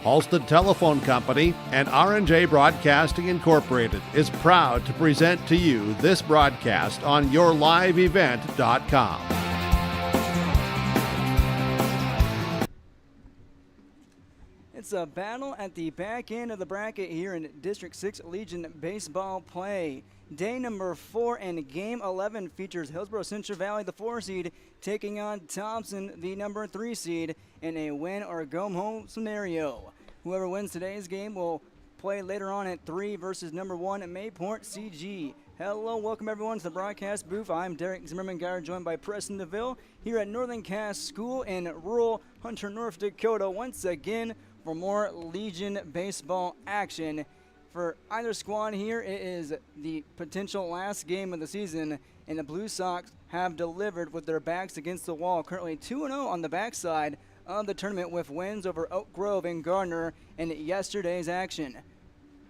Halstead Telephone Company and R&J Broadcasting Incorporated is proud to present to you this broadcast on yourliveevent.com. It's a battle at the back end of the bracket here in District 6 Legion baseball play. Day number 4 and game 11 features Hillsborough Central Valley, the 4 seed, taking on Thompson, the number 3 seed, in a win or go home scenario. Whoever wins today's game will play later on at 3 versus number 1 at Mayport CG. Hello, welcome everyone to the broadcast booth. I'm Derek Zimmerman-Geyer, joined by Preston DeVille here at Northern Cass School in rural Hunter, North Dakota, once again for more Legion baseball action. For either squad here, it is the potential last game of the season, and the Blue Sox have delivered with their backs against the wall. Currently 2-0 on the backside of the tournament with wins over Oak Grove and Gardner in yesterday's action.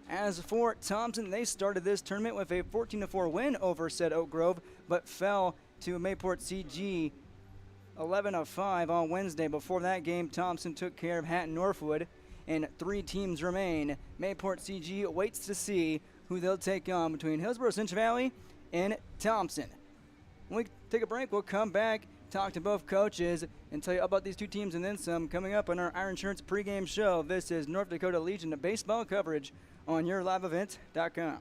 As for Thompson, they started this tournament with a 14-4 win over said Oak Grove, but fell to Mayport CG 11-5 on Wednesday. Before that game, Thompson took care of Hatton Northwood, and 3 teams remain. Mayport CG waits to see who they'll take on between Hillsborough Central Valley and Thompson. When we take a break, we'll come back, talk to both coaches, and tell you about these two teams and then some coming up on our Iron Insurance pregame show. This is North Dakota Legion baseball coverage on yourliveevent.com.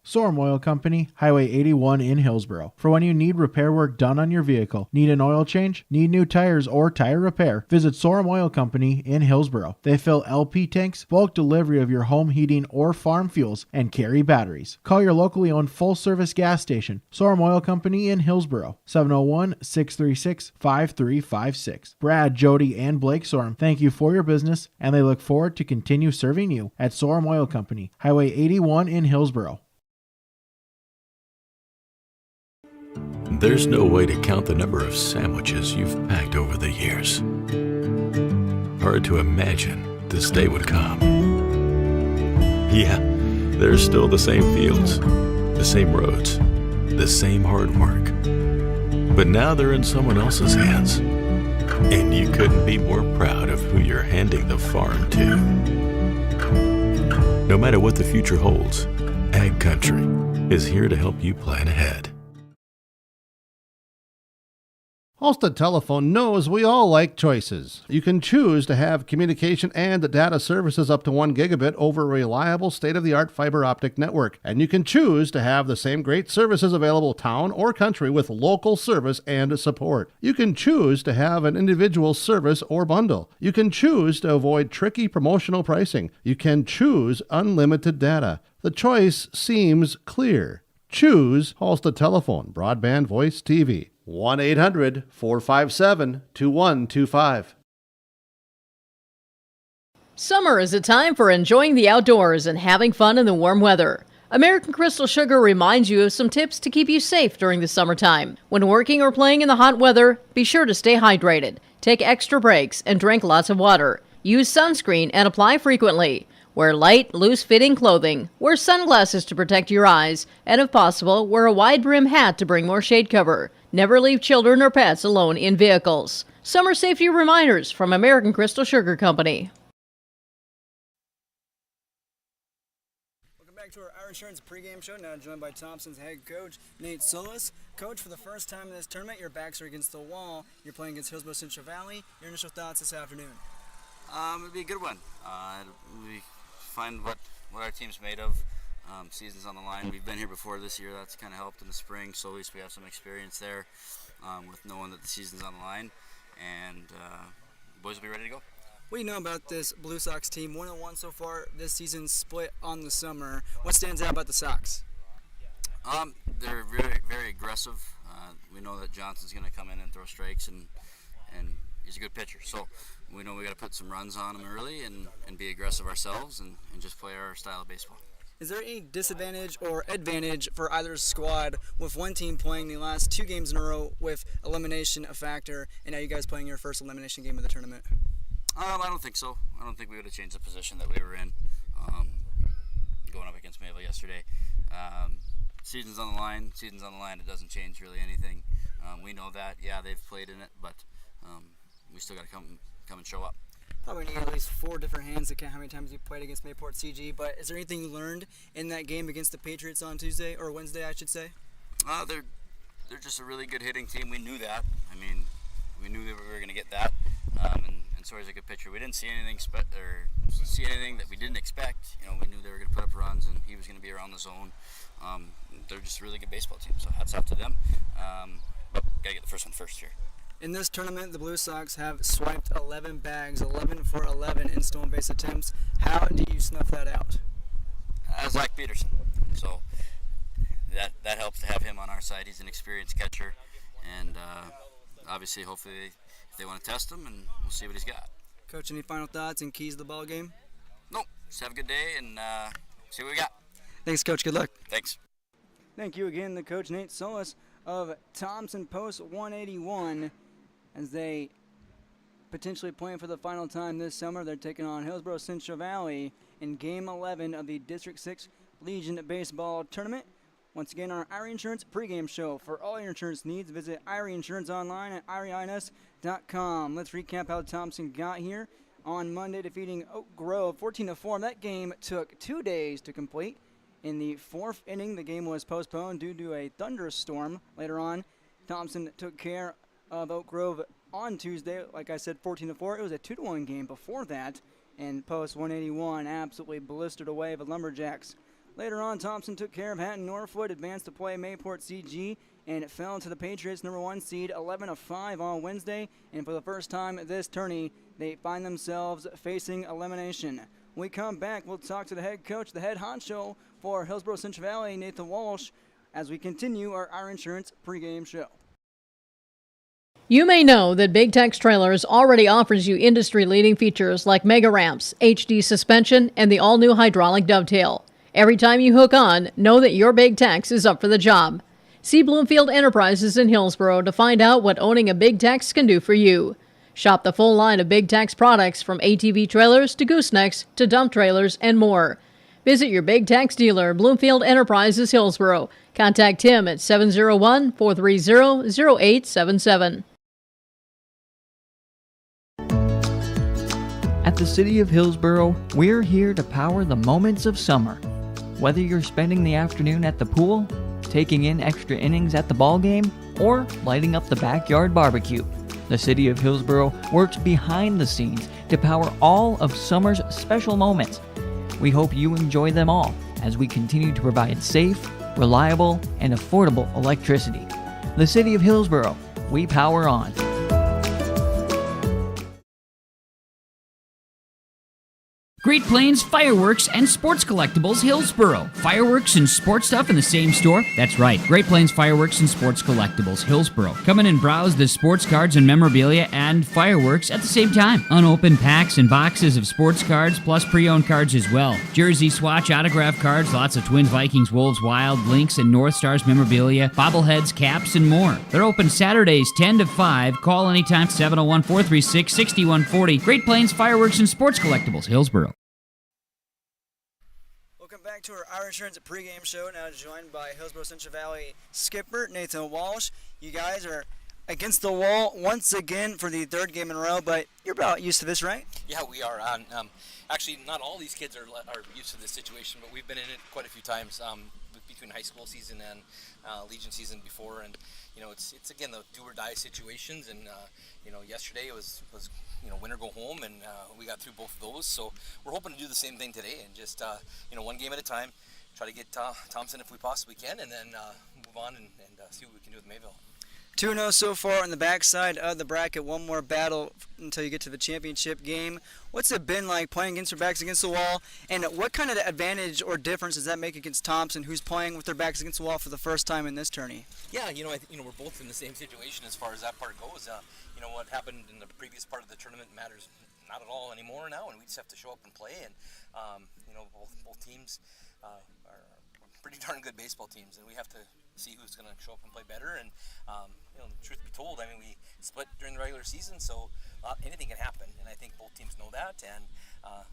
Sorum Oil Company, Highway 81 in Hillsborough. For when you need repair work done on your vehicle, need an oil change, need new tires or tire repair, visit Sorum Oil Company in Hillsborough. They fill LP tanks, bulk delivery of your home heating or farm fuels, and carry batteries. Call your locally owned full-service gas station, Sorum Oil Company in Hillsborough, 701-636-5356. Brad, Jody, and Blake Sorum thank you for your business, and they look forward to continue serving you at Sorum Oil Company, Highway 81 in Hillsborough. There's no way to count the number of sandwiches you've packed over the years. Hard to imagine this day would come. Yeah, there's still the same fields, the same roads, the same hard work. But now they're in someone else's hands. And you couldn't be more proud of who you're handing the farm to. No matter what the future holds, Ag Country is here to help you plan ahead. Halstead Telephone knows we all like choices. You can choose to have communication and data services up to 1 gigabit over a reliable state-of-the-art fiber optic network. And you can choose to have the same great services available town or country with local service and support. You can choose to have an individual service or bundle. You can choose to avoid tricky promotional pricing. You can choose unlimited data. The choice seems clear. Choose Halstead Telephone, broadband voice TV. 1-800-457-2125. Summer is a time for enjoying the outdoors and having fun in the warm weather. American Crystal Sugar reminds you of some tips to keep you safe during the summertime. When working or playing in the hot weather, be sure to stay hydrated, take extra breaks, and drink lots of water. Use sunscreen and apply frequently. Wear light, loose-fitting clothing. Wear sunglasses to protect your eyes. And if possible, wear a wide-brim hat to bring more shade cover. Never leave children or pets alone in vehicles. Summer safety reminders from American Crystal Sugar Company. Welcome back to our Iron Insurance pregame show. Now joined by Thompson's head coach, Nate Solis. Coach, for the first time in this tournament, your backs are against the wall. You're playing against Hillsborough Central Valley. Your initial thoughts this afternoon? It'll be a good one. We find what our team's made of. Season's on the line. We've been here before this year. That's kind of helped in the spring, so at least we have some experience there with knowing that the season's on the line. And boys will be ready to go. What do you know about this Blue Sox team? 1-1 so far this season, split on the summer. What stands out about the Sox? They're very, very aggressive. We know that Johnson's going to come in and throw strikes, and he's a good pitcher. So we know we got to put some runs on him early and be aggressive ourselves and just play our style of baseball. Is there any disadvantage or advantage for either squad with one team playing the last 2 games in a row with elimination a factor, and now you guys playing your first elimination game of the tournament? I don't think so. I don't think we would have changed the position that we were in going up against Mayville yesterday. season's on the line. Season's on the line. It doesn't change really anything. We know that. Yeah, they've played in it, but we still got to come and show up. Probably need at least 4 different hands to count how many times you played against Mayport CG. But is there anything you learned in that game against the Patriots on Tuesday or Wednesday, I should say? They're just a really good hitting team. We knew that. I mean, we knew that we were going to get that. And Sawyer's a good pitcher. We didn't see anything that we didn't expect. You know, we knew they were going to put up runs, and he was going to be around the zone. They're just a really good baseball team. So hats off to them. But gotta get the first one first here. In this tournament, the Blue Sox have swiped 11 bags, 11 for 11 in stolen base attempts. How do you snuff that out? Zach Peterson. So that helps to have him on our side. He's an experienced catcher, and obviously, hopefully, if they want to test him, and we'll see what he's got. Coach, any final thoughts and keys to the ball game? Nope. Just have a good day and see what we got. Thanks, Coach. Good luck. Thanks. Thank you again, the coach Nate Solis of Thompson Post 181, as they potentially playing for the final time this summer. They're taking on Hillsborough Central Valley in Game 11 of the District 6 Legion Baseball Tournament. Once again, our Irie Insurance pregame show. For all your insurance needs, visit Irie Insurance online at irieins.com. Let's recap how Thompson got here on Monday, defeating Oak Grove 14-4. That game took 2 days to complete. In the 4th inning, the game was postponed due to a thunderstorm. Later on, Thompson took care of Oak Grove on Tuesday. Like I said, 14-4. It was a 2-1 game before that, and Post 181 absolutely blistered away the Lumberjacks. Later on, Thompson took care of Hatton Northwood, advanced to play Mayport CG, and it fell to the Patriots' number 1 seed 11-5 on Wednesday. And for the first time this tourney, they find themselves facing elimination. When we come back, we'll talk to the head coach, the head honcho for Hillsborough Central Valley, Nathan Walsh, as we continue our Insurance pregame show. You may know that Big Tex Trailers already offers you industry-leading features like mega ramps, HD suspension, and the all-new hydraulic dovetail. Every time you hook on, know that your Big Tex is up for the job. See Bloomfield Enterprises in Hillsborough to find out what owning a Big Tex can do for you. Shop the full line of Big Tex products from ATV trailers to goosenecks to dump trailers and more. Visit your Big Tex dealer, Bloomfield Enterprises, Hillsborough. Contact him at 701-430-0877. At the City of Hillsborough, we're here to power the moments of summer. Whether you're spending the afternoon at the pool, taking in extra innings at the ball game, or lighting up the backyard barbecue, the City of Hillsborough works behind the scenes to power all of summer's special moments. We hope you enjoy them all as we continue to provide safe, reliable, and affordable electricity. The City of Hillsborough, we power on. Great Plains Fireworks and Sports Collectibles, Hillsborough. Fireworks and sports stuff in the same store? That's right. Great Plains Fireworks and Sports Collectibles, Hillsborough. Come in and browse the sports cards and memorabilia and fireworks at the same time. Unopened packs and boxes of sports cards, plus pre-owned cards as well. Jersey swatch autograph cards, lots of Twins, Vikings, Wolves, Wild, Lynx, and North Stars memorabilia, bobbleheads, caps, and more. They're open Saturdays 10 to 5. Call anytime, 701-436-6140. Great Plains Fireworks and Sports Collectibles, Hillsborough. Welcome back to our Insurance pregame show, now joined by Hillsborough Central Valley skipper Nathan Walsh. You guys are against the wall once again for the 3rd game in a row, but you're about used to this, right? Yeah, we are. Actually, not all these kids are used to this situation, but we've been in it quite a few times between high school season and Legion season before, and it's again the do or die situations, and yesterday it was win or go home, and we got through both of those. So we're hoping to do the same thing today, and just one game at a time, try to get Thompson if we possibly can, and then move on and see what we can do with Mayville. 2-0 so far on the backside of the bracket. One more battle until you get to the championship game. What's it been like playing against your backs against the wall, and what kind of advantage or difference does that make against Thompson, who's playing with their backs against the wall for the first time in this tourney? Yeah, we're both in the same situation as far as that part goes. What happened in the previous part of the tournament matters not at all anymore now, and we just have to show up and play. And both teams are pretty darn good baseball teams, and we have to see who's going to show up and play better. And truth be told, we split during the regular season, so anything can happen. And I think both teams know that. And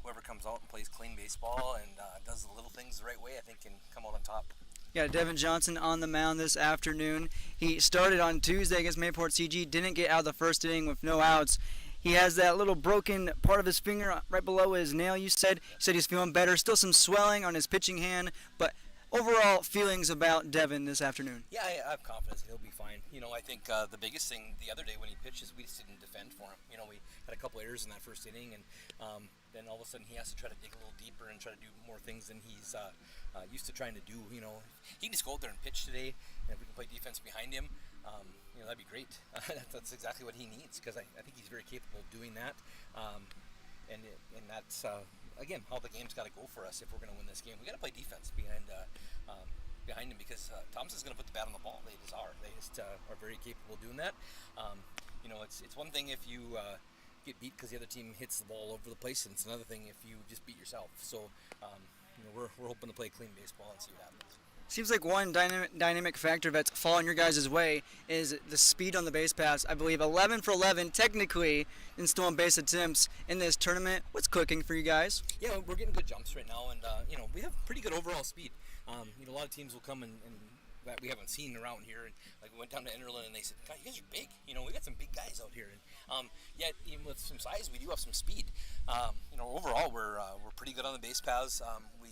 whoever comes out and plays clean baseball and does the little things the right way, I think can come out on top. Yeah, Devin Johnson on the mound this afternoon. He started on Tuesday against Mayport CG, didn't get out of the first inning with no outs. He has that little broken part of his finger right below his nail, you said. You said he's feeling better. Still some swelling on his pitching hand, but overall feelings about Devin this afternoon. Yeah, I have confidence that he'll be fine. I think the biggest thing the other day when he pitched is we just didn't defend for him. We had a couple errors in that first inning, and then all of a sudden he has to try to dig a little deeper and try to do more things than he's used to trying to do. He can just go out there and pitch today, and if we can play defense behind him, that'd be great. That's exactly what he needs, because I think he's very capable of doing that. And that's, again, how the game's got to go for us if we're going to win this game. We got to play defense behind him, because Thompson's going to put the bat on the ball. They just are. They just are very capable of doing that. It's one thing if you get beat because the other team hits the ball over the place, and it's another thing if you just beat yourself. So, we're hoping to play clean baseball and see what happens. Seems like one dynamic factor that's fallen your guys' way is the speed on the base paths. I believe 11 for 11 technically in stolen base attempts in this tournament. What's cooking for you guys? Yeah, we're getting good jumps right now, and we have pretty good overall speed. A lot of teams will come and that we haven't seen around here, and like we went down to Enderlin and they said, "God, you guys are big. We got some big guys out here." And yet even with some size, we do have some speed. Overall we're pretty good on the base paths. We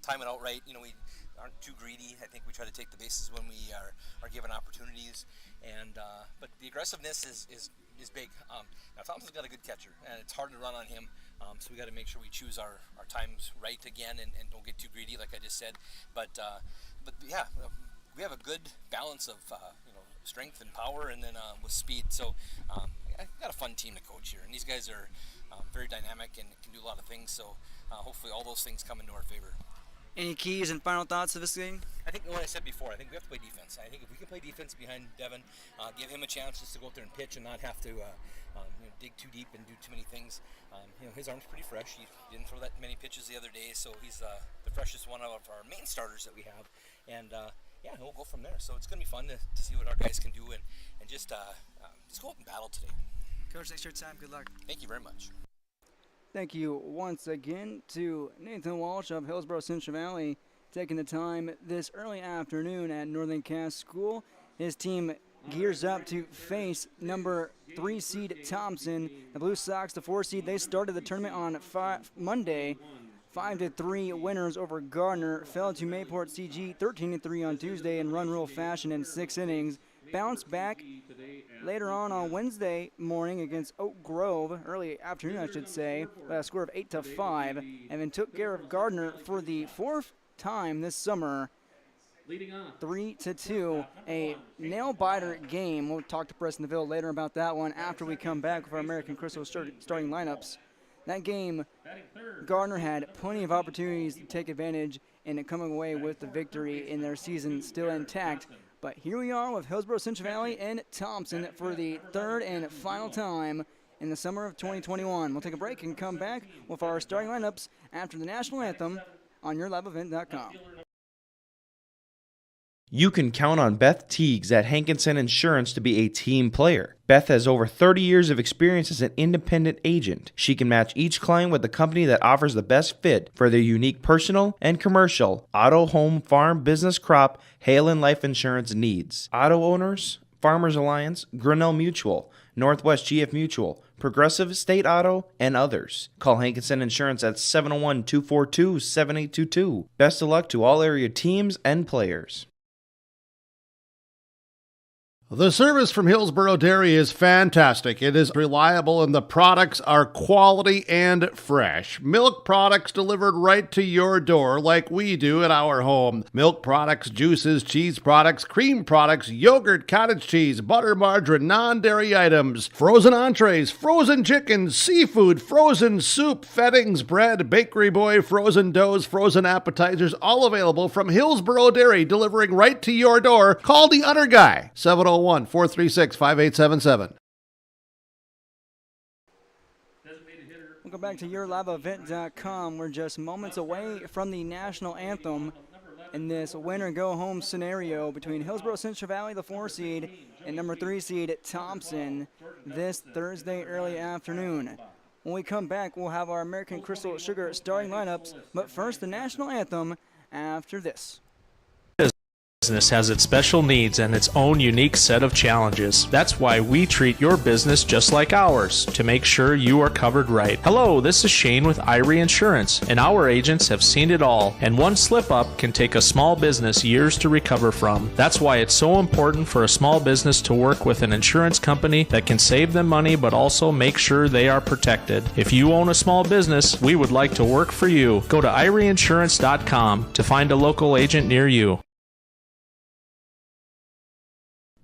time it out right. We aren't too greedy. I think we try to take the bases when we are given opportunities, and but the aggressiveness is big. Now Thompson's got a good catcher, and it's hard to run on him, so we got to make sure we choose our times right again, and don't get too greedy, like I just said. But yeah, we have a good balance of strength and power, and then with speed. So I got a fun team to coach here, and these guys are very dynamic and can do a lot of things. So hopefully all those things come into our favor. Any keys and final thoughts of this game? I think what I said before, I think we have to play defense. I think if we can play defense behind Devin, give him a chance just to go out there and pitch and not have to dig too deep and do too many things. His arm's pretty fresh. He didn't throw that many pitches the other day, so he's the freshest one of our main starters that we have. And we'll go from there. So it's going to be fun to see what our guys can do and just go out and battle today. Coach, thanks for your time. Good luck. Thank you very much. Thank you once again to Nathan Walsh of Hillsborough Central Valley taking the time this early afternoon at Northern Cass School. His team gears up to face number 3 seed Thompson. The Blue Sox, the 4 seed, they started the tournament on Monday. 5-3 winners over Gardner. Fell to Mayport CG 13-3 on Tuesday in run rule fashion in 6 innings. Bounced back later on Wednesday morning against Oak Grove, early afternoon I should say, by a score of 8-5, and then took care of Gardner for the 4th time this summer, 3-2, a nail-biter game. We'll talk to Preston DeVille later about that one after we come back with our American Crystal starting lineups. That game, Gardner had plenty of opportunities to take advantage and coming away with the victory in their season still intact. But here we are with Hillsborough Central Valley and Thompson for the 3rd and final time in the summer of 2021. We'll take a break and come back with our starting lineups after the national anthem on yourliveevent.com. You can count on Beth Teagues at Hankinson Insurance to be a team player. Beth has over 30 years of experience as an independent agent. She can match each client with the company that offers the best fit for their unique personal and commercial auto, home, farm, business, crop, hail, and life insurance needs. Auto owners, Farmers Alliance, Grinnell Mutual, Northwest GF Mutual, Progressive State Auto, and others. Call Hankinson Insurance at 701-242-7822. Best of luck to all area teams and players. The service from Hillsborough Dairy is fantastic. It is reliable and the products are quality and fresh. Milk products delivered right to your door like we do at our home. Milk products, juices, cheese products, cream products, yogurt, cottage cheese, butter, margarine, non-dairy items, frozen entrees, frozen chicken, seafood, frozen soup, fettings, bread, bakery boy, frozen doughs, frozen appetizers, all available from Hillsborough Dairy, delivering right to your door. Call the Udder Guy, 701-436-5877. Welcome back to yourliveevent.com. We're just moments away from the national anthem in this winner-go-home scenario between Hillsborough Central Valley, the 4 seed, and number 3 seed Thompson this Thursday early afternoon. When we come back, we'll have our American Crystal Sugar starting lineups, but first the national anthem after this. business has its special needs and its own unique set of challenges. That's why we treat your business just like ours, to make sure you are covered right. Hello, this is Shane with Irie Insurance, and our agents have seen it all, and one slip-up can take a small business years to recover from. That's why it's so important for a small business to work with an insurance company that can save them money but also make sure they are protected. If you own a small business, we would like to work for you. Go to IrieInsurance.com to find a local agent near you.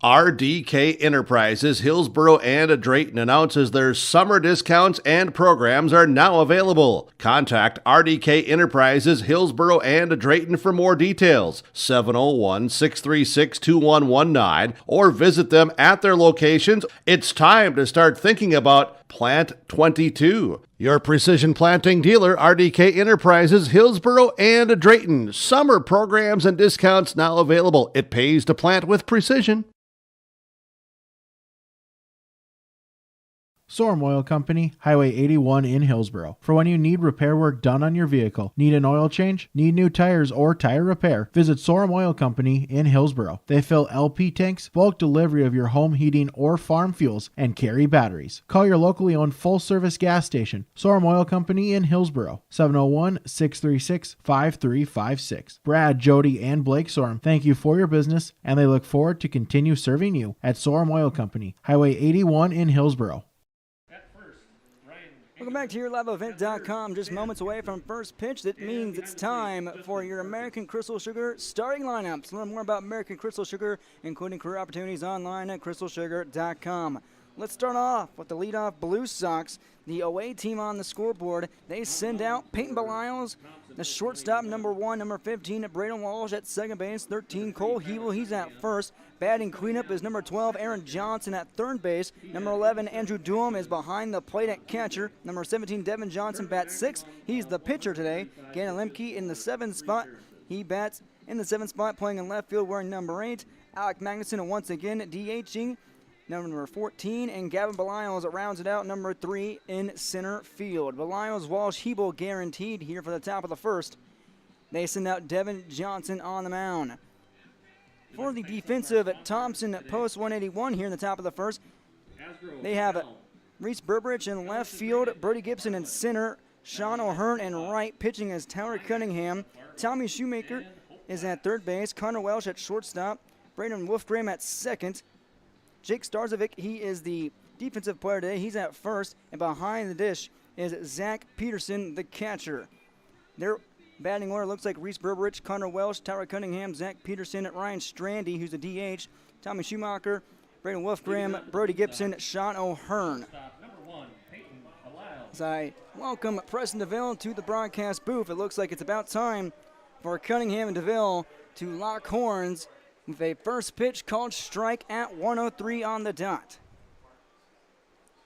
RDK Enterprises, Hillsboro and Drayton announces their summer discounts and programs are now available. Contact RDK Enterprises, Hillsboro and Drayton for more details, 701-636-2119, or visit them at their locations. It's time to start thinking about Plant 22. Your precision planting dealer, RDK Enterprises, Hillsboro and Drayton. Summer programs and discounts now available. It pays to plant with precision. Sorum Oil Company, Highway 81 in Hillsboro. For when you need repair work done on your vehicle, need an oil change, need new tires or tire repair, visit Sorum Oil Company in Hillsboro. They fill LP tanks, bulk delivery of your home heating or farm fuels, and carry batteries. Call your locally owned full-service gas station, Sorum Oil Company in Hillsboro, 701-636-5356. Brad, Jody, and Blake Sorum thank you for your business, and they look forward to continue serving you at Sorum Oil Company, Highway 81 in Hillsboro. Welcome back to YourLiveEvent.com. Just moments away from first pitch. That means it's time for your American Crystal Sugar starting lineups. Learn more about American Crystal Sugar, including career opportunities online at crystalsugar.com. Let's start off with the leadoff Blue Sox. The away team on the scoreboard. They send out Peyton Belials, the shortstop, number 1, number 15, Braden Walsh at second base, 13, Cole Hebel, he's at first. Batting cleanup is number 12, Aaron Johnson at third base. Number 11, Andrew Doom is behind the plate at catcher. Number 17, Devin Johnson bats 6. He's the pitcher today. Gannon Lemke in the 7th spot. He bats in the 7th spot, playing in left field wearing number 8. Alec Magnuson once again DHing. Number 14, and Gavin Belials rounds it out, number 3 in center field. Belials, Walsh, Hebel guaranteed here for the top of the first. They send out Devin Johnson on the mound. For the defensive Thompson post 181 here in the top of the first, they have Reese Burbridge in left field, Brody Gibson in center, Sean O'Hearn in right, pitching as Tyler Cunningham. Tommy Shoemaker is at third base, Connor Welsh at shortstop, Brandon Wolfgram at second. Jake Starzovic, he is the defensive player today. He's at first, and behind the dish is Zach Peterson, the catcher. Their batting order looks like Reese Burbridge, Connor Welsh, Tyler Cunningham, Zach Peterson, Ryan Strandy, who's the DH, Tommy Schumacher, Brandon Wolfgram, Brody Gibson, Sean O'Hearn. As I welcome Preston DeVille to the broadcast booth, it looks like it's about time for Cunningham and DeVille to lock horns with a first pitch called strike at 1:03 on the dot.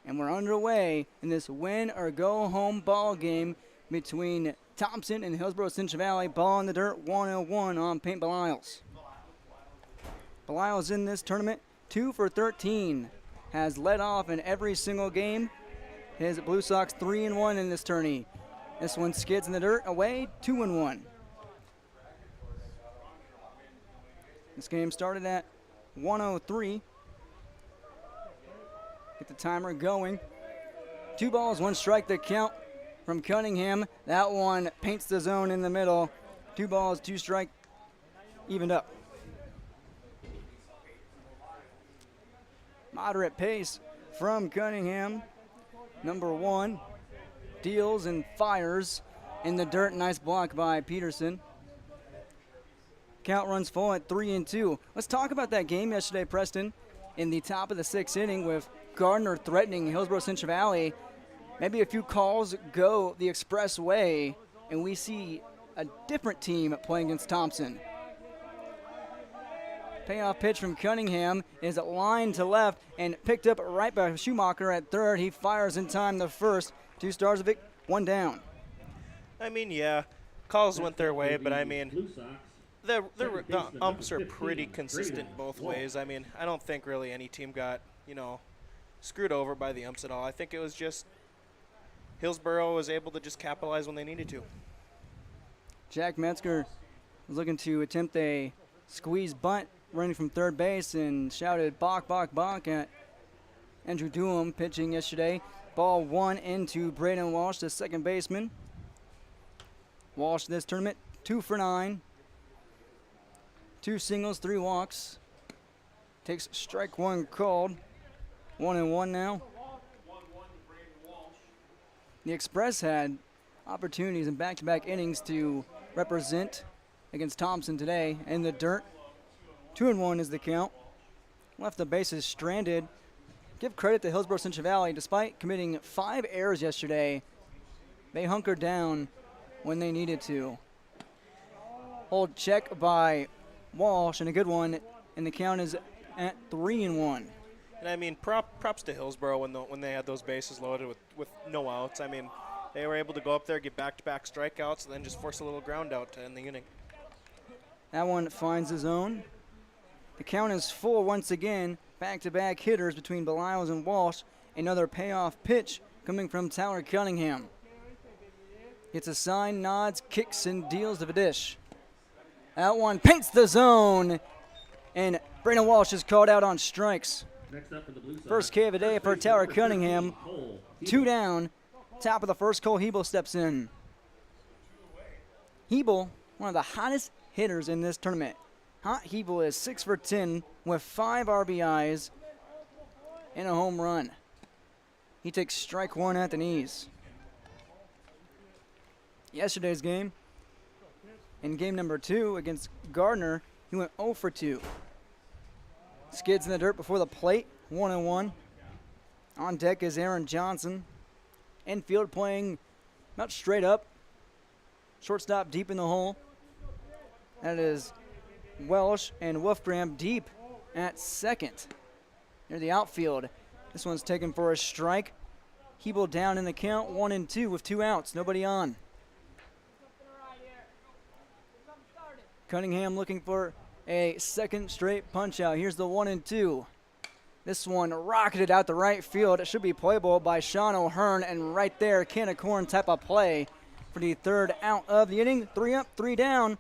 And we're underway in this win or go home ball game between Thompson and Hillsboro Central Valley. Ball in the dirt, 101 on Peyton Belials. Belials in this tournament, 2 for 13. Has led off in every single game. His Blue Sox 3-1 in this tourney. This one skids in the dirt, away, 2-1. This game started at 1:03. Get the timer going. 2 balls, 1 strike, the count from Cunningham. That one paints the zone in the middle. 2 balls, 2 strike, evened up. Moderate pace from Cunningham. Number 1 deals and fires in the dirt. Nice block by Peterson. Count runs full at 3-2. Let's talk about that game yesterday, Preston, in the top of the 6th inning with Gardner threatening Hillsboro Central Valley. Maybe a few calls go the express way, and we see a different team playing against Thompson. Payoff pitch from Cunningham is lined to left and picked up right by Schumacher at third. He fires in time the first. 2 Starzovic, 1 down. I mean, yeah, calls went their way, but I mean, the umps are pretty consistent both ways. I mean, I don't think really any team got, screwed over by the umps at all. I think it was just Hillsboro was able to just capitalize when they needed to. Jack Metzger was looking to attempt a squeeze bunt running from third base and shouted balk, balk, balk at Andrew Doom pitching yesterday. Ball 1 into Braden Walsh, the second baseman. Walsh this tournament, 2 for 9. 2 singles, 3 walks. Takes strike 1 called. 1-1 now. The Express had opportunities in back-to-back innings to represent against Thompson today in the dirt. 2-1 is the count. Left the bases stranded. Give credit to Hillsborough Central Valley. Despite committing 5 errors yesterday, they hunkered down when they needed to. Hold check by Walsh, and a good one, and the count is at 3-1. And I mean, props to Hillsborough when they had those bases loaded with no outs. I mean, they were able to go up there, get back-to-back strikeouts, and then just force a little ground out to end the inning. That one finds the zone. The count is full once again. Back-to-back hitters between Belials and Walsh. Another payoff pitch coming from Tyler Cunningham. Gets a sign, nods, kicks, and deals to the dish. That one paints the zone, and Brandon Walsh is called out on strikes. First K of the day for Tyler Cunningham. 2 down. Top of the first, Cole Hebel steps in. Hebel, one of the hottest hitters in this tournament. Hot Hebel is 6 for 10 with 5 RBIs and a home run. He takes strike 1 at the knees. Yesterday's game, in game number 2 against Gardner, he went 0 for 2. Skids in the dirt before the plate, 1-1. On deck is Aaron Johnson. Infield playing about straight up. Shortstop deep in the hole. That is Welsh and Wolfgram deep at second. Near the outfield. This one's taken for a strike. Hebel down in the count, 1-2 with 2 outs, nobody on. Cunningham looking for a second straight punch out. Here's the 1-2. This one rocketed out the right field. It should be playable by Sean O'Hearn, and right there, can of corn type of play for the third out of the inning. 3 up, 3 down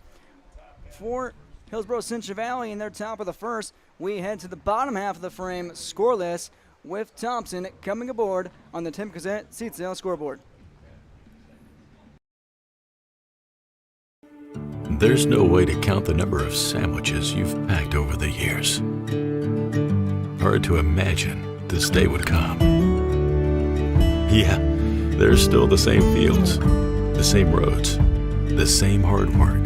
for Hillsborough Central Valley in their top of the first. We head to the bottom half of the frame, scoreless, with Thompson coming aboard on the Tim Cassette seat sale scoreboard. There's no way to count the number of sandwiches you've packed over the years. Hard to imagine this day would come. Yeah, there's still the same fields, the same roads, the same hard work.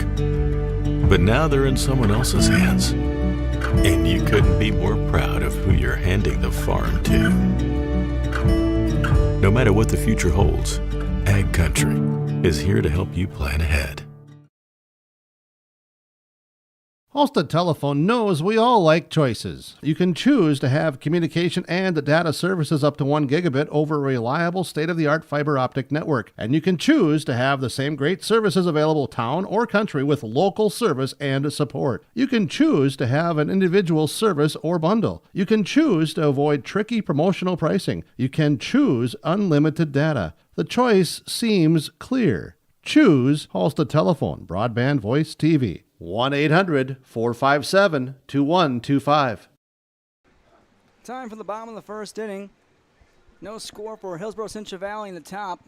But now they're in someone else's hands. And you couldn't be more proud of who you're handing the farm to. No matter what the future holds, Ag Country is here to help you plan ahead. Halstead Telephone knows we all like choices. You can choose to have communication and data services up to 1 gigabit over a reliable state-of-the-art fiber optic network. And you can choose to have the same great services available town or country with local service and support. You can choose to have an individual service or bundle. You can choose to avoid tricky promotional pricing. You can choose unlimited data. The choice seems clear. Choose Halstead Telephone, broadband voice TV. 1-800-457-2125. Time for the bottom of the first inning. No score for Hillsborough Central Valley in the top.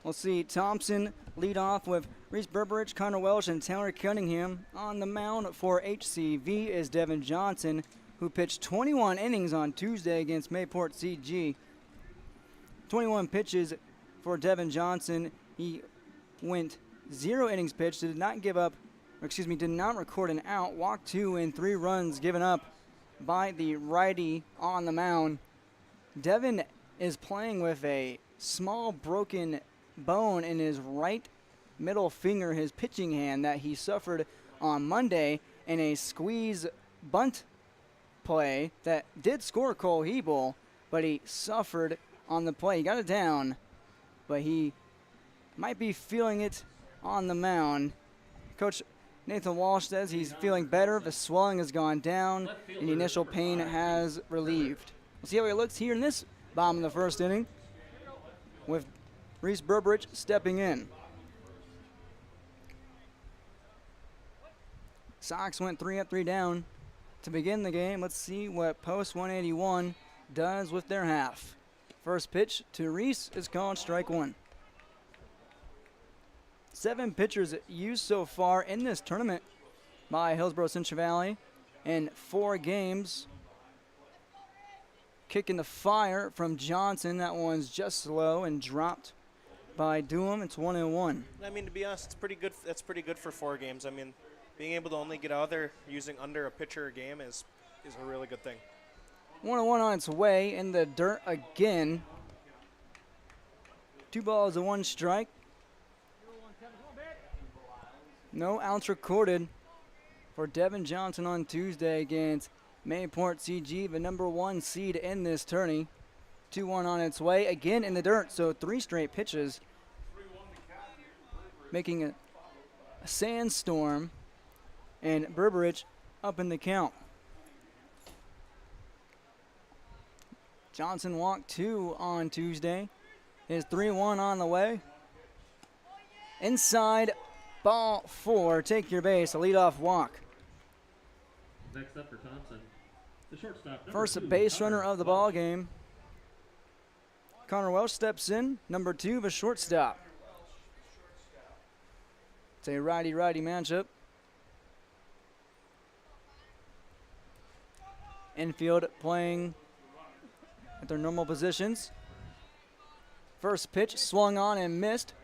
We'll see Thompson lead off with Reese Berberich, Connor Welsh, and Taylor Cunningham. On the mound for HCV is Devin Johnson, who pitched 21 innings on Tuesday against Mayport CG. 21 pitches for Devin Johnson. He went 0 innings pitched, did not record an out, walked 2 and 3 runs given up by the righty on the mound. Devin is playing with a small broken bone in his right middle finger, his pitching hand, that he suffered on Monday in a squeeze bunt play that did score Cole Hebel, but he suffered on the play. He got it down, but he might be feeling it on the mound. Coach Nathan Walsh says he's feeling better. The swelling has gone down, and the initial pain has relieved. We'll see how he looks here in this bottom of the first inning with Reese Berberich stepping in. Sox went 3 up, 3 down to begin the game. Let's see what Post 181 does with their half. First pitch to Reese is called strike 1. 7 pitchers used so far in this tournament by Hillsborough Central Valley in 4 games. Kicking the fire from Johnson. That one's just slow and dropped by Doom. It's 1-1. I mean, to be honest, it's pretty good. That's pretty good for 4 games. I mean, being able to only get out there using under a pitcher a game is a really good thing. 1-1 on its way in the dirt again. 2 balls and 1 strike. No outs recorded for Devin Johnson on Tuesday against Mayport CG, the number 1 seed in this tourney. 2-1 on its way, again in the dirt, so 3 straight pitches, making a sandstorm, and Berberich up in the count. Johnson walked 2 on Tuesday. His 3-1 on the way. Inside, ball 4, take your base, a leadoff walk. Next up for Thompson, the shortstop. First base runner of the ball game. Connor Welsh steps in, number 2, the shortstop. It's a righty-righty matchup. Infield playing at their normal positions. First pitch swung on and missed.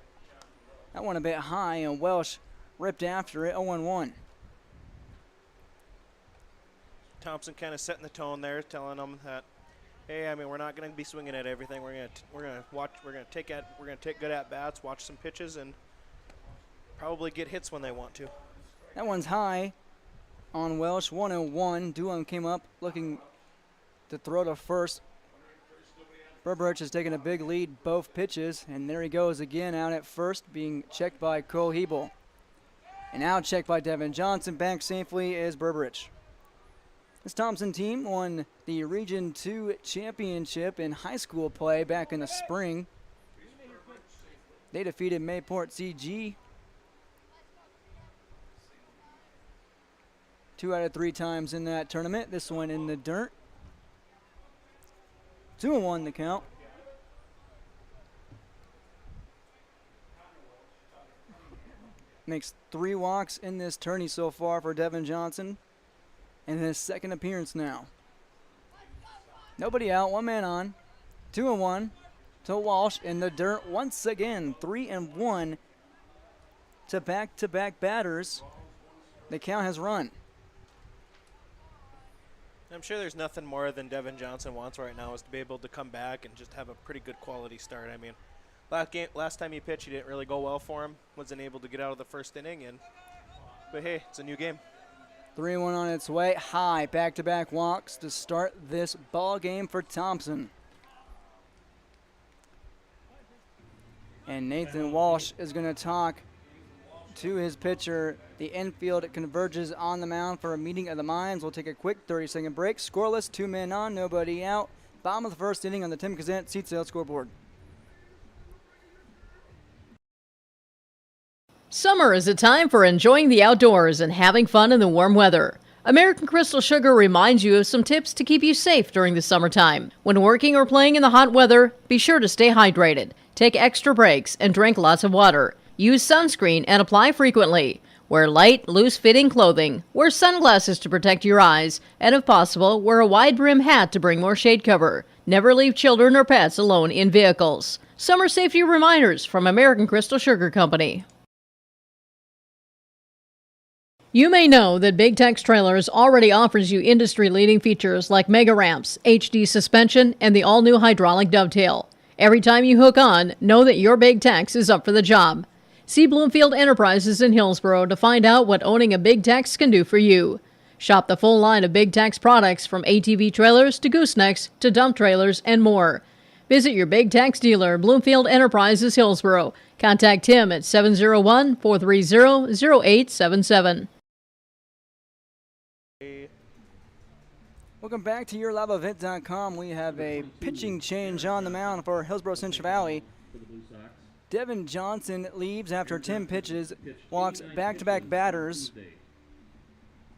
That one a bit high, and Welsh ripped after it, 0-1. Thompson kind of setting the tone there, telling them that, hey, I mean, we're not going to be swinging at everything. We're going to take good at bats, watch some pitches, and probably get hits when they want to. That one's high on Welsh, 1-1. Duham came up looking to throw to first. Berberich has taken a big lead both pitches, and there he goes again out at first, being checked by Cole Hebel. And now checked by Devin Johnson. Back safely is Berberich. This Thompson team won the Region 2 championship in high school play back in the spring. They defeated Mayport CG 2 out of 3 times in that tournament. This one in the dirt. 2-1 the count. Makes 3 walks in this tourney so far for Devin Johnson. And his second appearance now. Nobody out, 1 man on. 2-1 to Walsh in the dirt once again. 3-1 to back-to-back batters. The count has run. I'm sure there's nothing more than Devin Johnson wants right now is to be able to come back and just have a pretty good quality start. I mean, last time he pitched, he didn't really go well for him. Wasn't able to get out of the first inning, but hey, it's a new game. 3-1 on its way. High back-to-back walks to start this ball game for Thompson. And Nathan Walsh is going to talk to his pitcher. The infield converges on the mound for a meeting of the minds. We'll take a quick 30-second break. Scoreless, 2 men on, nobody out. Bottom of the first inning on the Tim Kazant Seat Sale scoreboard. Summer is a time for enjoying the outdoors and having fun in the warm weather. American Crystal Sugar reminds you of some tips to keep you safe during the summertime. When working or playing in the hot weather, be sure to stay hydrated. Take extra breaks and drink lots of water. Use sunscreen and apply frequently. Wear light, loose-fitting clothing. Wear sunglasses to protect your eyes. And if possible, wear a wide-brim hat to bring more shade cover. Never leave children or pets alone in vehicles. Summer safety reminders from American Crystal Sugar Company. You may know that Big Tex Trailers already offers you industry-leading features like mega ramps, HD suspension, and the all-new hydraulic dovetail. Every time you hook on, know that your Big Tex is up for the job. See Bloomfield Enterprises in Hillsborough to find out what owning a Big Tex can do for you. Shop the full line of Big Tex products from ATV trailers to goosenecks to dump trailers and more. Visit your Big Tex dealer, Bloomfield Enterprises, Hillsborough. Contact Tim at 701-430-0877. Welcome back to YourLiveEvent.com. We have a pitching change on the mound for Hillsborough Central Valley. Devin Johnson leaves after 10 pitches, walks back-to-back batters.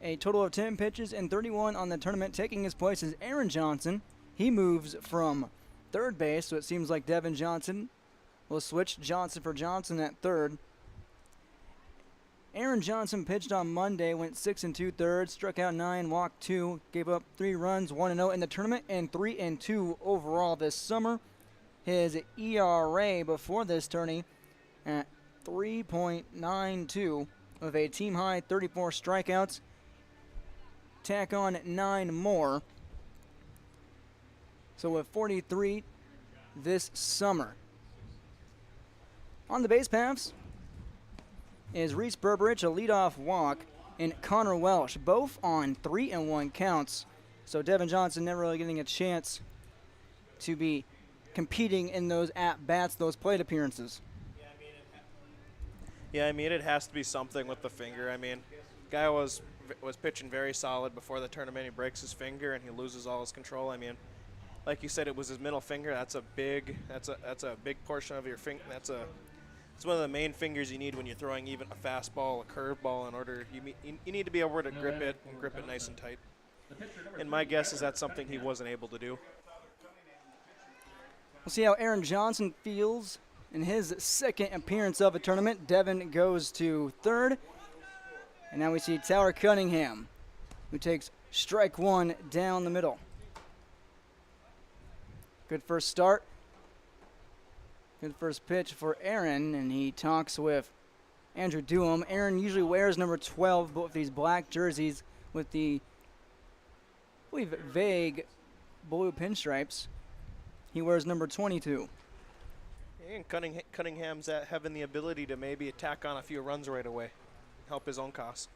a total of 10 pitches and 31 on the tournament. Taking his place is Aaron Johnson. He moves from third base, so it seems like Devin Johnson will switch Johnson for Johnson at third. Aaron Johnson pitched on Monday, went 6 2/3, struck out 9, walked 2, gave up 3 runs, 1-0 in the tournament, and 3-2 overall this summer. His ERA before this tourney at 3.92 with a team high 34 strikeouts. Tack on 9 more. So with 43 this summer. On the base paths is Reese Berberich, a leadoff walk, and Connor Welsh, both on 3-1 counts. So Devin Johnson never really getting a chance to be competing in those at-bats, those plate appearances. Yeah, I mean, it has to be something with the finger. I mean, guy was pitching very solid before the tournament. He breaks his finger and he loses all his control. I mean, like you said, it was his middle finger. That's a big portion of your finger. It's one of the main fingers you need when you're throwing even a fastball, a curveball. In order, you need to be able to grip it and grip it nice and tight. And my guess is that's something he wasn't able to do. We'll see how Aaron Johnson feels in his second appearance of a tournament. Devin goes to third. And now we see Tyler Cunningham, who takes strike 1 down the middle. Good first start. Good first pitch for Aaron, and he talks with Andrew Duham. Aaron usually wears number 12, but with these black jerseys with the, I believe, vague blue pinstripes, he wears number 22. And Cunningham's having the ability to maybe attack on a few runs right away, help his own cause.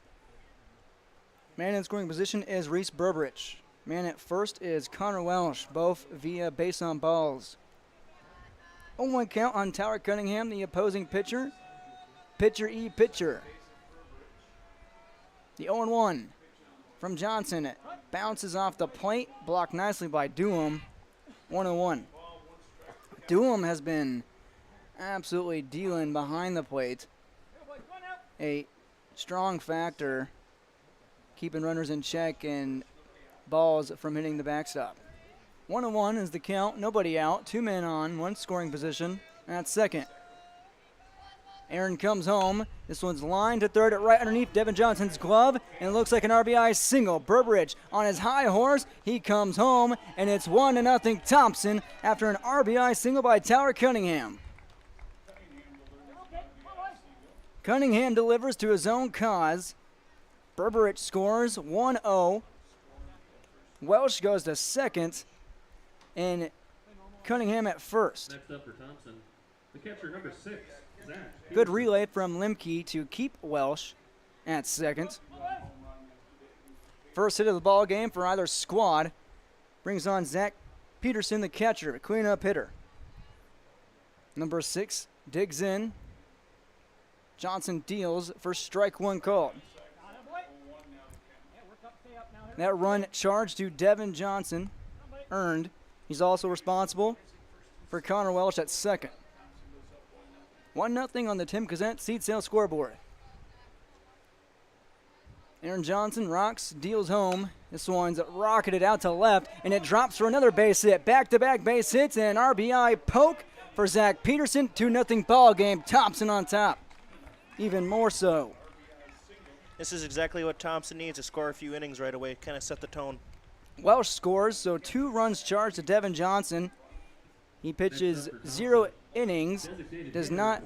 Man in scoring position is Reese Berberich. Man at first is Connor Welsh, both via base on balls. 0-1 count on Tyler Cunningham, the opposing pitcher. Pitcher. The 0-1 from Johnson. It bounces off the plate, blocked nicely by Duham. 1-1. Duham has been absolutely dealing behind the plate. A strong factor, keeping runners in check and balls from hitting the backstop. 1-1 is the count. Nobody out. 2 men on. 1 scoring position at second. Aaron comes home. This one's lined to third, right underneath Devin Johnson's glove, and it looks like an RBI single. Berberich on his high horse. He comes home, and it's 1-0 Thompson after an RBI single by Tyler Cunningham. Cunningham delivers to his own cause. Berberich scores 1-0. Welsh goes to second, and Cunningham at first. Next up for Thompson, the catcher number 6, Zach. Good relay from Limke to keep Welsh at second. First hit of the ball game for either squad brings on Zach Peterson, the catcher, cleanup hitter. Number 6 digs in. Johnson deals for strike 1 called. That run charged to Devin Johnson, earned. He's also responsible for Connor Welsh at second. 1-0 on the Tim Kazant seed sale scoreboard. Aaron Johnson rocks, deals home. This one's rocketed out to left, and it drops for another base hit. Back-to-back base hits and an RBI poke for Zach Peterson. 2-0 ball game. Thompson on top. Even more so. This is exactly what Thompson needs to score a few innings right away, kind of set the tone. Welsh scores, so 2 runs charged to Devin Johnson. He pitches 0 innings, does not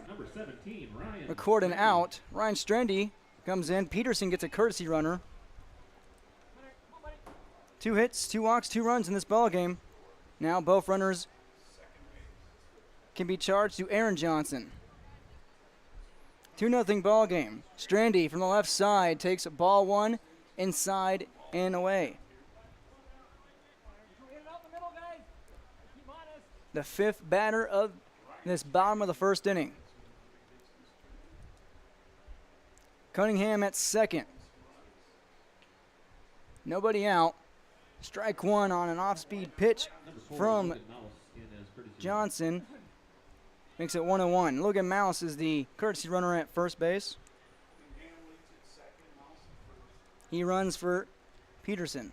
record an out. Ryan Strendy comes in. Peterson gets a courtesy runner. 2 hits, 2 walks, 2 runs in this ball game. Now both runners can be charged to Aaron Johnson. 2-0 ball game. Strandy from the left side takes ball 1 inside and away. The 5th batter of this bottom of the first inning. Cunningham at second. Nobody out. Strike 1 on an off-speed pitch from Johnson. Makes it 1-1. Logan Mouse is the courtesy runner at first base. He runs for Peterson.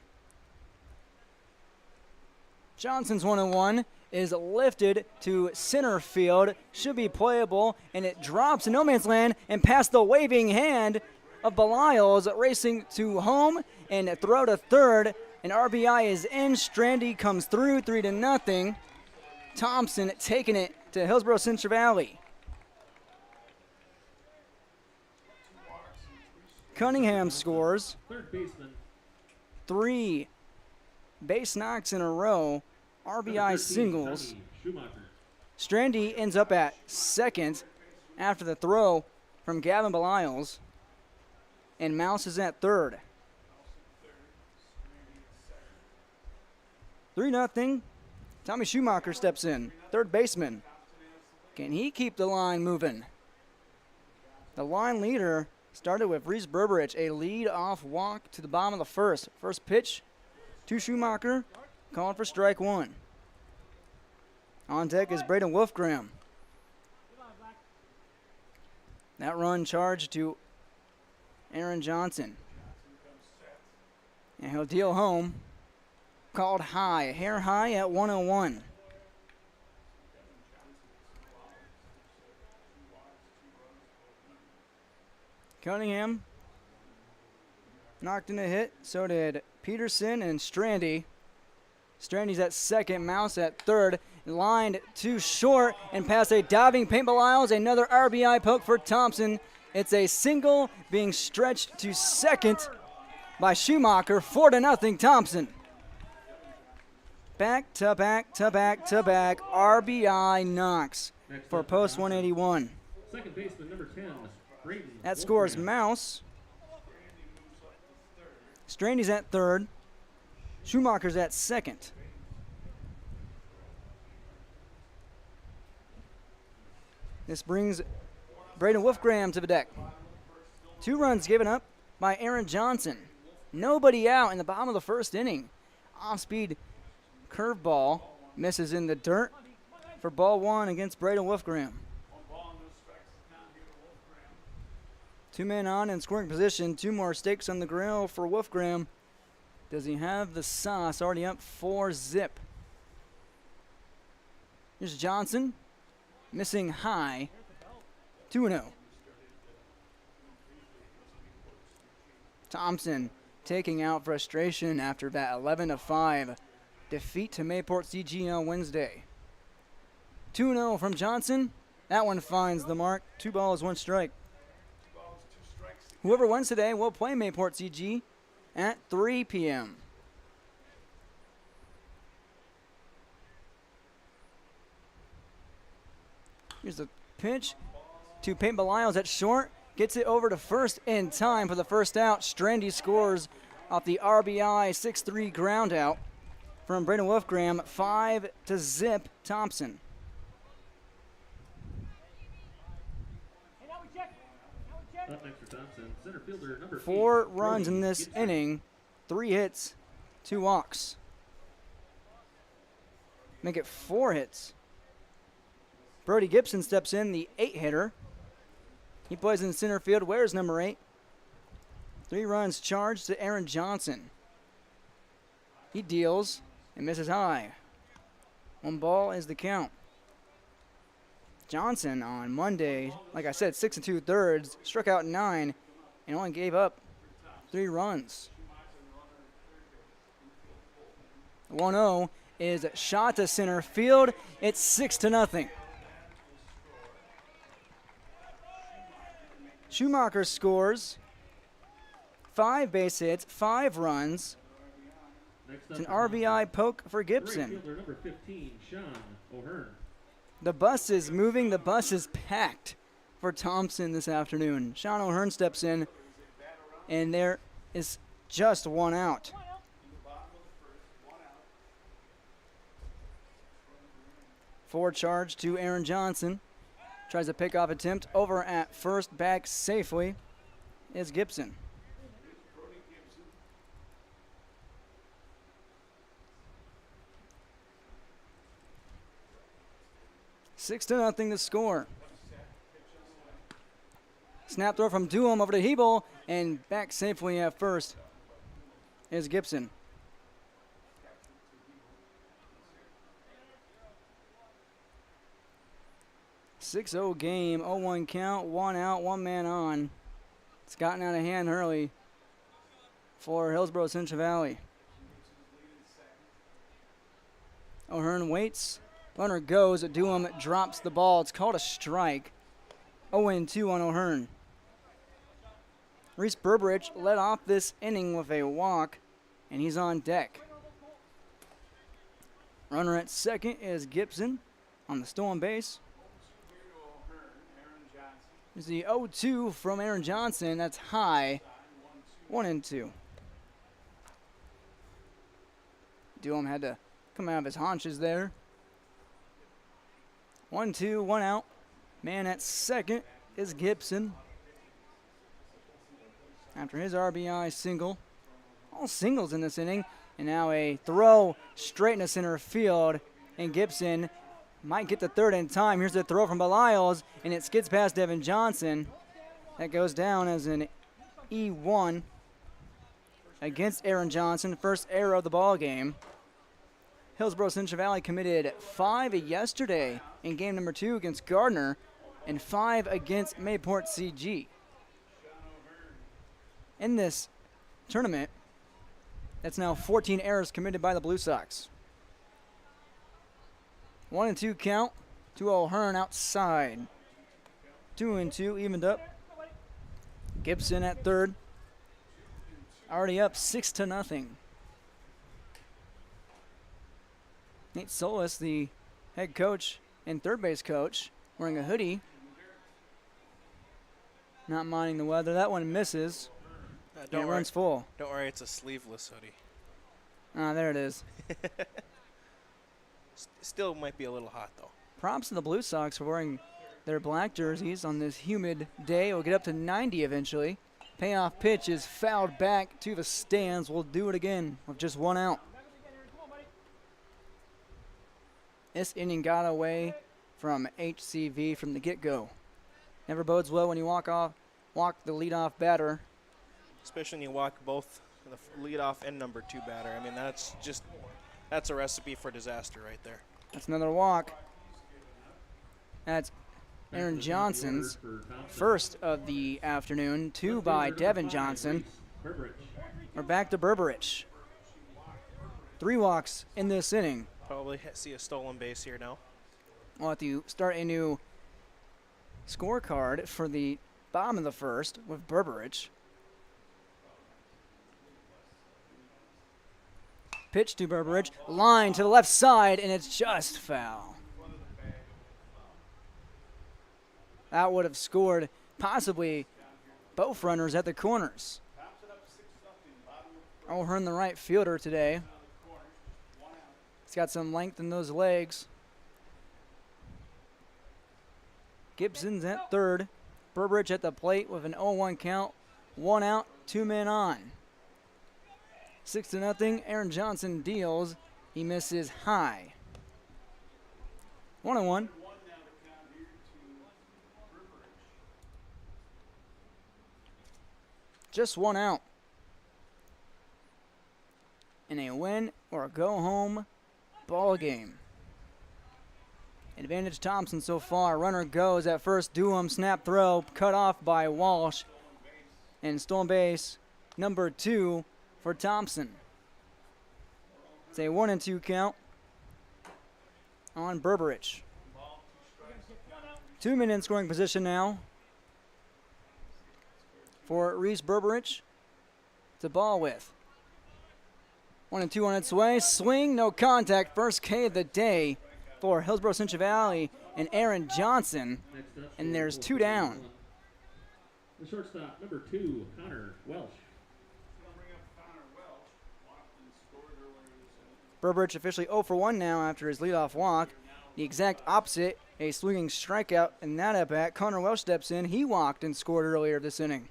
Johnson's 1-1 is lifted to center field. Should be playable, and it drops in no man's land and past the waving hand of Belials, racing to home and throw to third. An RBI is in. Strandy comes through 3-0. Thompson taking it to Hillsborough Central Valley. Cunningham scores. Third baseman. 3 base knocks in a row. RBI 13, singles. Tommy Schumacher. Strandy ends up at second after the throw from Gavin Belials. And Mouse is at third. 3-0. Tommy Schumacher steps in, third baseman. Can he keep the line moving? The line leader started with Reese Berberich, a lead-off walk to the bottom of the first. First pitch to Schumacher, calling for strike one. On deck is Braden Wolfgram. That run charged to Aaron Johnson. And he'll deal home. Called high, hair high at 101. Cunningham knocked in a hit. So did Peterson and Strandy. Strandy's at second, Mouse at third. Lined too short and past a diving Paint Belials. Another RBI poke for Thompson. It's a single being stretched to second by Schumacher. 4-0 Thompson. Back to back to back to back RBI knocks for post 181. Second baseman, number 10, Braden. That scores Mouse. Strandy's at third. Schumacher's at second. This brings Braden Wolfgram to the deck. 2 runs given up by Aaron Johnson. Nobody out in the bottom of the first inning. Off-speed curveball misses in the dirt for ball 1 against Braden Wolfgram. 2 men on in scoring position. 2 more steaks on the grill for Wolfgram. Does he have the sauce? Already up 4-zip. Here's Johnson. Missing high. 2-0. Thompson taking out frustration after that 11-5 defeat to Mayport CG on Wednesday. 2-0 from Johnson. That one finds the mark. 2 balls, 1 strike. Whoever wins today will play Mayport CG at 3 p.m. Here's the pitch to Paint Belials at short. Gets it over to first in time for the first out. Strandy scores off the RBI 6-3 ground out from Braden Wolfgram. 5-0 Thompson. Up next for Thompson, center fielder, number 4 8, runs in this Gibson. inning. 3 hits, 2 walks. Make it 4 hits. Brody Gibson steps in, the 8-hitter. He plays in center field. Where's number 8? 3 runs charged to Aaron Johnson. He deals and misses high. 1 ball is the count. Johnson on Monday, like I said, 6 2/3, struck out 9, and only gave up 3 runs. 1-0 is shot to center field. It's 6-0. Schumacher scores 5 base hits, 5 runs. It's an RBI poke for Gibson. Fielder, number 15, Sean O'Hearn. The bus is moving. The bus is packed for Thompson this afternoon. Sean O'Hearn steps in, and there is just 1 out. Forward charge to Aaron Johnson. Tries a pickoff attempt over at first, back safely is Gibson. Six to nothing to score. Snap throw from Duham over to Hebel and back safely at first is Gibson. .6-0 game, 0-1 count, 1 out, 1 man on. It's gotten out of hand early for Hillsborough Central Valley. O'Hearn waits. Runner goes. Duham drops the ball. It's called a strike. 0-2 on O'Hearn. Reese Burbridge led off this inning with a walk, and he's on deck. Runner at second is Gibson on the stolen base. There's the 0-2 from Aaron Johnson. That's high. 1-2. Duham had to come out of his haunches there. 1-2, 1 out. Man at second is Gibson. After his RBI single. All singles in this inning. And now a throw straight into center field. And Gibson might get the third in time. Here's the throw from Belials, and it skids past Devin Johnson. That goes down as an E1 against Aaron Johnson. First error of the ball game. Hillsborough Central Valley committed 5 yesterday in game number 2 against Gardner and 5 against Mayport CG. In this tournament, that's now 14 errors committed by the Blue Sox. 1-2 count to O'Hearn outside. 2-2 evened up. Gibson at third. Already up 6-0. Nate Solis, the head coach and third base coach, wearing a hoodie. Not minding the weather. That one misses. Don't worry. Runs full. Don't worry, it's a sleeveless hoodie. Ah, there it is. Still might be a little hot, though. Props to the Blue Sox for wearing their black jerseys on this humid day. We'll get up to 90 eventually. Payoff pitch is fouled back to the stands. We'll do it again with just 1 out. This inning got away from HCV from the get-go. Never bodes well when you walk the leadoff batter. Especially when you walk both the leadoff and number 2 batter. I mean, that's a recipe for disaster right there. That's another walk. That's Aaron Johnson's first of the afternoon. 2 by Devin Johnson. We're back to Burbridge. 3 walks in this inning. Probably see a stolen base here now. We'll have to start a new scorecard for the bottom of the first with Burbridge. Pitch to Burbridge, line to the left side, and it's just foul. That would have scored possibly both runners at the corners. O'Hearn, the right fielder today. He's got some length in those legs. Gibson's at third. Burbridge at the plate with an 0-1 count. 1 out, 2 men on. 6-0. Aaron Johnson deals. He misses high. 1-1. Just 1 out. In a win or a go home ball game. Advantage Thompson so far. Runner goes at first. Duham snap throw cut off by Walsh. And stolen base number 2 for Thompson. It's a 1-2 count on Burbridge. 2 men in scoring position now for Reese Burbridge to ball with. 1-2 on its way. Swing, no contact. First K of the day for Hillsborough Central Valley and Aaron Johnson. And there's 2 down. The shortstop, number 2, Connor Welsh. Burbridge officially 0 for 1 now after his leadoff walk. The exact opposite, a swinging strikeout in that at-bat. Connor Welsh steps in. He walked and scored earlier this inning.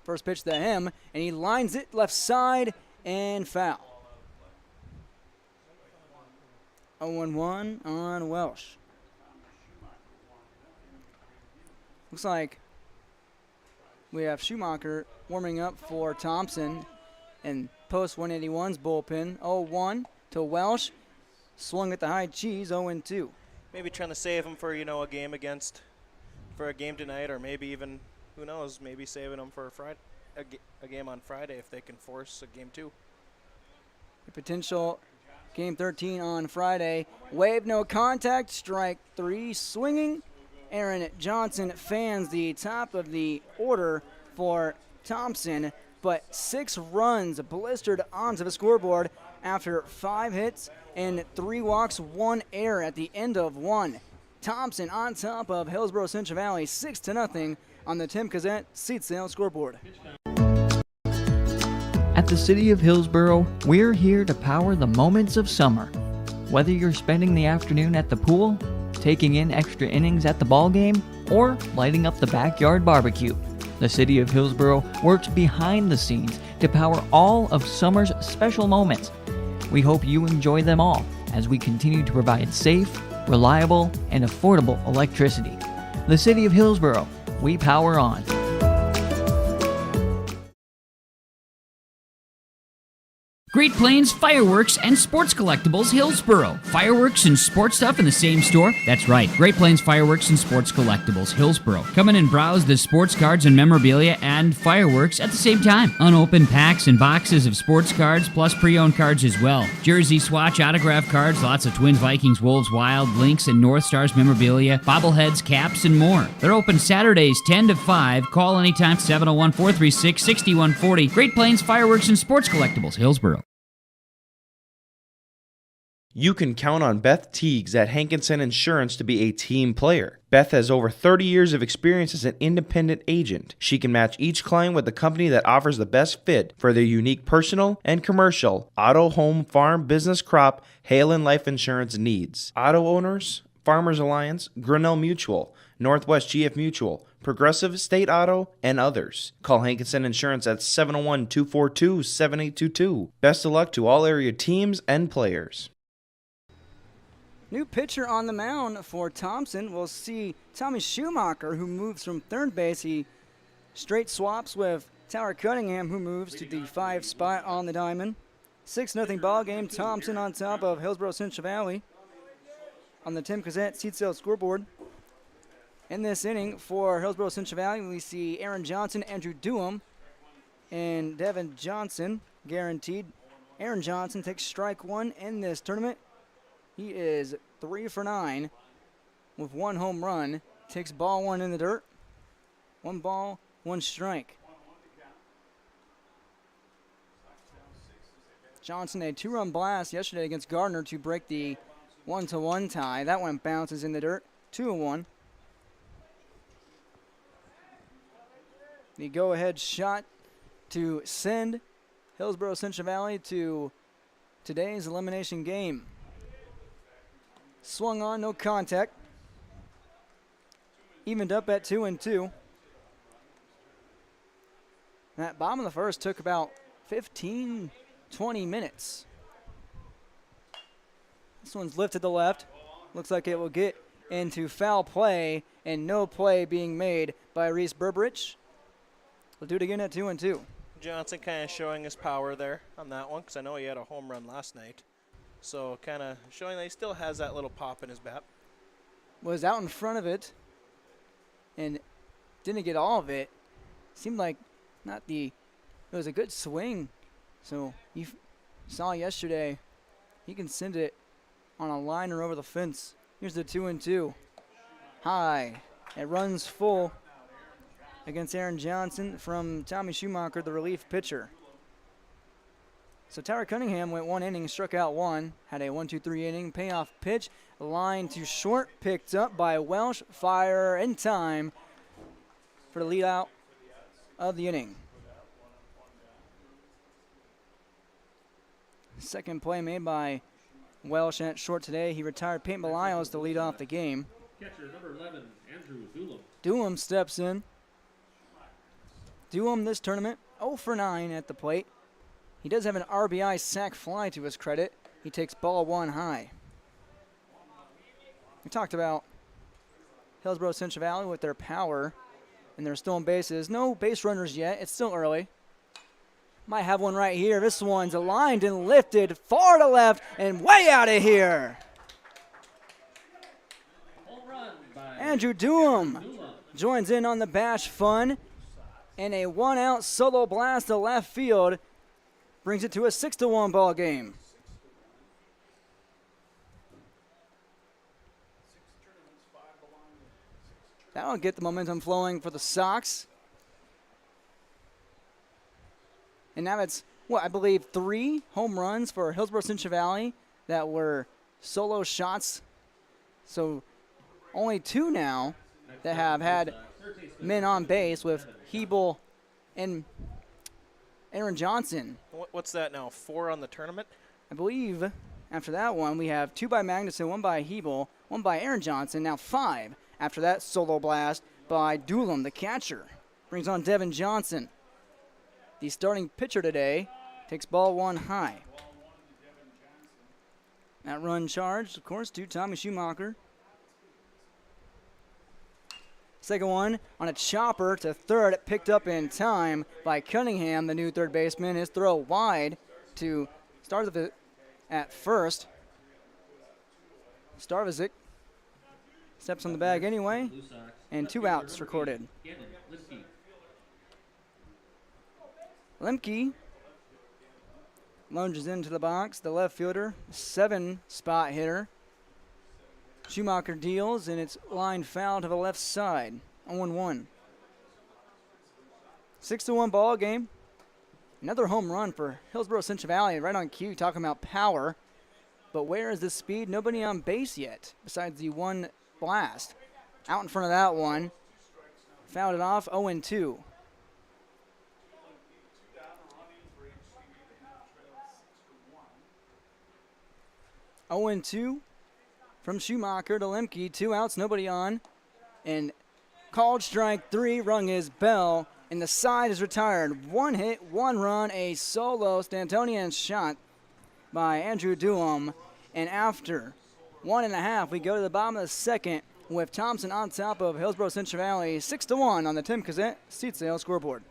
First pitch to him, and he lines it left side and foul. 0-1 on Welsh. Looks like we have Schumacher warming up for Thompson, and Post 181's bullpen. 0-1 to Welsh. Swung at the high cheese. 0-2. Maybe trying to save him for, a game for a game tonight, or maybe even, who knows, maybe saving them for a game on Friday if they can force a game 2. A potential game 13 on Friday. Wave, no contact. Strike 3. Swinging. Aaron Johnson fans the top of the order for Thompson, but 6 runs blistered onto the scoreboard after 5 hits and 3 walks, 1 error at the end of 1. Thompson on top of Hillsborough Central Valley, 6-0 on the Tim Kazette seat sale scoreboard. At the City of Hillsborough, we're here to power the moments of summer. Whether you're spending the afternoon at the pool, taking in extra innings at the ball game, or lighting up the backyard barbecue, the City of Hillsborough works behind the scenes to power all of summer's special moments. We hope you enjoy them all as we continue to provide safe, reliable, and affordable electricity. The City of Hillsborough, we power on. Great Plains Fireworks and Sports Collectibles, Hillsborough. Fireworks and sports stuff in the same store? That's right. Great Plains Fireworks and Sports Collectibles, Hillsborough. Come in and browse the sports cards and memorabilia and fireworks at the same time. Unopened packs and boxes of sports cards, plus pre-owned cards as well. Jersey swatch autograph cards, lots of Twins, Vikings, Wolves, Wild, Lynx, and North Stars memorabilia, bobbleheads, caps, and more. They're open Saturdays 10 to 5. Call anytime, 701-436-6140. Great Plains Fireworks and Sports Collectibles, Hillsborough. You can count on Beth Teagues at Hankinson Insurance to be a team player. Beth has over 30 years of experience as an independent agent. She can match each client with the company that offers the best fit for their unique personal and commercial, auto, home, farm, business, crop, hail, and life insurance needs. Auto owners, Farmers Alliance, Grinnell Mutual, Northwest GF Mutual, Progressive State Auto, and others. Call Hankinson Insurance at 701-242-7822. Best of luck to all area teams and players. New pitcher on the mound for Thompson. We'll see Tommy Schumacher, who moves from third base. He straight swaps with Tower Cunningham, who moves to the 5 spot on the diamond. 6-0 ball game. Thompson on top of Hillsborough Central Valley on the Tim Kazette seat sale scoreboard. In this inning for Hillsborough Central Valley, we see Aaron Johnson, Andrew Dewum, and Devin Johnson guaranteed. Aaron Johnson takes strike 1 in this tournament. He is 3 for 9 with 1 home run. Takes ball 1 in the dirt. 1 ball, 1 strike. Johnson a 2-run blast yesterday against Gardner to break the 1-1 tie. That one bounces in the dirt. 2-1. The go-ahead shot to send Hillsborough Central Valley to today's elimination game. Swung on, no contact. Evened up at 2-2. That bottom of the first took about 15, 20 minutes. This one's lifted to left. Looks like it will get into foul play, and no play being made by Reese Berberich. We'll do it again at 2-2. Johnson kind of showing his power there on that one, because I know he had a home run last night. So kind of showing that he still has that little pop in his bat. Was out in front of it and didn't get all of it. Seemed like it was a good swing. So you saw yesterday, he can send it on a liner over the fence. Here's the 2-2. High. It runs full against Aaron Johnson from Tommy Schumacher, the relief pitcher. So Tower Cunningham went 1 inning, struck out 1, had a 1-2-3 inning payoff pitch, line to short, picked up by Welsh. Fire in time for the lead out of the inning. Second play made by Welsh at short today. He retired Peyton Belials to lead off the game. Catcher number 11, Andrew Dewum. Dewum steps in. Dewum this tournament, 0 for 9 at the plate. He does have an RBI sac fly to his credit. He takes ball 1 high. We talked about Hillsborough Central Valley with their power and their stolen bases. No base runners yet. It's still early. Might have one right here. This one's aligned and lifted far to left and way out of here. Andrew Doom joins in on the bash fun, and a 1-out solo blast to left field brings it to a 6-1 ball game. That'll get the momentum flowing for the Sox. And now it's, I believe 3 home runs for Hillsborough Central Valley that were solo shots. So only 2 now that have had men on base with Hebel and Aaron Johnson. What's that now, 4 on the tournament? I believe after that one, we have 2 by Magnuson, 1 by Hebel, 1 by Aaron Johnson, now 5 after that solo blast by Doolin, the catcher. Brings on Devin Johnson. The starting pitcher today takes ball 1 high. That run charged, of course, to Tommy Schumacher. Second one on a chopper to third, picked up in time by Cunningham, the new third baseman. His throw wide to Starzovic at first. Starzovic steps on the bag anyway, and 2 outs recorded. Lemke lunges into the box, the left fielder, 7-spot hitter. Schumacher deals, and it's lined foul to the left side, 0-1. 6-1 ball game. Another home run for Hillsborough Central Valley, right on cue, talking about power. But where is the speed? Nobody on base yet, besides the 1 blast. Out in front of that one. Fouled it off, 0-2. From Schumacher to Lemke, 2 outs, nobody on. And called strike 3, rung his bell, and the side is retired. 1 hit, 1 run, a solo Stantonian shot by Andrew Duham. And after 1.5, we go to the bottom of the second with Thompson on top of Hillsborough Central Valley, 6-1 on the Tim Kazette seat sale scoreboard.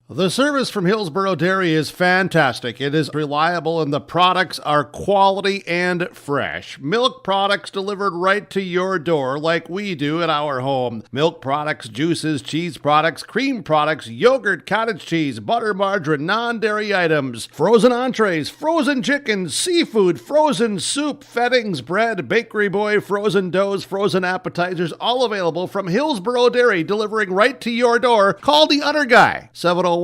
The service from Hillsborough Dairy is fantastic. It is reliable and the products are quality and fresh. Milk products delivered right to your door like we do at our home. Milk products, juices, cheese products, cream products, yogurt, cottage cheese, butter, margarine, non-dairy items, frozen entrees, frozen chicken, seafood, frozen soup, fettings, bread, bakery boy, frozen doughs, frozen appetizers, all available from Hillsborough Dairy, delivering right to your door. Call the Udder Guy, 701-436-5877.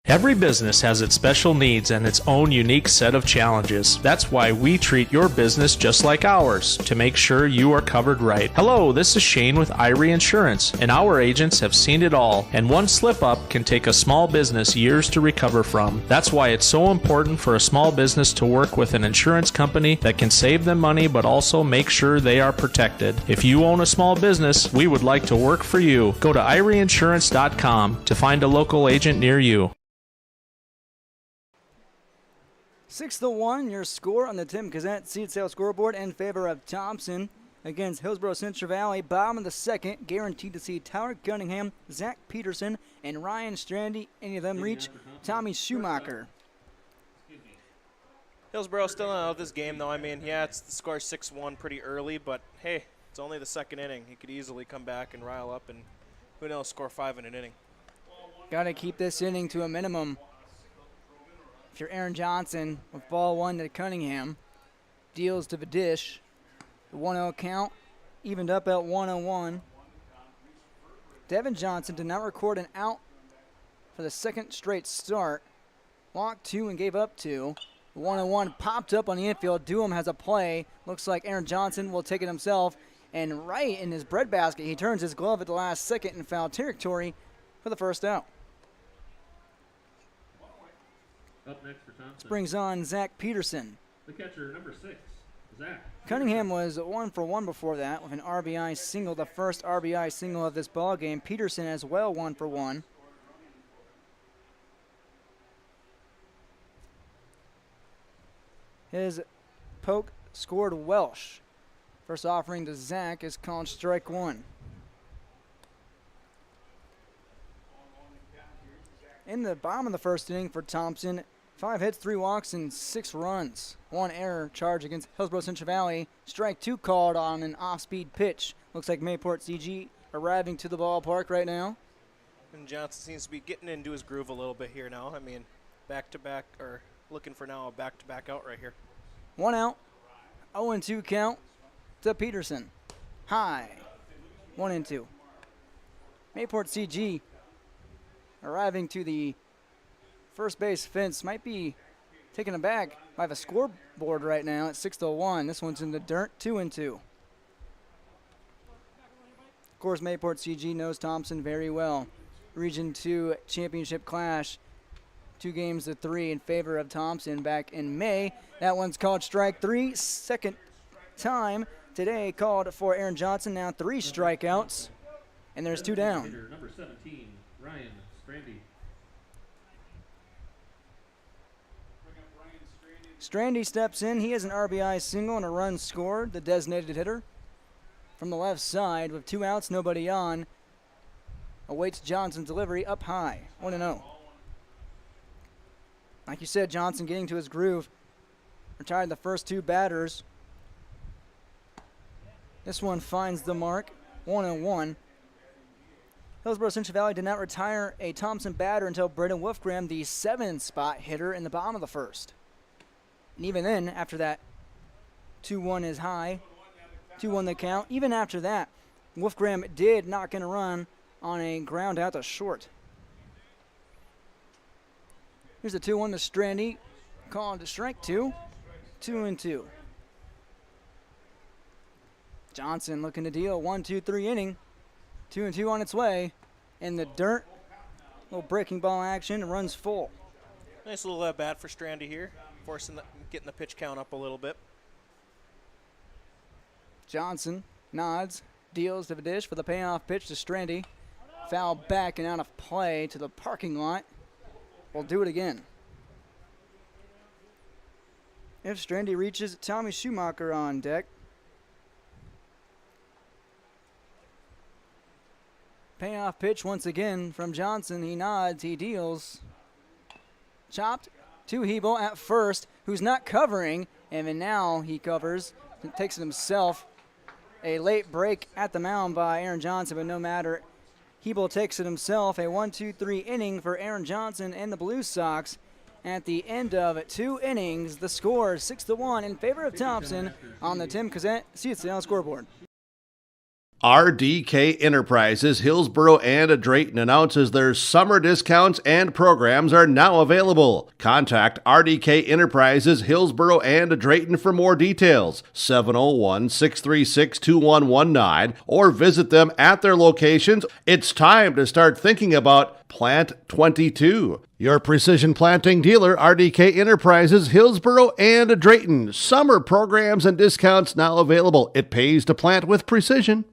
Every business has its special needs and its own unique set of challenges. That's why we treat your business just like ours, to make sure you are covered right. Hello, this is Shane with Irie Insurance, and our agents have seen it all, and one slip-up can take a small business years to recover from. That's why it's so important for a small business to work with an insurance company that can save them money but also make sure they are protected. If you own a small business, we would like to work for you. Go to IrieInsurance.com to find a local agent near you. 6-1, your score on the Tim Kazette seed sale scoreboard in favor of Thompson against Hillsborough Central Valley. Bottom of the second, guaranteed to see Tyler Cunningham, Zach Peterson, and Ryan Strandy. Any of them reach Tommy Schumacher. Hillsborough still out of this game, though. I mean, yeah, it's the score 6-1 pretty early, but hey, it's only the second inning. He could easily come back and rile up and, who knows, score 5 in an inning. Got to keep this inning to a minimum. If you're Aaron Johnson with ball 1 to Cunningham, deals to the dish. The 1-0 count evened up at 1-1. Devin Johnson did not record an out for the second straight start. Walked 2 and gave up 2. The 1-1 popped up on the infield. Duham has a play. Looks like Aaron Johnson will take it himself. And right in his breadbasket, he turns his glove at the last second in foul territory for the first out. Up next for Thompson. This brings on Zach Peterson. The catcher, number 6, Zach. Cunningham was 1 for 1 before that with an RBI single, the first RBI single of this ball game. Peterson as well 1 for 1. His poke scored Welsh. First offering to Zach is called strike 1. in the bottom of the first inning for Thompson. 5 hits, 3 walks, and 6 runs. 1 error charge against Hillsborough Central Valley. Strike 2 called on an off-speed pitch. Looks like Mayport CG arriving to the ballpark right now. And Johnson seems to be getting into his groove a little bit here now. I mean, back-to-back, or looking for now a back-to-back out right here. 1 out, 0-2 count to Peterson. High, 1-2. Mayport CG arriving to the first base fence. Might be taken aback by the scoreboard right now at 6-1. This one's in the dirt, 2-2. Of course, Mayport CG knows Thompson very well. Region 2 championship clash, 2-3 in favor of Thompson back in May. That one's called strike 3. Second time today called for Aaron Johnson. Now 3 strikeouts, and there's 2 down. Number 17, Ryan Strandy. Strandy steps in. He has an RBI single and a run scored, the designated hitter. From the left side with 2 outs, nobody on. Awaits Johnson's delivery up high, 1-0. Like you said, Johnson getting to his groove. Retired the first 2 batters. This one finds the mark, 1-1. Hillsborough Central Valley did not retire a Thompson batter until Braden Wolfgram, the 7-spot hitter in the bottom of the first. And even then, after that, 2-1 is high, 2-1 the count. Even after that, Wolfgram did knock in a run on a ground out to short. Here's a 2-1 to Strandy, called to strike 2, 2-2. Johnson looking to deal, 1-2-3 inning, 2-2 on its way. In the dirt, little breaking ball action, runs full. Nice little bat for Strandy here, getting the pitch count up a little bit. Johnson nods, deals to the dish for the payoff pitch to Strandy. Foul back and out of play to the parking lot. We'll do it again. If Strandy reaches, Tommy Schumacher on deck. Payoff pitch once again from Johnson. He nods, he deals. Chopped to Hebel at first, who's not covering, and then now he covers. Takes it himself. A late break at the mound by Aaron Johnson, but no matter. Hebel takes it himself. A 1-2-3 inning for Aaron Johnson and the Blue Sox. At the end of 2 innings, the score 6-1 in favor of Thompson on the Tim Kazant CSL scoreboard. RDK Enterprises, Hillsborough and Drayton announces their summer discounts and programs are now available. Contact RDK Enterprises, Hillsborough and Drayton for more details, 701-636-2119, or visit them at their locations. It's time to start thinking about Plant 22. Your precision planting dealer, RDK Enterprises, Hillsborough and Drayton. Summer programs and discounts now available. It pays to plant with precision.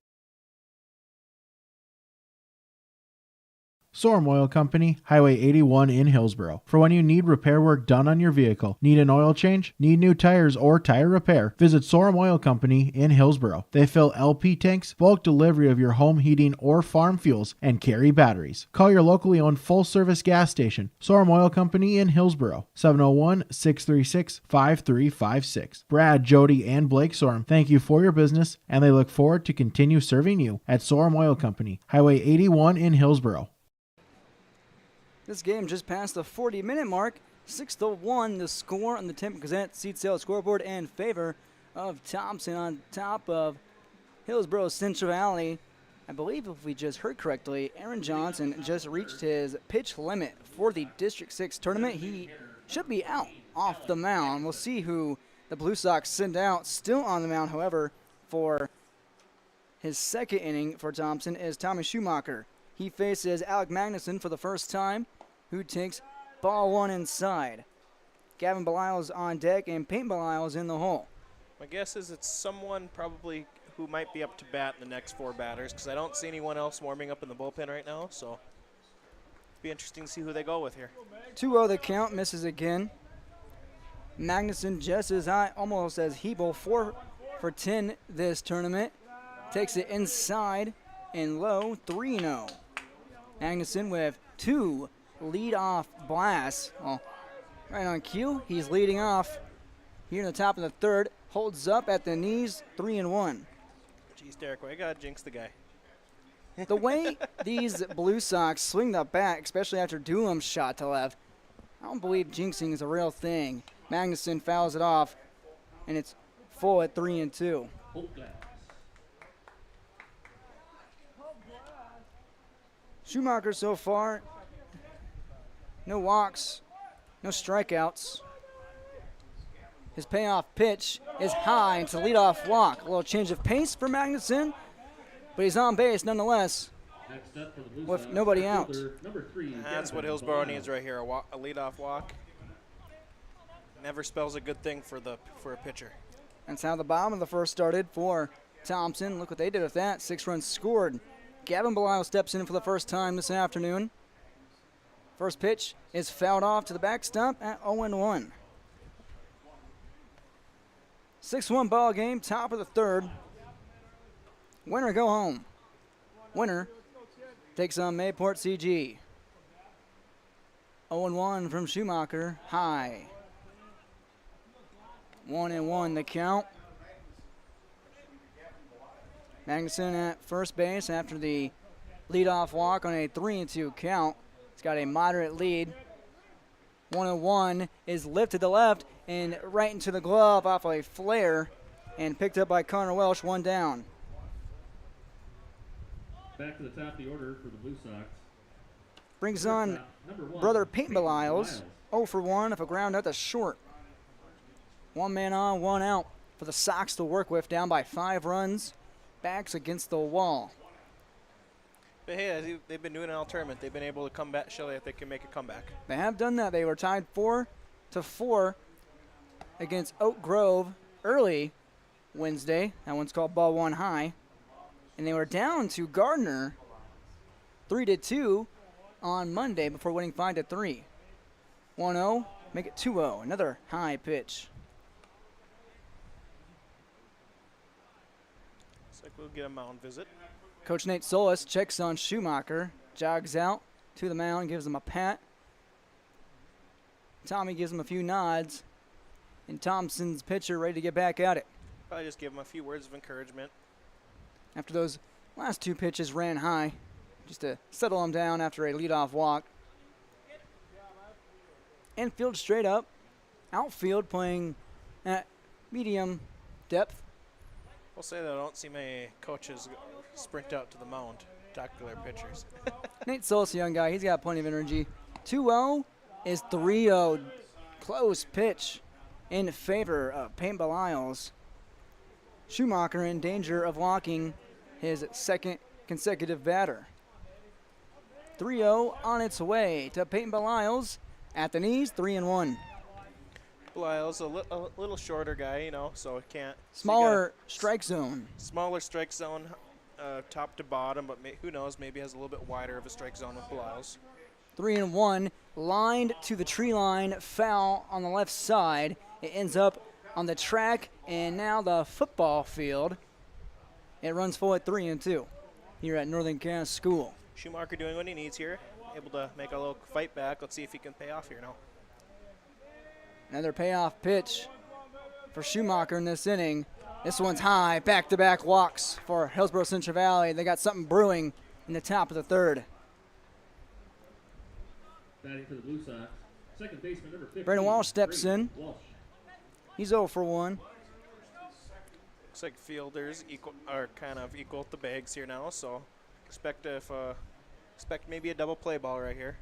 Sorum Oil Company, Highway 81 in Hillsborough. For when you need repair work done on your vehicle, need an oil change, need new tires, or tire repair, visit Sorum Oil Company in Hillsborough. They fill LP tanks, bulk delivery of your home heating or farm fuels, and carry batteries. Call your locally owned full-service gas station, Sorum Oil Company in Hillsborough, 701-636-5356. Brad, Jody, and Blake Sorum thank you for your business, and they look forward to continue serving you at Sorum Oil Company, Highway 81 in Hillsborough. This game just passed the 40-minute mark. 6-1 the score on the Tim Kazant seat sale scoreboard in favor of Thompson on top of Hillsborough Central Valley. I believe if we just heard correctly, Aaron Johnson just reached his pitch limit for the District 6 tournament. He should be out off the mound. We'll see who the Blue Sox send out. Still on the mound, however, for his second inning for Thompson is Tommy Schumacher. He faces Alec Magnuson for the first time, who takes ball 1 inside. Gavin Belial's on deck and Peyton Belial's in the hole. My guess is it's someone probably who might be up to bat in the next 4 batters, because I don't see anyone else warming up in the bullpen right now, so it'll be interesting to see who they go with here. 2-0 the count, misses again. Magnuson just as high, almost as Hebel, 4 for 10 this tournament. Takes it inside and low, 3-0. Magnuson with 2 lead-off blast. Well, right on cue, he's leading off here in the top of the third. Holds up at the knees, 3-1. Jeez, Derek, why you gotta jinx the guy? The way these Blue Sox swing the bat, especially after Doolum's shot to left, I don't believe jinxing is a real thing. Magnuson fouls it off, and it's full at 3-2. Schumacher so far, no walks, no strikeouts. His payoff pitch is high into leadoff walk. A little change of pace for Magnuson, but he's on base nonetheless with nobody out. That's what Hillsborough needs right here, a leadoff walk. Never spells a good thing for a pitcher. That's how the bottom of the first started for Thompson. Look what they did with that. 6 runs scored. Gavin Belial steps in for the first time this afternoon. First pitch is fouled off to the backstop at 0-1. 6-1 ball game, top of the third. Winner go home. Winner takes on Mayport CG. 0-1 from Schumacher, high. 1-1 the count. Magnuson at first base after the leadoff walk on a 3-2 count. He's got a moderate lead. 1-1 is lifted to left and right into the glove off a flare and picked up by Connor Welsh, 1 down. Back to the top of the order for the Blue Sox. Brings on brother Peyton Belials. 0 for 1 off a ground out to short. 1 man on, 1 out for the Sox to work with, down by 5 runs. Backs against the wall. But hey, they've been doing an all tournament. They've been able to come back, show that they can make a comeback. They have done that. They were tied 4-4 against Oak Grove early Wednesday. That one's called ball 1 high. And they were down to Gardner 3-2 on Monday before winning 5-3. 1-0, make it 2-0. Another high pitch. Looks like we'll get a mound visit. Coach Nate Solis checks on Schumacher, jogs out to the mound, gives him a pat. Tommy gives him a few nods, and Thompson's pitcher ready to get back at it. Probably just give him a few words of encouragement. After those last 2 pitches ran high, just to settle him down after a leadoff walk. Infield straight up, outfield playing at medium depth. I'll say that I don't see many coaches sprint out to the mound, talk to their pitchers. Nate Solis, a young guy, he's got plenty of energy. 2-0 is 3-0. Close pitch in favor of Peyton Belials. Schumacher in danger of walking his second consecutive batter. 3-0 on its way to Peyton Belials at the knees, 3-1. Belial's a little shorter guy, you know, so it can't. Smaller strike zone. Smaller strike zone, top to bottom, but who knows? Maybe has a little bit wider of a strike zone with Belial's. 3-1, lined to the tree line, foul on the left side. It ends up on the track and now the football field. It runs full at 3-2 here at Northern Kansas School. Schumacher doing what he needs here, able to make a little fight back. Let's see if he can pay off here now. Another payoff pitch for Schumacher in this inning. This one's high, back-to-back walks for Hillsborough Central Valley. They got something brewing in the top of the third. Batting for the Blue Sox, second baseman number 15. Brandon Walsh steps in. Walsh. He's 0 for 1. Looks like fielders are kind of equal at the bags here now, so expect maybe a double play ball right here.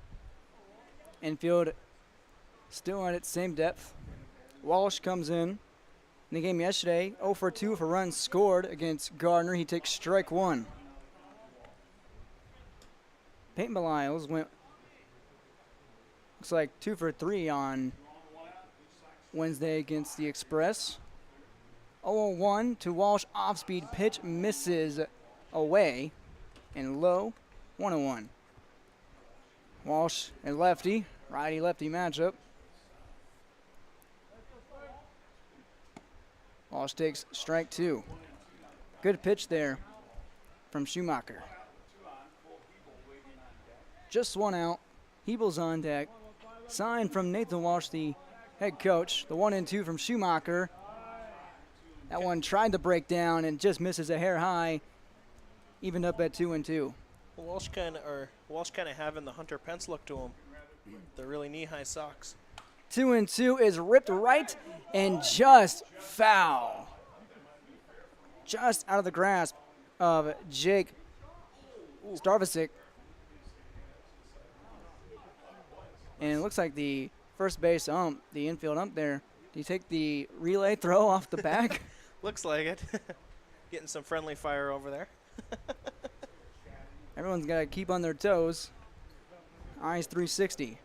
Infield still at its same depth. Walsh comes in the game yesterday, 0 for 2 for runs scored against Gardner. He takes strike 1. Peyton Belials went, looks like 2 for 3 on Wednesday against the Express. 0-1 to Walsh, off-speed pitch, misses away, and low, 1-1. Walsh and lefty, righty-lefty matchup. Walsh takes strike 2. Good pitch there from Schumacher. Just 1 out. Hebel's on deck. Sign from Nathan Walsh, the head coach. The 1-2 from Schumacher. That one tried to break down and just misses a hair high. Evened up at 2-2. Walsh kind of having the Hunter Pence look to him. The really knee-high socks. 2-2 is ripped right and just foul. Just out of the grasp of Jake Starvasic. And it looks like the first base ump, the infield ump there, do you take the relay throw off the back? Looks like it. Getting some friendly fire over there. Everyone's got to keep on their toes. Eyes 360.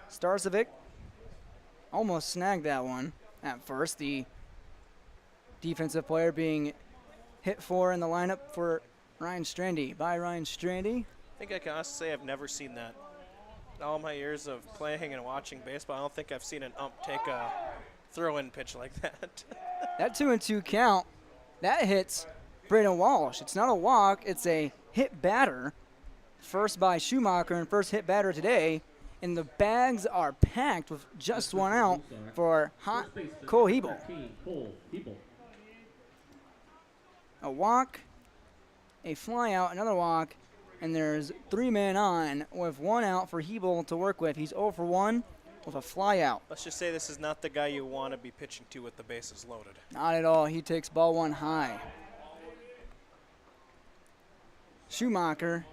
Starcevic almost snagged that one at first. The defensive player being hit for in the lineup for Ryan Strandy. By Ryan Strandy. I think I can honestly say I've never seen that. In all my years of playing and watching baseball, I don't think I've seen an ump take a throw-in pitch like that. That 2-2 count, that hits Braden Walsh. It's not a walk, it's a hit batter. First by Schumacher and first hit batter today. And the bags are packed with just one out for Cole Hebel. A walk, a fly out, another walk, and there's 3 men on with 1 out for Hebel to work with. He's 0 for 1 with a fly out. Let's just say this is not the guy you want to be pitching to with the bases loaded. Not at all. He takes ball 1 high. Schumacher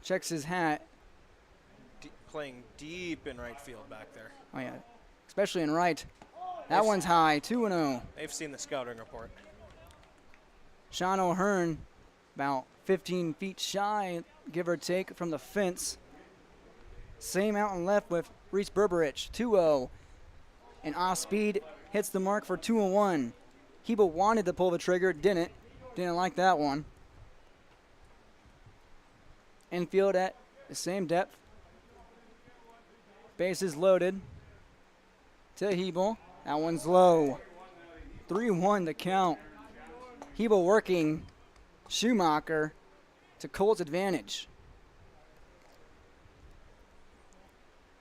checks his hat. Playing deep in right field back there. Oh, yeah, especially in right. That one's high, 2-0. They've seen the scouting report. Sean O'Hearn, about 15 feet shy, give or take, from the fence. Same out and left with Reese Berberich, 2-0. And off-speed hits the mark for 2-1. Hebel wanted to pull the trigger, didn't like that one. Infield at the same depth. Bases loaded to Hebel. That one's low. 3-1 the count. Hebel working Schumacher to Colt's advantage.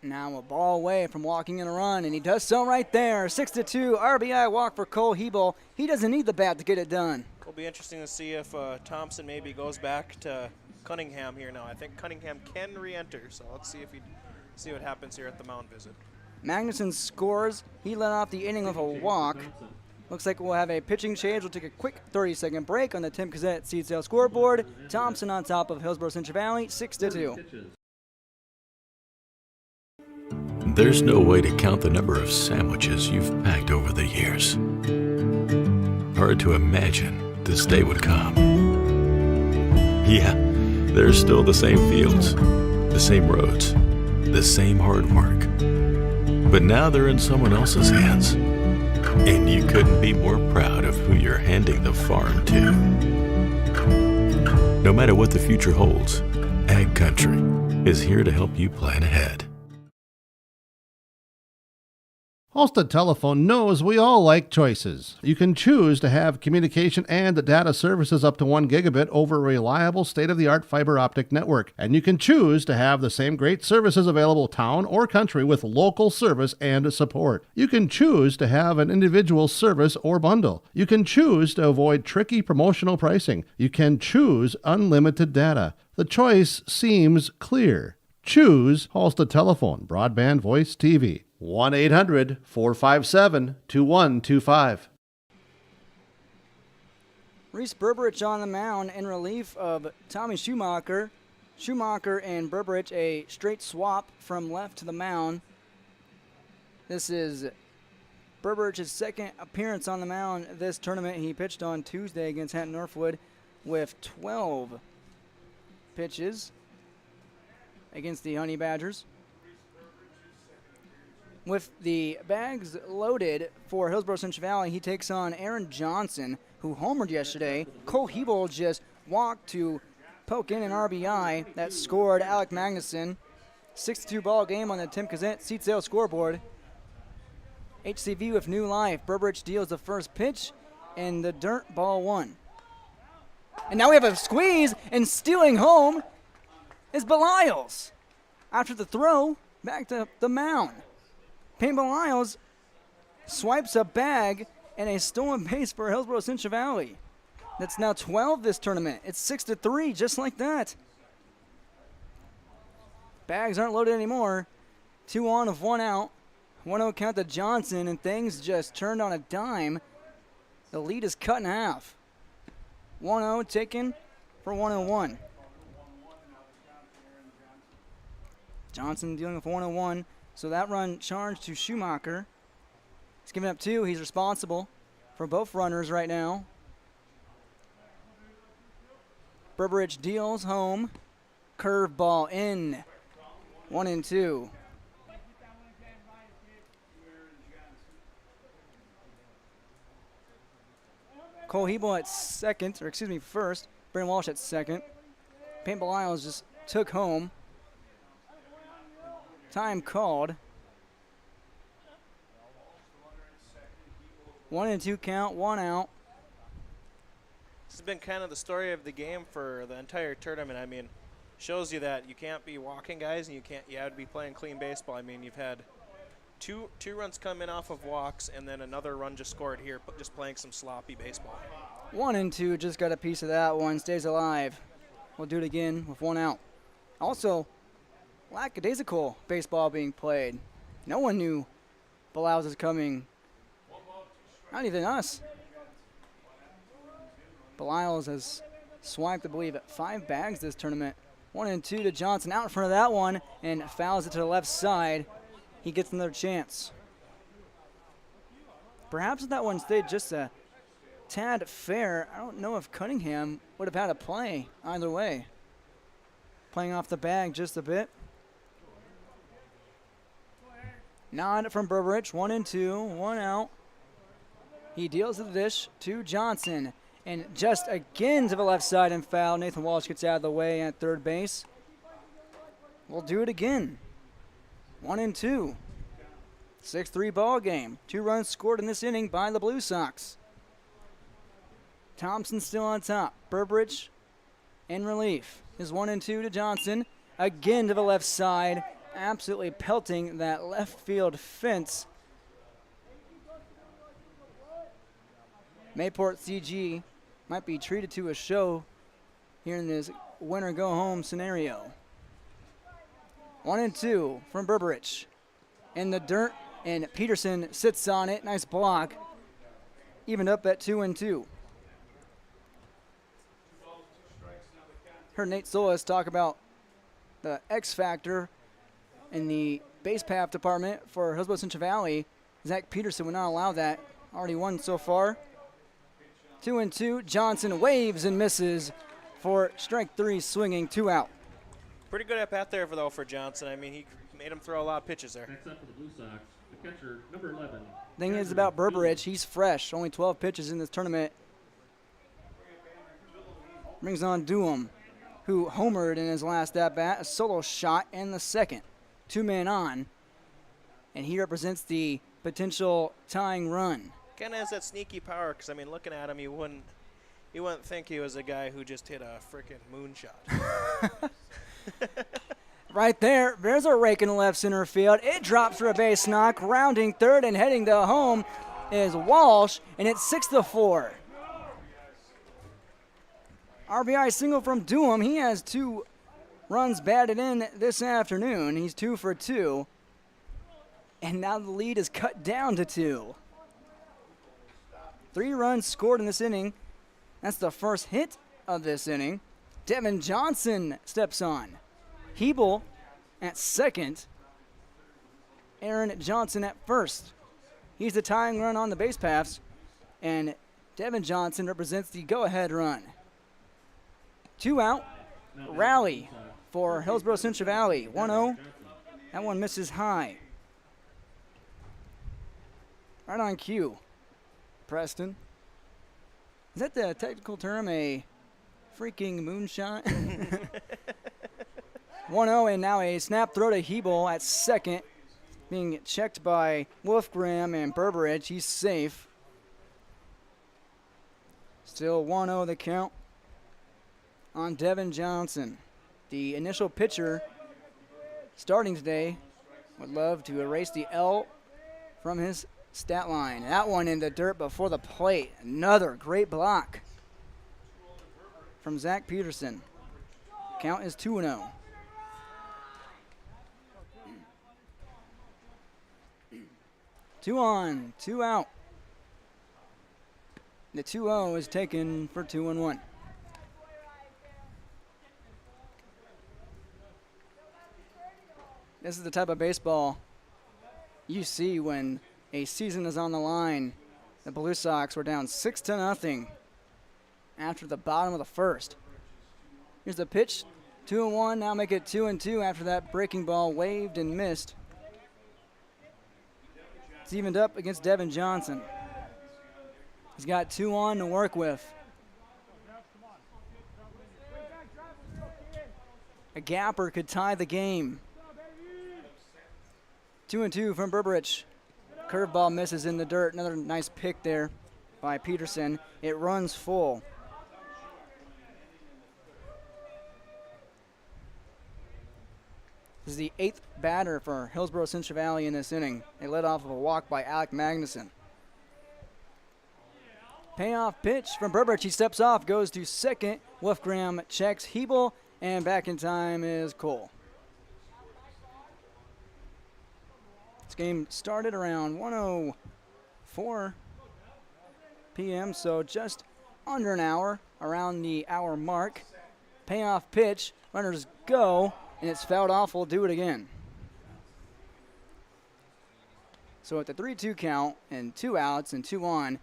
Now a ball away from walking in a run, and he does so right there. 6-2 RBI walk for Cole Hebel. He doesn't need the bat to get it done. It'll be interesting to see if Thompson maybe goes back to Cunningham here now. I think Cunningham can re-enter, so let's see what happens here at the mound visit. Magnuson scores. He led off the inning with a walk. Looks like we'll have a pitching change. We'll take a quick 30-second break on the Tim Cassett Seed Sale scoreboard. Thompson on top of Hillsborough Central Valley, 6-2. There's no way to count the number of sandwiches you've packed over the years. Hard to imagine this day would come. Yeah, there's still the same fields, the same roads, the same hard work. But now they're in someone else's hands. And you couldn't be more proud of who you're handing the farm to. No matter what the future holds, Ag Country is here to help you plan ahead. Halstead Telephone knows we all like choices. You can choose to have communication and data services up to 1 gigabit over a reliable state-of-the-art fiber optic network. And you can choose to have the same great services available town or country with local service and support. You can choose to have an individual service or bundle. You can choose to avoid tricky promotional pricing. You can choose unlimited data. The choice seems clear. Choose Halstead Telephone, broadband voice TV. 1-800-457-2125. Reese Berberich on the mound in relief of Tommy Schumacher. Schumacher and Berberich a straight swap from left to the mound. This is Berberich's second appearance on the mound this tournament. He pitched on Tuesday against Hatton Northwood with 12 pitches against the Honey Badgers. With the bags loaded for Hillsborough Central Valley, he takes on Aaron Johnson, who homered yesterday. Cole Hebel just walked to poke in an RBI that scored Alec Magnuson. 6-2 ball game on the Tim Cassett Seat Sale scoreboard. HCV with new life. Berberich deals the first pitch, and the dirt ball 1. And now we have a squeeze, and stealing home is Belials. After the throw, back to the mound. Payne Belials swipes a bag and a stolen base for Hillsborough Central Valley. That's now 12 this tournament. It's 6-3, just like that. Bags aren't loaded anymore. 2 on of 1 out. 1-0 count to Johnson, and things just turned on a dime. The lead is cut in half. 1-0 taken for 1-1. Johnson dealing with 1-1, so that run charged to Schumacher. He's giving up 2. He's responsible for both runners right now. Berberich deals home. Curveball in. 1-2. Cole Hebel at first. Brandon Walsh at second. Payne Belials just took home. Time called. 1-2 count, 1 out. This has been kind of the story of the game for the entire tournament. I mean, shows you that you can't be walking guys, and you have to be playing clean baseball. I mean, you've had two runs come in off of walks, and then another run just scored here, just playing some sloppy baseball. 1-2, just got a piece of that one, stays alive. We'll do it again with 1 out. Also, lackadaisical baseball being played. No one knew Belials was coming. Not even us. Belials has swiped, I believe, 5 bags this tournament. 1-2 to Johnson, out in front of that one, and fouls it to the left side. He gets another chance. Perhaps if that one stayed just a tad fair, I don't know if Cunningham would have had a play either way. Playing off the bag just a bit. Nod from Berberich, 1-2, 1 out. He deals to the dish to Johnson. And just again to the left side and foul. Nathan Walsh gets out of the way at third base. We'll do it again. 1-2. 6-3 ball game. 2 runs scored in this inning by the Blue Sox. Thompson still on top. Berberich in relief. Is 1-2 to Johnson. Again to the left side. Absolutely pelting that left field fence. Mayport CG might be treated to a show here in this winner go home scenario. 1-2 from Berberich. In the dirt, and Peterson sits on it. Nice block. Evened up at 2-2. Heard Nate Solis talk about the X factor in the base path department for Hillsborough Central Valley. Zach Peterson would not allow that. Already won so far. 2-2. Johnson waves and misses for strike 3, swinging 2 out. Pretty good at bat there, though, for Johnson. I mean, he made him throw a lot of pitches there. Next up for the Blue Sox, the catcher, number 11. Thing is about Berberich, he's fresh. Only 12 pitches in this tournament. Brings on Duham, who homered in his last at-bat. A solo shot in the second. 2 men on. And he represents the potential tying run. Kind of has that sneaky power, because, I mean, looking at him, you wouldn't think he was a guy who just hit a freaking moonshot. Right there, there's a rake in left center field. It drops for a base knock. Rounding third and heading to home is Walsh, and it's 6-4. RBI single from Duham. He has 2 runs batted in this afternoon. He's 2 for 2. And now the lead is cut down to 2. 3 runs scored in this inning. That's the first hit of this inning. Devin Johnson steps on. Hebel at second. Aaron Johnson at first. He's the tying run on the base paths. And Devin Johnson represents the go-ahead run. 2 out. Rally for Hillsborough Central Valley. 1-0. That one misses high. Right on cue. Preston. Is that the technical term, a freaking moonshot? 1-0, and now a snap throw to Hebel at second. Being checked by Wolfgram and Berberich. He's safe. Still 1-0 the count. on Devin Johnson. The initial pitcher starting today would love to erase the L from his stat line. That one in the dirt before the plate. Another great block from Zach Peterson. Count is 2-0. Two on, two out. The 2-0 is taken for 2-1. This is the type of baseball you see when a season is on the line. The Blue Sox were down 6-0 after the bottom of the first. Here's the pitch, 2-1. Now make it 2-2 after that breaking ball waved and missed. It's evened up against Devin Johnson. He's got 2 on to work with. A gapper could tie the game. 2-2 from Berberich. Curveball misses in the dirt. Another nice pick there by Peterson. It runs full. This is the 8th batter for Hillsborough Central Valley in this inning. They led off of a walk by Alec Magnuson. Payoff pitch from Berberich. He steps off, goes to second. Wolfgram checks Hebel, and back in time is Cole. This game started around 1:04 p.m., so just under an hour, around the hour mark. Payoff pitch, runners go, and it's fouled off. We'll do it again. So at the 3-2 count and 2 outs and 2 on,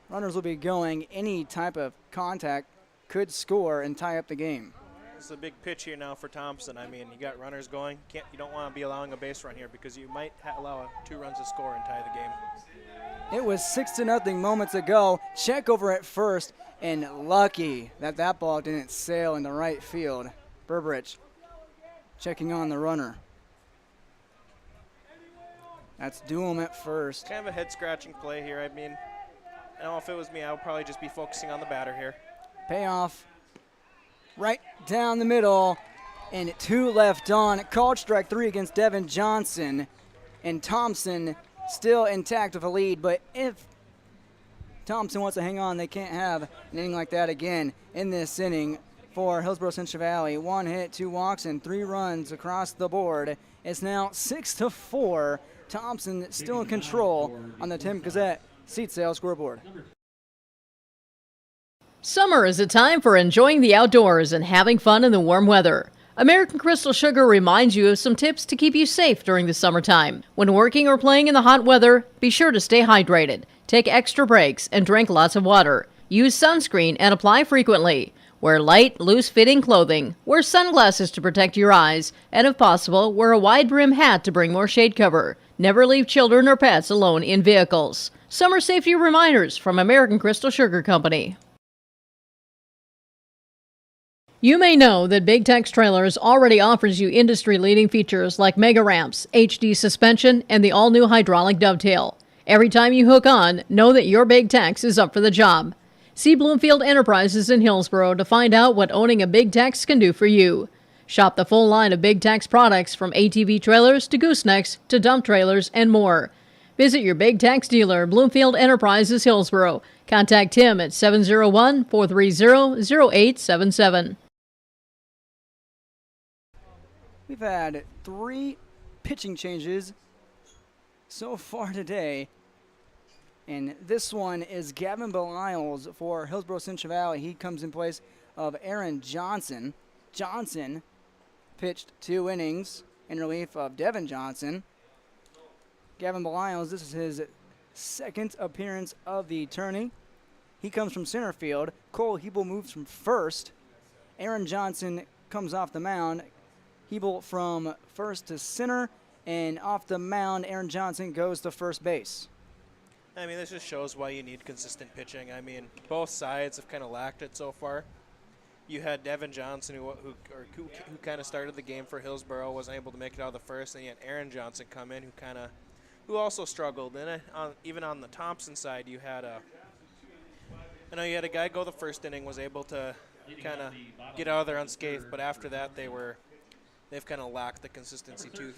runners will be going. Any type of contact could score and tie up the game. It's a big pitch here now for Thompson. I mean, you got runners going. You don't want to be allowing a base run here because you might allow 2 runs to score and tie the game. It was 6-0 moments ago. Check over at first, and lucky that ball didn't sail in the right field. Berberich checking on the runner. That's Doom at first. Kind of a head-scratching play here. I mean, I don't know if it was me. I would probably just be focusing on the batter here. Payoff right down the middle, and 2 left on. Called strike 3 against Devin Johnson, and Thompson still intact with a lead. But if Thompson wants to hang on, they can't have an inning like that again in this inning for Hillsborough Central Valley. 1 hit, 2 walks, and 3 runs across the board. It's now 6-4. Thompson still in control on the Tim Gazette seat sale scoreboard. Summer is a time for enjoying the outdoors and having fun in the warm weather. American Crystal Sugar reminds you of some tips to keep you safe during the summertime. When working or playing in the hot weather, be sure to stay hydrated, take extra breaks, and drink lots of water. Use sunscreen and apply frequently. Wear light, loose-fitting clothing. Wear sunglasses to protect your eyes. And if possible, wear a wide-brim hat to bring more shade cover. Never leave children or pets alone in vehicles. Summer safety reminders from American Crystal Sugar Company. You may know that Big Tex Trailers already offers you industry-leading features like mega ramps, HD suspension, and the all-new hydraulic dovetail. Every time you hook on, know that your Big Tex is up for the job. See Bloomfield Enterprises in Hillsborough to find out what owning a Big Tex can do for you. Shop the full line of Big Tex products from ATV trailers to goosenecks to dump trailers and more. Visit your Big Tex dealer, Bloomfield Enterprises, Hillsborough. Contact him at 701-430-0877. We've had 3 pitching changes so far today. And this one is Gavin Beliles for Hillsborough Central Valley. He comes in place of Aaron Johnson. Johnson pitched 2 innings in relief of Devin Johnson. Gavin Beliles, this is his 2nd appearance of the tourney. He comes from center field. Cole Hebel moves from first. Aaron Johnson comes off the mound. Hebel from first to center, and off the mound, Aaron Johnson goes to first base. I mean, this just shows why you need consistent pitching. I mean, both sides have kind of lacked it so far. You had Devin Johnson, who kind of started the game for Hillsborough, wasn't able to make it out of the first, and you had Aaron Johnson come in, who also struggled. And even on the Thompson side, you had a guy go the first inning, was able to kind of get out of there unscathed. But after that, they've kind of lacked the consistency too,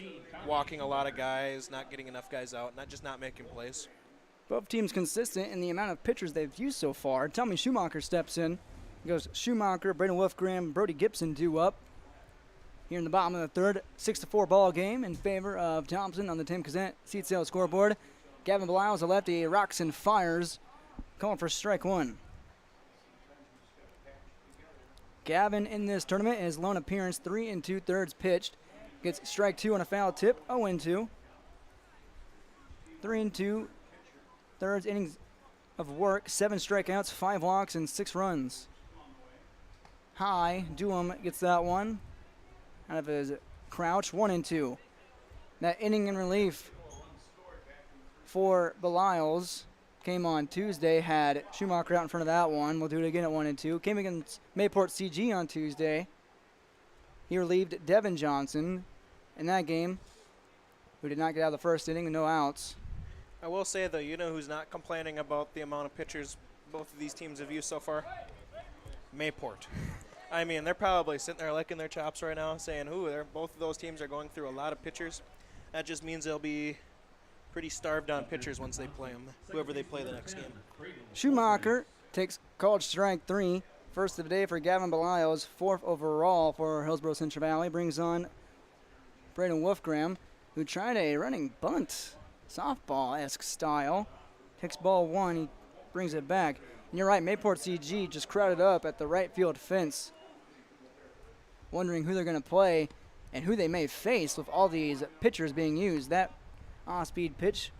walking a lot of guys, not getting enough guys out, not making plays. Both teams consistent in the amount of pitchers they've used so far. Tommy Schumacher steps in. Goes Schumacher, Braden Wolfgram, Brody Gibson due up. Here in the bottom of the third, 6-4 ball game in favor of Thompson on the Tim Kazant seat sale scoreboard. Gavin Beliles, a lefty, rocks and fires, calling for strike one. Gavin in this tournament, his lone appearance, 3 2/3 pitched. Gets strike 2 on a foul tip, 0-2. 3 2/3 innings of work, 7 strikeouts, 5 walks, and 6 runs. High, Duham gets that one out of his crouch, 1-2. That inning in relief for Beliles came on Tuesday, had Schumacher out in front of that one. We'll do it again at 1-2. Came against Mayport CG on Tuesday. He relieved Devin Johnson in that game, who did not get out of the first inning with no outs. I will say, though, you know who's not complaining about the amount of pitchers both of these teams have used so far? Mayport. I mean, they're probably sitting there licking their chops right now saying, both of those teams are going through a lot of pitchers. That just means they'll be pretty starved on pitchers once they play them, whoever they play the next game. Schumacher takes called strike 3. First of the day for Gavin Beliles, 4th overall for Hillsborough Central Valley. Brings on Braden Wolfgram, who tried a running bunt, softball-esque style. Takes ball 1, he brings it back. And you're right, Mayport CG just crowded up at the right field fence, wondering who they're going to play and who they may face with all these pitchers being used. That off-speed pitch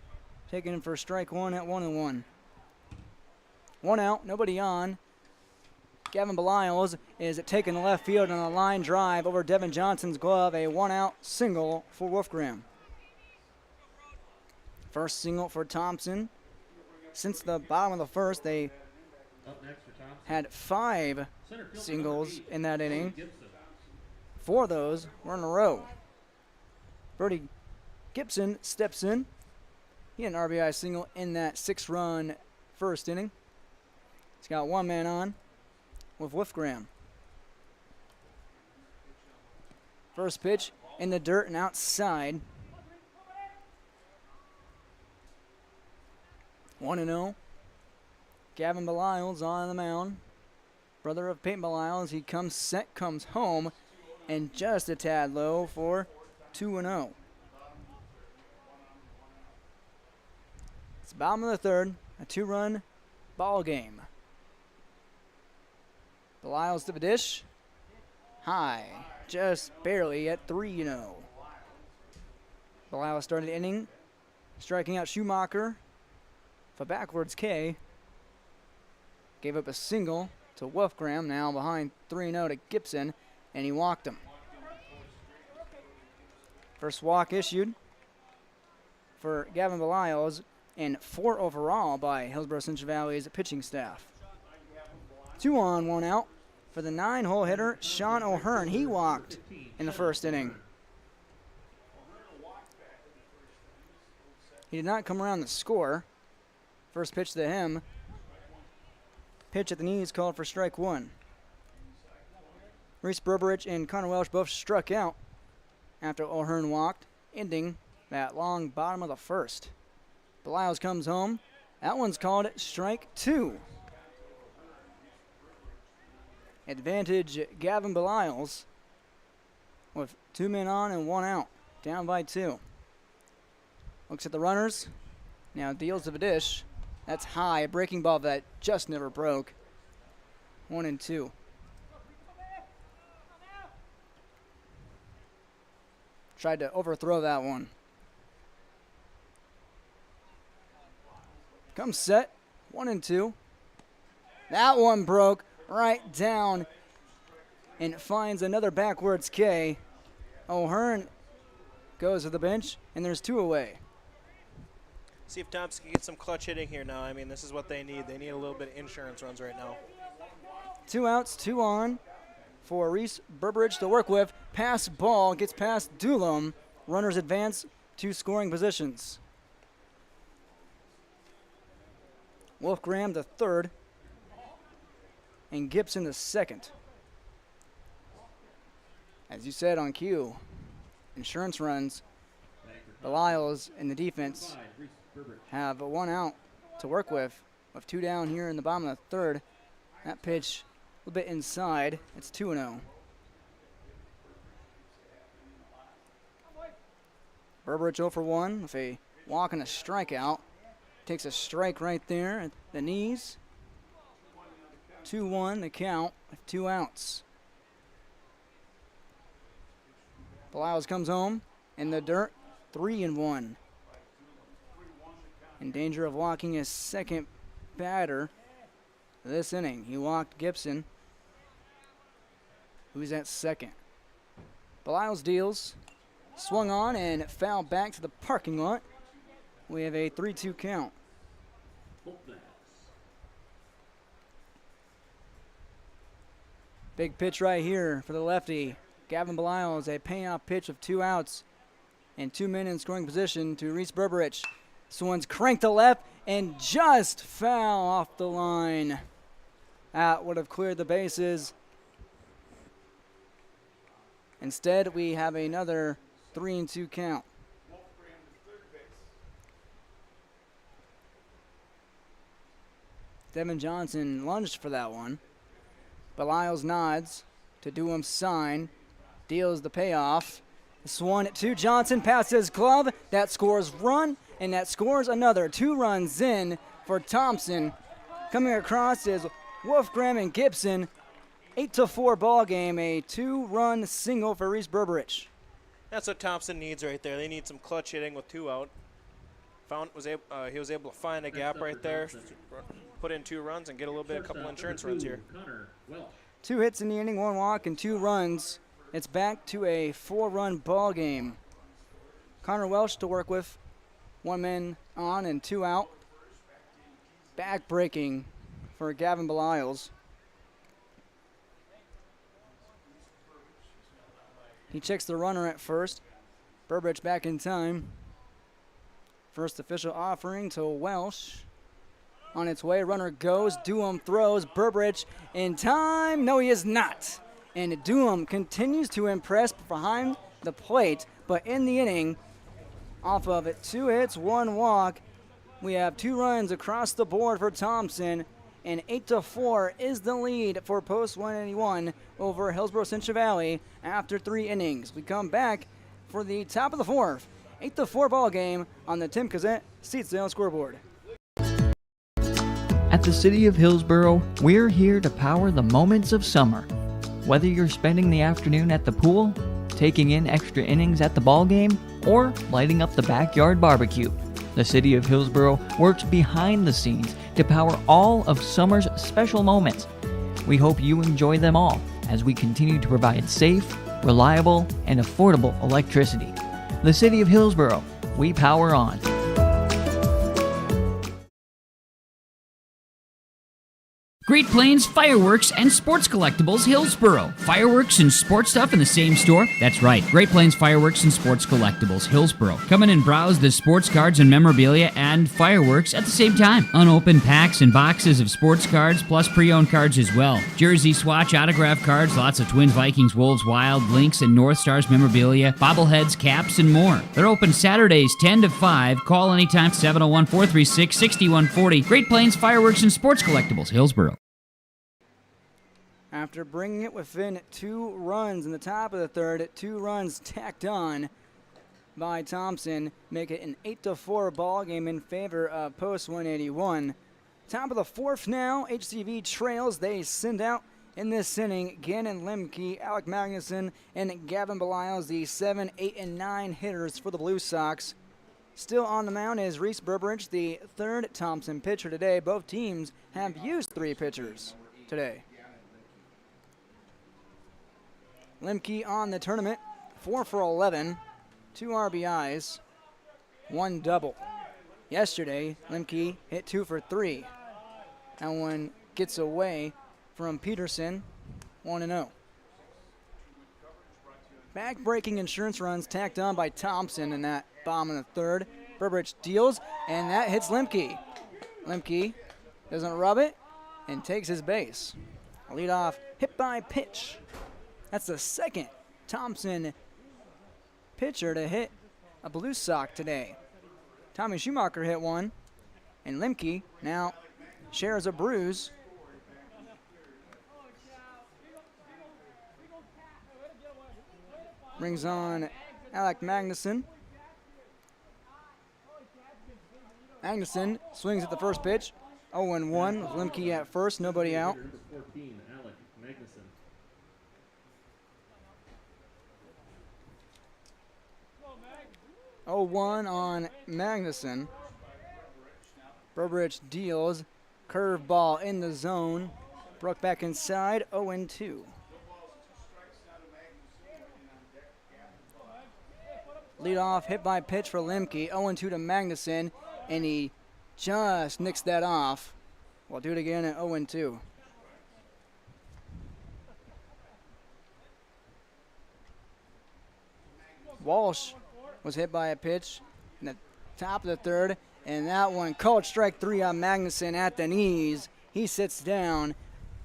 taken for strike 1 at 1-1. 1 out, nobody on. Gavin Beliles is taking the left field on a line drive over Devin Johnson's glove. A 1-out single for Wolfgram. First single for Thompson. Since the bottom of the first, they had 5 singles in that inning. 4 of those were in a row. Brody Gibson steps in. He had an RBI single in that 6-run first inning. He's got 1 man on with Wolfgram. First pitch in the dirt and outside. 1-0. Gavin Beliles on the mound. Brother of Peyton Beliles. He comes set, comes home, and just a tad low for 2-0. It's bottom of the third, a 2-run ball game. Beliles to the dish. High, just barely at 3-0. Beliles started the inning, striking out Schumacher for backwards K. Gave up a single to Wolfgram, now behind 3-0 to Gibson, and he walked him. First walk issued for Gavin Beliles, and 4 overall by Hillsborough Central Valley's pitching staff. 2 on, 1 out for the 9-hole hitter, Sean O'Hearn. He walked in the first inning. He did not come around the score. First pitch to him. Pitch at the knees called for strike 1. Reese Berberich and Connor Welsh both struck out after O'Hearn walked, ending that long bottom of the first. Beliles comes home. That one's called strike 2. Advantage Gavin Beliles with 2 men on and 1 out. Down by 2. Looks at the runners. Now deals to the dish. That's high. A breaking ball that just never broke. 1-2. Tried to overthrow that one. Comes set. 1-2. That one broke right down and finds another backwards K. O'Hearn goes to the bench, and there's 2 away. See if Thompson can get some clutch hitting here now. I mean, this is what they need. They need a little bit of insurance runs right now. 2 outs, 2 on for Reese Berberich to work with. Pass ball gets past Dulam. Runners advance to scoring positions. Wolfgram the third, and Gibson the second. As you said on cue, insurance runs. The Lyles and the defense have a 1 out to work with 2 down here in the bottom of the third. That pitch a little bit inside. It's 2-0. Berberich 0 for 1 with a walk and a strikeout. Takes a strike right there at the knees. 2-1 the count with 2 outs. Beliles comes home in the dirt, 3-1. In danger of walking his second batter this inning. He walked Gibson, who's at second. Beliles deals, swung on and fouled back to the parking lot. We have a 3-2 count. Big pitch right here for the lefty. Gavin Beliles, a payoff pitch of 2 outs and 2 men in scoring position to Reese Berberich. This one's cranked to left and just foul off the line. That would have cleared the bases. Instead, we have another 3-2 count. Devin Johnson lunged for that one. Beliles nods to Duham's sign, deals the payoff. This one to Johnson, past his glove. That scores run, and that scores another. 2 runs in for Thompson. Coming across is Wolfgram and Gibson. 8-4 ball game, a 2-run single for Reese Berberich. That's what Thompson needs right there. They need some clutch hitting with 2 out. He was able to find a gap right there, put in 2 runs, and get a couple insurance runs here. 2 hits in the inning, 1 walk, and 2 runs. It's back to a 4-run ball game. Connor Welsh to work with. 1 man on and 2 out. Back breaking for Gavin Beliles. He checks the runner at first. Berberich back in time. First official offering to Welsh. On its way, runner goes. Duham throws. Berberich in time. No, he is not. And Duham continues to impress behind the plate. But in the inning, off of it, 2 hits, 1 walk. We have 2 runs across the board for Thompson. And 8-4 is the lead for Post 181 over Hillsborough Central Valley after 3 innings. We come back for the top of the 4th. 8-4 ball game on the Tim Kazet Seat Sale scoreboard. At the City of Hillsborough, we're here to power the moments of summer. Whether you're spending the afternoon at the pool, taking in extra innings at the ball game, or lighting up the backyard barbecue, the City of Hillsborough works behind the scenes to power all of summer's special moments. We hope you enjoy them all as we continue to provide safe, reliable, and affordable electricity. The City of Hillsborough, we power on. Great Plains Fireworks and Sports Collectibles, Hillsborough. Fireworks and sports stuff in the same store? That's right, Great Plains Fireworks and Sports Collectibles, Hillsborough. Come in and browse the sports cards and memorabilia and fireworks at the same time. Unopened packs and boxes of sports cards, plus pre-owned cards as well. Jersey swatch autograph cards, lots of Twins, Vikings, Wolves, Wild, Lynx, and North Stars memorabilia, bobbleheads, caps, and more. They're open Saturdays 10 to 5. Call anytime, 701-436-6140. Great Plains Fireworks and Sports Collectibles, Hillsborough. After bringing it within 2 runs in the top of the third, 2 runs tacked on by Thompson, make it an 8-4 ball game in favor of Post 181. Top of the 4th now, HCV trails. They send out in this inning Gannon Lemke, Alec Magnuson, and Gavin Beliles, the 7, 8, and 9 hitters for the Blue Sox. Still on the mound is Reese Berberich, the 3rd Thompson pitcher today. Both teams have used 3 pitchers today. Lemke on the tournament, 4 for 11, 2 RBIs, 1 double. Yesterday, Lemke hit 2 for 3. That one gets away from Peterson, 1-0. Back-breaking insurance runs tacked on by Thompson in that bomb in the 3rd. Berberich deals, and that hits Lemke. Lemke doesn't rub it and takes his base. A leadoff hit by pitch. That's the 2nd Thompson pitcher to hit a blue sock today. Tommy Schumacher hit one, and Limke now shares a bruise. Brings on Alec Magnuson. Magnuson swings at the first pitch. 0-1 with Limke at first, nobody out. Number 14, Alec Magnuson. Oh, 1 on Magnuson. Burbridge deals. Curveball in the zone. Broke back inside. 0-2. Lead off hit by pitch for Limke. 0-2 to Magnuson. And he just nicks that off. We'll do it again at 0-2. Walsh was hit by a pitch in the top of the third, and that one called strike 3 on Magnuson at the knees. He sits down,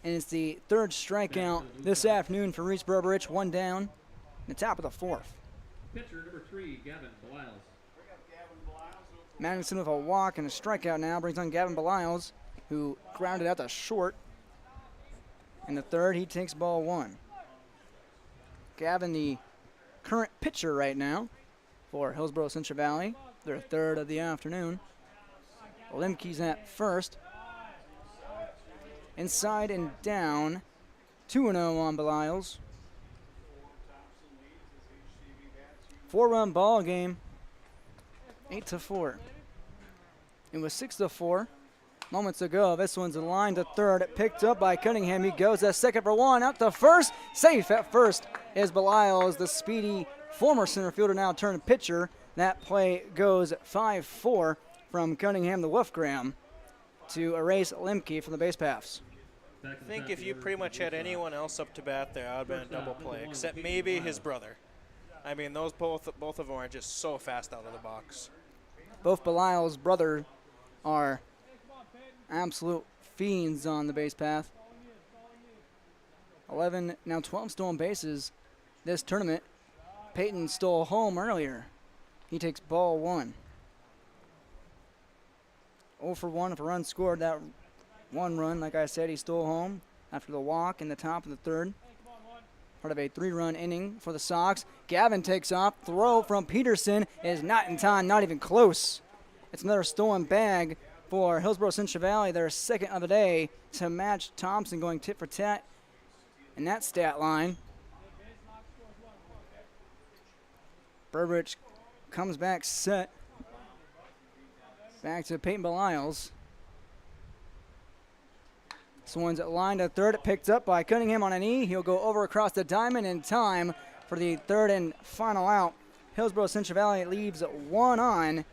and it's the third strikeout this afternoon for Reese Burbridge. 1 down in the top of the fourth. Pitcher number 3, Gavin Beliles. Magnuson with a walk and a strikeout now brings on Gavin Beliles, who grounded out to short. In the third, he takes ball 1. Gavin, the current pitcher right now for Hillsborough Central Valley, their third of the afternoon. Limke's at first. Inside and down, 2-0 on Beliles. 4-run ball game. 8-4. It was 6-4 moments ago. This one's a line to third, picked up by Cunningham. He goes at second for 1, out to first. Safe at first is Beliles, the speedy former center fielder, now turned pitcher. That play goes 5-4 from Cunningham the Wolfgram to erase Limke from the base paths. I think if you pretty much had anyone else up to bat there, I would have been a double play, except maybe his brother. I mean, those both of them are just so fast out of the box. Both Belial's brother are absolute fiends on the base path. 11, now 12 stolen bases this tournament. Peyton stole home earlier. He takes ball 1. 0 for 1 if a run scored. That 1 run, like I said, he stole home after the walk in the top of the third. Part of a 3-run inning for the Sox. Gavin takes off. Throw from Peterson is not in time, not even close. It's another stolen bag for Hillsborough Central Valley, their second of the day, to match Thompson going tit for tat in that stat line. Burbridge comes back set. Back to Peyton Beliles. This one's lined to third, picked up by Cunningham on a knee. He'll go over across the diamond in time for the third and final out. Hillsborough Central Valley leaves 1 on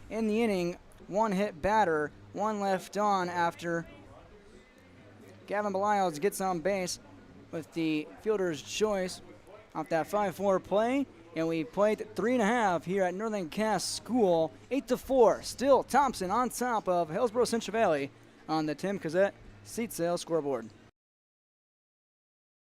in the inning. 1 hit batter, 1 left on after Gavin Beliles gets on base with the fielder's choice off that 5-4 play. And we played 3.5 here at Northern Cass School. 8-4. Still Thompson on top of Hillsborough Central Valley on the Tim Cassette seat sale scoreboard.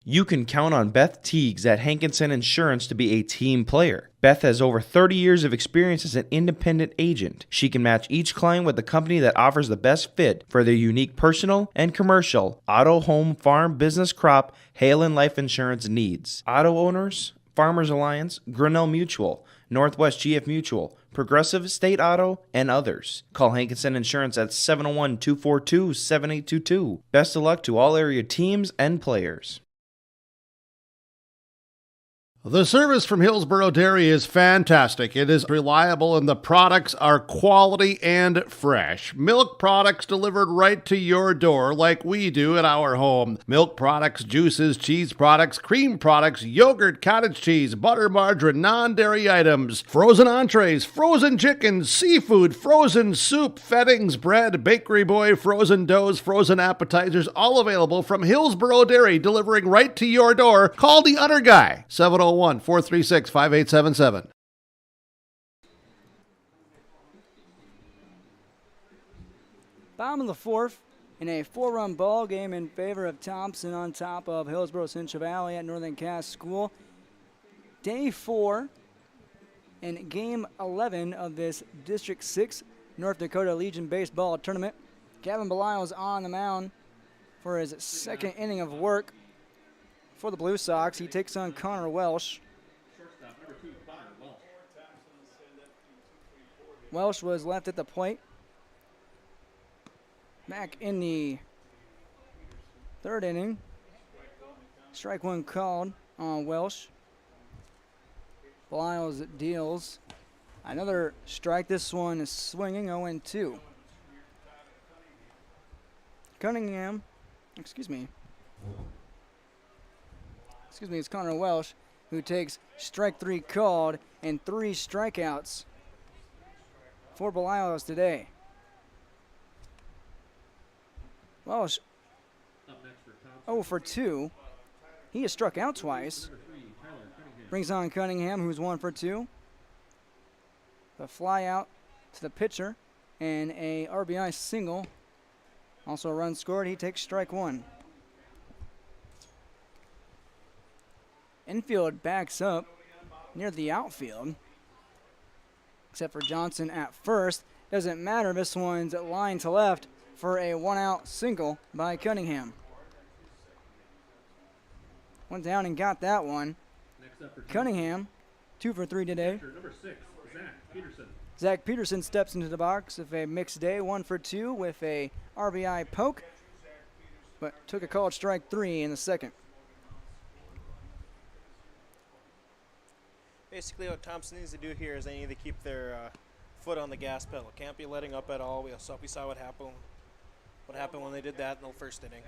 You can count on Beth Teagues at Hankinson Insurance to be a team player. Beth has over 30 years of experience as an independent agent. She can match each client with the company that offers the best fit for their unique personal and commercial auto, home, farm, business, crop, hail, and life insurance needs. Auto owners, Farmers Alliance, Grinnell Mutual, Northwest GF Mutual, Progressive, State Auto, and others. Call Hankinson Insurance at 701-242-7822. Best of luck to all area teams and players. The service from Hillsborough Dairy is fantastic. It is reliable and the products are quality and fresh. Milk products delivered right to your door like we do at our home. Milk products, juices, cheese products, cream products, yogurt, cottage cheese, butter, margarine, non-dairy items, frozen entrees, frozen chicken, seafood, frozen soup, fettings, bread, bakery boy, frozen doughs, frozen appetizers, all available from Hillsborough Dairy, delivering right to your door. Call the Utter Guy, 701-436-5877. Bottom of the fourth in a 4-run ball game in favor of Thompson on top of Hillsborough Central Valley at Northern Cass School. day 4 and game 11 of this District 6 North Dakota Legion Baseball Tournament. Gavin Belial's on the mound for his second inning of work for the Blue Sox. He takes on Connor Welsh. Welsh was left at the plate back in the 3rd inning. Strike 1 called on Welsh. Belial's deals another strike. This one is swinging 0-2. Cunningham, it's Connor Welsh who takes strike 3 called and 3 strikeouts for Belial's today. Welsh 0 for 2. He has struck out twice. Brings on Cunningham, who's 1 for 2. A fly out to the pitcher and a RBI single. Also a run scored. He takes strike 1. Infield backs up near the outfield, except for Johnson at first. Doesn't matter. This one's line to left for a 1-out single by Cunningham. Went down and got that one. Cunningham, 2 for 3 today. Zach Peterson steps into the box with a mixed day, 1 for 2 with a RBI poke, but took a called strike 3 in the second. Basically what Thompson needs to do here is they need to keep their foot on the gas pedal. Can't be letting up at all. We saw what happened when they did that in the first inning.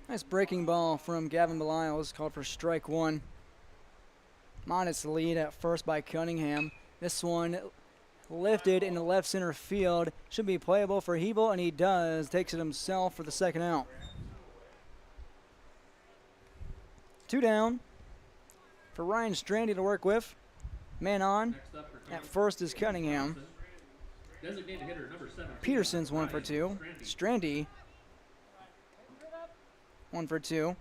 Nice breaking ball from Gavin Belial, called for strike 1. Modest lead at first by Cunningham. This one lifted into left center field. Should be playable for Hebel, and he does. Takes it himself for the second out. 2 down for Ryan Strandy to work with. Man on. At first is Cunningham. Peterson's 1 for 2. Strandy 1 for 2.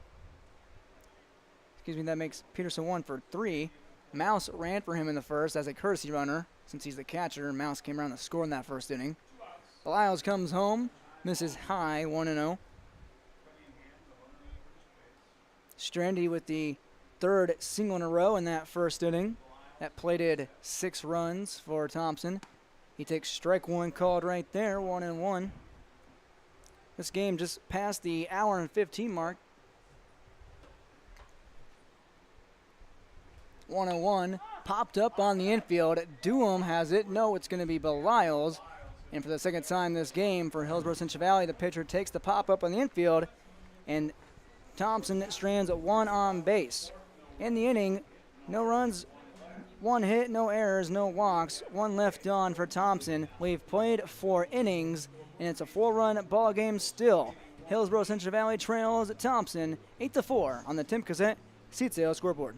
That makes Peterson 1 for 3. Mouse ran for him in the first as a courtesy runner since he's the catcher, and Mouse came around to score in that first inning. Belials comes home, misses high, 1-0. Strandy with the 3rd single in a row in that first inning. That plated 6 runs for Thompson. He takes strike 1 called right there, 1-1. This game just passed the hour and 15 mark. 1-1, popped up on the infield. Duham has it. No, it's going to be Belial's. And for the second time this game for Hillsborough Central Valley, the pitcher takes the pop up on the infield, and Thompson strands 1 on base. In the inning, no runs, 1 hit, no errors, no walks, 1 left on for Thompson. We've played 4 innings, and it's a 4-run ball game still. Hillsborough Central Valley trails Thompson 8-4 on the Tim Cassette seat sale scoreboard.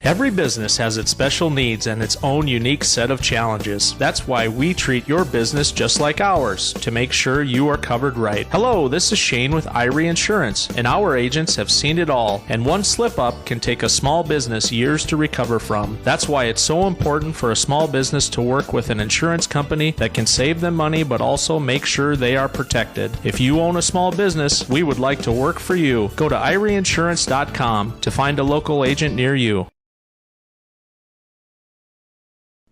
Every business has its special needs and its own unique set of challenges. That's why we treat your business just like ours, to make sure you are covered right. Hello, this is Shane with Irie Insurance, and our agents have seen it all, and one slip-up can take a small business years to recover from. That's why it's so important for a small business to work with an insurance company that can save them money but also make sure they are protected. If you own a small business, we would like to work for you. Go to IrieInsurance.com to find a local agent near you.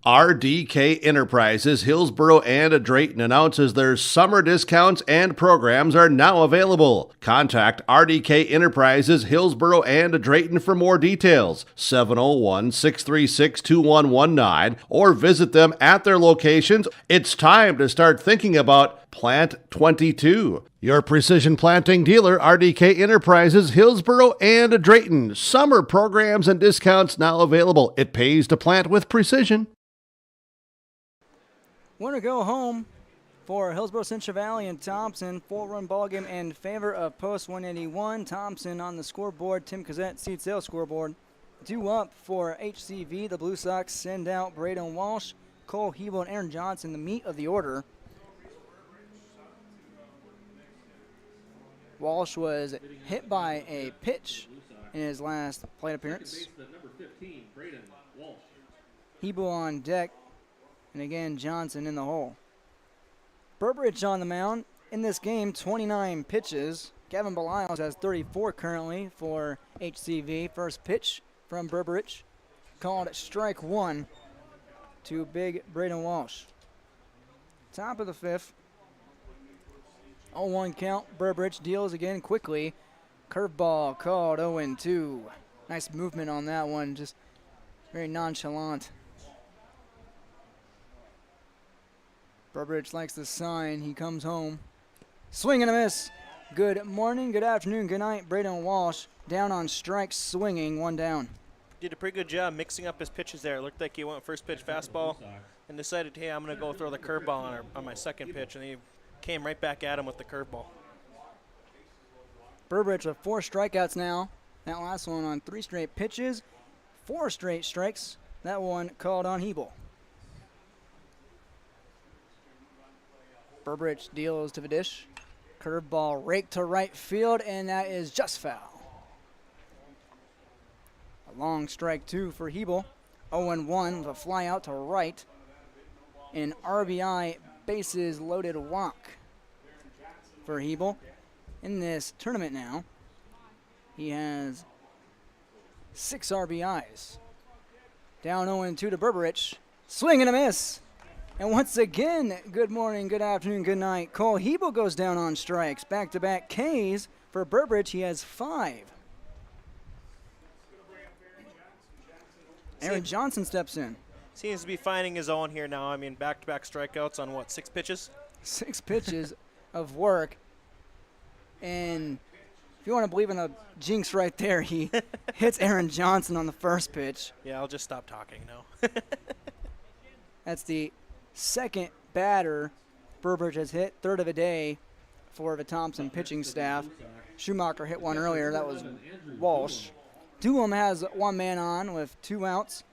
RDK Enterprises, Hillsborough and Drayton announces their summer discounts and programs are now available. Contact RDK Enterprises, Hillsborough and Drayton for more details, 701-636-2119, or visit them at their locations. It's time to start thinking about Plant 22. Your precision planting dealer, RDK Enterprises, Hillsborough and Drayton. Summer programs and discounts now available. It pays to plant with precision. Winner go home for Hillsborough Central Valley and Thompson. 4-run ball game in favor of Post 181. Thompson on the scoreboard. Tim Cassette seat sale scoreboard. 2 up for HCV. The Blue Sox send out Braden Walsh, Cole Hebel, and Aaron Johnson, the meat of the order. Walsh was hit by a pitch in his last plate appearance. Number 15, Braden Walsh. Hebo on deck, and again Johnson in the hole. Burbridge on the mound. In this game, 29 pitches. Gavin Belials has 34 currently for HCV. First pitch from Burbridge, called strike one to big Braden Walsh. Top of the fifth. 0-1 count. Burbridge deals again quickly. Curveball called 0-2. Nice movement on that one, just very nonchalant. Burbridge likes the sign. He comes home. Swing and a miss. Good morning, good afternoon, good night. Braden Walsh down on strikes, swinging, one down. Did a pretty good job mixing up his pitches there. It looked like he went first pitch fastball and decided, hey, I'm going to go throw the curveball on my second pitch, and he came right back at him with the curveball. Burbridge with 4 strikeouts now. That last one on 3 straight pitches. 4 straight strikes. That one called on Hebel. Burbridge deals to the dish. Curveball raked to right field, and that is just foul. A long strike 2 for Hebel. 0-1 with a fly out to right. An RBI bases loaded walk for Hebel. In this tournament now, he has 6 RBIs. Down 0-2 to Burbridge. Swing and a miss. And once again, good morning, good afternoon, good night. Cole Hebel goes down on strikes. Back-to-back Ks for Burbridge. He has 5. Aaron Johnson steps in. Seems to be finding his own here now. I mean, back-to-back strikeouts on, 6 pitches? 6 pitches of work. And if you want to believe in the jinx right there, he hits Aaron Johnson on the first pitch. Yeah, I'll just stop talking now. That's the second batter Burbridge has hit, third of the day for the Thompson pitching staff. Schumacher hit one earlier. That was Walsh. Duham has 1 man on with 2 outs.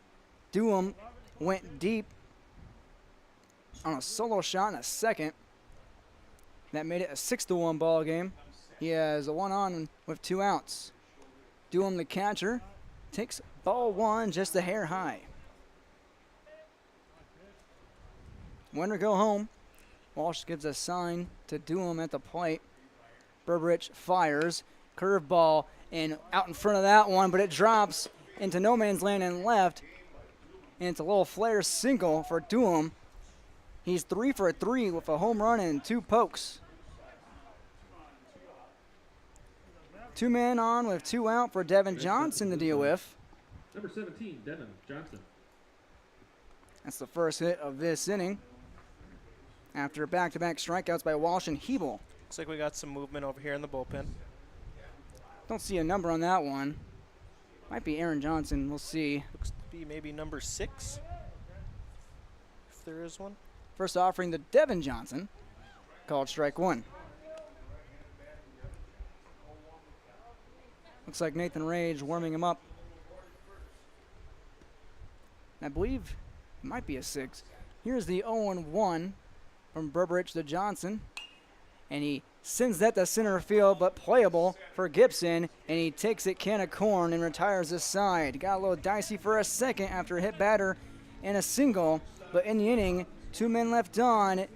Duham went deep on a solo shot in a second. That made it a 6-1 ball game. He has a 1 on with 2 outs. Duham, the catcher, takes ball 1 just a hair high. Winner go home. Walsh gives a sign to Duham at the plate. Burbridge fires. Curveball and out in front of that one, but it drops into no man's land and left. And it's a little flare single for Duham. He's 3 for 3 with a home run and 2 pokes. 2 men on with 2 out for Devin Johnson to deal with. Number 17, Devin Johnson. That's the first hit of this inning. After back-to-back strikeouts by Walsh and Hebel. Looks like we got some movement over here in the bullpen. Don't see a number on that one. Might be Aaron Johnson. We'll see. Looks to be maybe number 6, if there is one. First offering to Devin Johnson. Called strike 1. Looks like Nathan Rage warming him up. I believe it might be a 6. Here's the 0-1 from Burbridge to Johnson. And he sends that to center field, but playable for Gibson. And he takes it can of corn and retires this side. Got a little dicey for a second after a hit batter and a single. But in the inning, 2 men left on.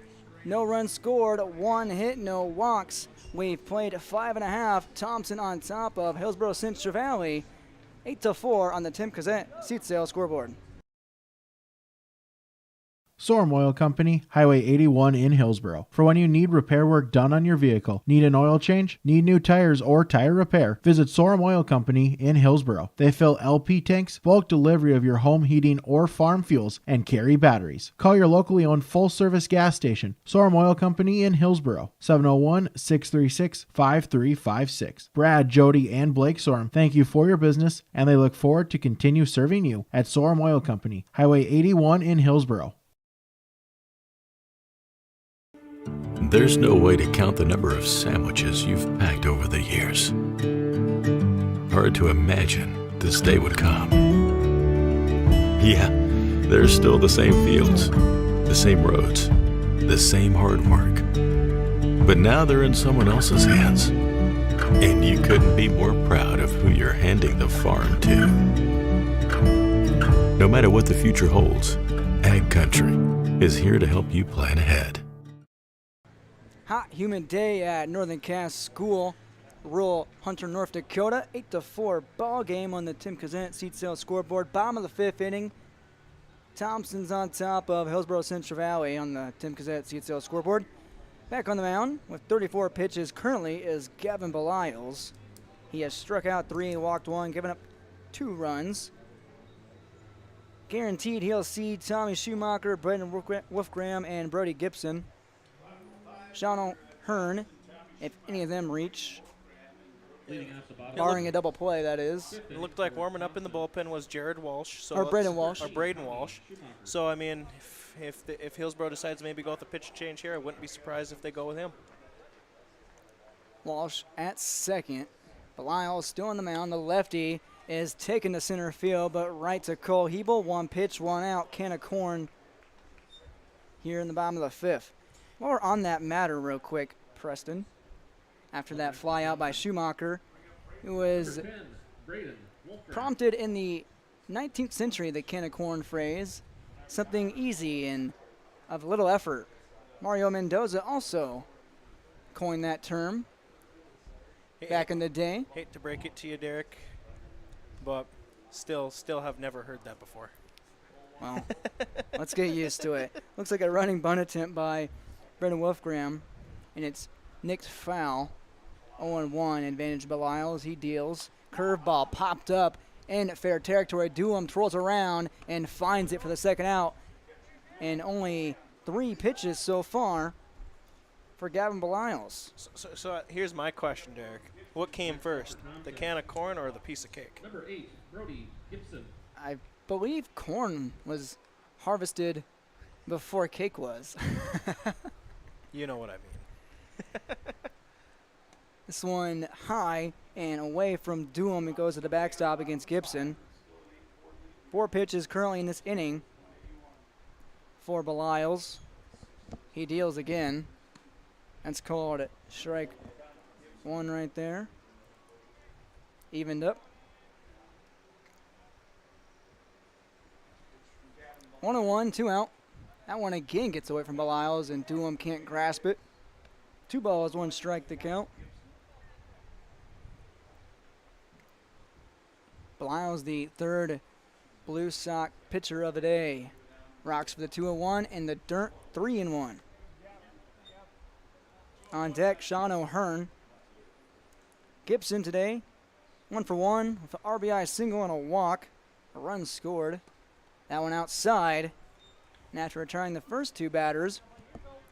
No runs scored, 1 hit, no walks. We've played 5.5. Thompson on top of Hillsborough Central Valley. 8-4 on the Tim Cassette seat sale scoreboard. Sorum Oil Company, Highway 81 in Hillsborough. For when you need repair work done on your vehicle, need an oil change, need new tires or tire repair, visit Sorum Oil Company in Hillsborough. They fill LP tanks, bulk delivery of your home heating or farm fuels, and carry batteries. Call your locally owned full-service gas station, Sorum Oil Company in Hillsborough, 701-636-5356. Brad, Jody, and Blake Sorum thank you for your business, and they look forward to continue serving you at Sorum Oil Company, Highway 81 in Hillsborough. There's no way to count the number of sandwiches you've packed over the years. Hard to imagine this day would come. Yeah, there's still the same fields, the same roads, the same hard work. But now they're in someone else's hands. And you couldn't be more proud of who you're handing the farm to. No matter what the future holds, Ag Country is here to help you plan ahead. Hot, humid day at Northern Cass School, rural Hunter, North Dakota. 8-4 ball game on the Tim Kazant seat sale scoreboard. Bottom of the 5th inning. Thompson's on top of Hillsborough Central Valley on the Tim Kazant seat sale scoreboard. Back on the mound with 34 pitches currently is Gavin Belials. He has struck out 3 and walked 1, giving up 2 runs. Guaranteed he'll see Tommy Schumacher, Brendan Wolfgram, and Brody Gibson. Sean O'Hearn, if any of them reach, barring a double play, that is. It looked like warming up in the bullpen was Jared Walsh. So or Braden Walsh. Or Braden Walsh. So, I mean, if Hillsborough decides to maybe go with a pitch change here, I wouldn't be surprised if they go with him. Walsh at second. Belial still on the mound. The lefty is taken to center field, but right to Cole Hebel. 1 pitch, 1 out. Can of corn here in the bottom of the 5th. While we're on that matter real quick, Preston, after that fly out by Schumacher, it was prompted in the 19th century, the can of corn phrase, something easy and of little effort. Mario Mendoza also coined that term back in the day. Hate to break it to you, Derek, but still have never heard that before. Well, let's get used to it. Looks like a running bunt attempt by Brendan Wolfgram, and it's nicked foul. 0-1, advantage Belial as he deals. Curveball popped up in fair territory. Doolum twirls around and finds it for the second out. And only 3 pitches so far for Gavin Belials. So here's my question, Derek. What came first, the can of corn or the piece of cake? Number 8, Brody Gibson. I believe corn was harvested before cake was. You know what I mean. This one high and away from Doolum. It goes to the backstop against Gibson. 4 pitches currently in this inning for Belials. He deals again. That's called strike 1 right there. Evened up. 1-1, 2 out. That one again gets away from Belials, and Doolum can't grasp it. 2 balls, 1 strike to count. Belials, the 3rd Blue Sox pitcher of the day. Rocks for the 2-1 and the dirt 3-1. On deck, Sean O'Hearn. Gibson today, 1 for 1 with an RBI single and a walk. A run scored. That one outside. And after retiring the first 2 batters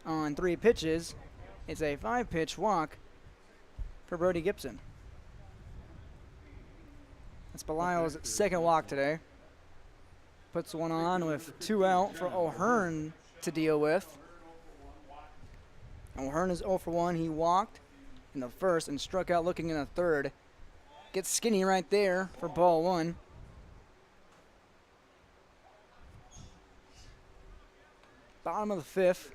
on 3 pitches, it's a 5-pitch walk for Brody Gibson. That's Belial's 2nd walk today. Puts one on with 2 out for O'Hearn to deal with. O'Hearn is 0 for 1. He walked in the 1st and struck out looking in the 3rd. Gets skinny right there for ball 1. Bottom of the 5th.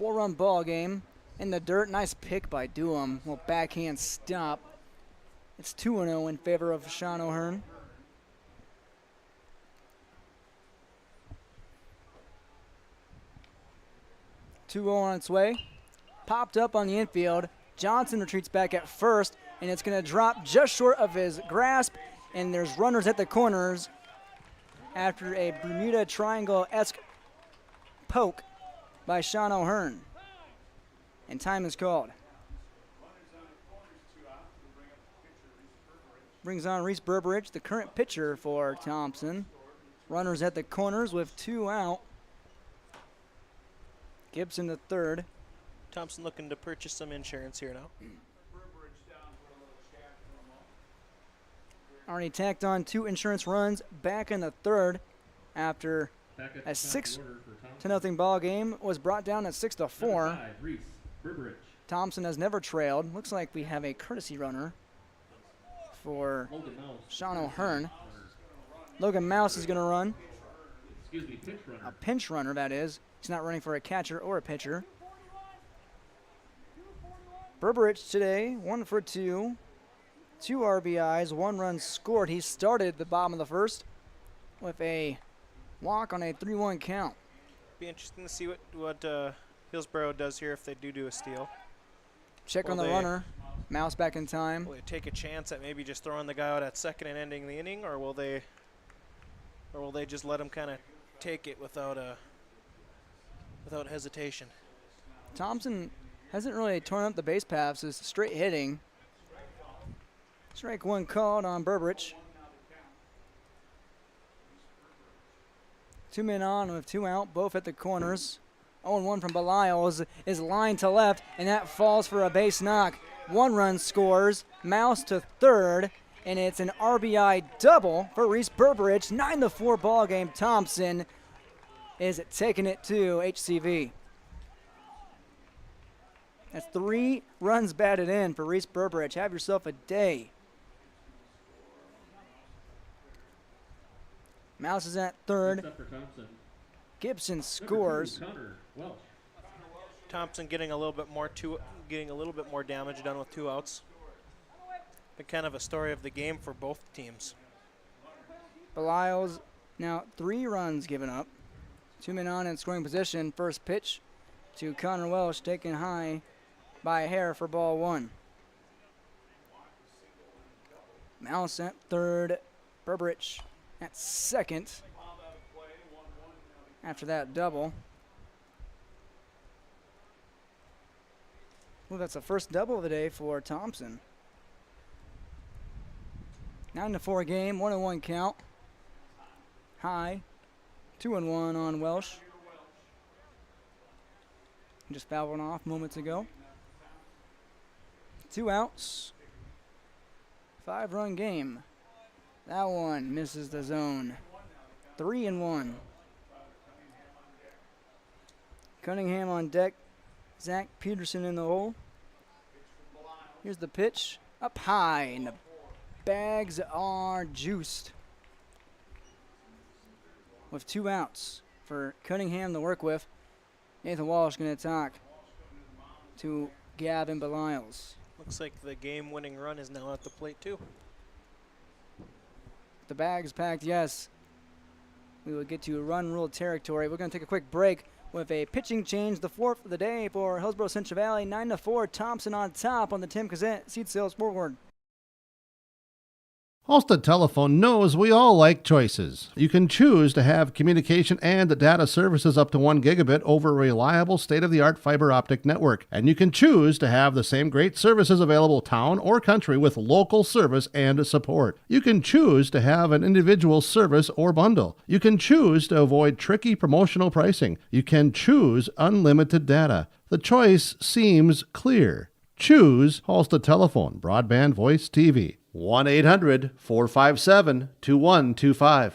4-run ball game. In the dirt, nice pick by Doolum. Well, backhand stop. It's 2-0 in favor of Sean O'Hearn. On its way. Popped up on the infield. Johnson retreats back at first, and it's going to drop just short of his grasp, and there's runners at the corners after a Bermuda Triangle-esque poke by Sean O'Hearn. And time is called. Brings on Reese Berberich, the current pitcher for Thompson. Runners at the corners with 2 out. Gibson the 3rd. Thompson looking to purchase some insurance here now. Already tacked on 2 insurance runs back in the 3rd after a 6-0 ball game was brought down at 6-4. Thompson has never trailed. Looks like we have a courtesy runner for Sean O'Hearn. Logan Mouse is going to run. A pinch runner, that is. He's not running for a catcher or a pitcher. Berberich today, 1 for 2. 2 RBIs, 1 run scored. He started the bottom of the first with a walk on a 3-1 count. Be interesting to see what Hillsborough does here if they do a steal. Check on the runner. Mouse back in time. Will they take a chance at maybe just throwing the guy out at second and ending the inning, or will they just let him kind of take it without hesitation? Thompson hasn't really torn up the base paths. It's straight hitting. Strike 1 called on Berberich. 2 men on with 2 out, both at the corners. 0-1 from Belial is lined to left, and that falls for a base knock. 1 run scores, Mouse to third, and it's an RBI double for Reese Berberich. 9-4 ball game. Thompson is taking it to HCV. That's 3 runs batted in for Reese Berberich. Have yourself a day. Mouse is at third. Gibson scores. Thompson getting a little bit more damage done with 2 outs. Been kind of a story of the game for both teams. Belial's now 3 runs given up. 2 men on in scoring position. First pitch to Connor Welsh, taken high by a hair for ball 1. Mouse at third. Berberich at second. After that double. Well, that's the first double of the day for Thompson. 9-4 game, 1-1 count. High, 2-1 on Welsh. Just fouled one off moments ago. 2 outs. 5-run game. That one misses the zone. 3-1. Cunningham on deck. Zach Peterson in the hole. Here's the pitch. Up high, and the bags are juiced. With 2 outs for Cunningham to work with. Nathan Walsh going to talk to Gavin Belials. Looks like the game-winning run is now at the plate, too. The bag's packed, yes. We will get to run rule territory. We're going to take a quick break with a pitching change, the 4th of the day for Hillsborough Central Valley. 9-4, Thompson on top on the Tim Kazant Seed Sales Scoreboard. Halstead Telephone knows we all like choices. You can choose to have communication and data services up to 1 gigabit over a reliable state-of-the-art fiber optic network. And you can choose to have the same great services available town or country with local service and support. You can choose to have an individual service or bundle. You can choose to avoid tricky promotional pricing. You can choose unlimited data. The choice seems clear. Choose Halstead Telephone, broadband voice TV. 1-800-457-2125.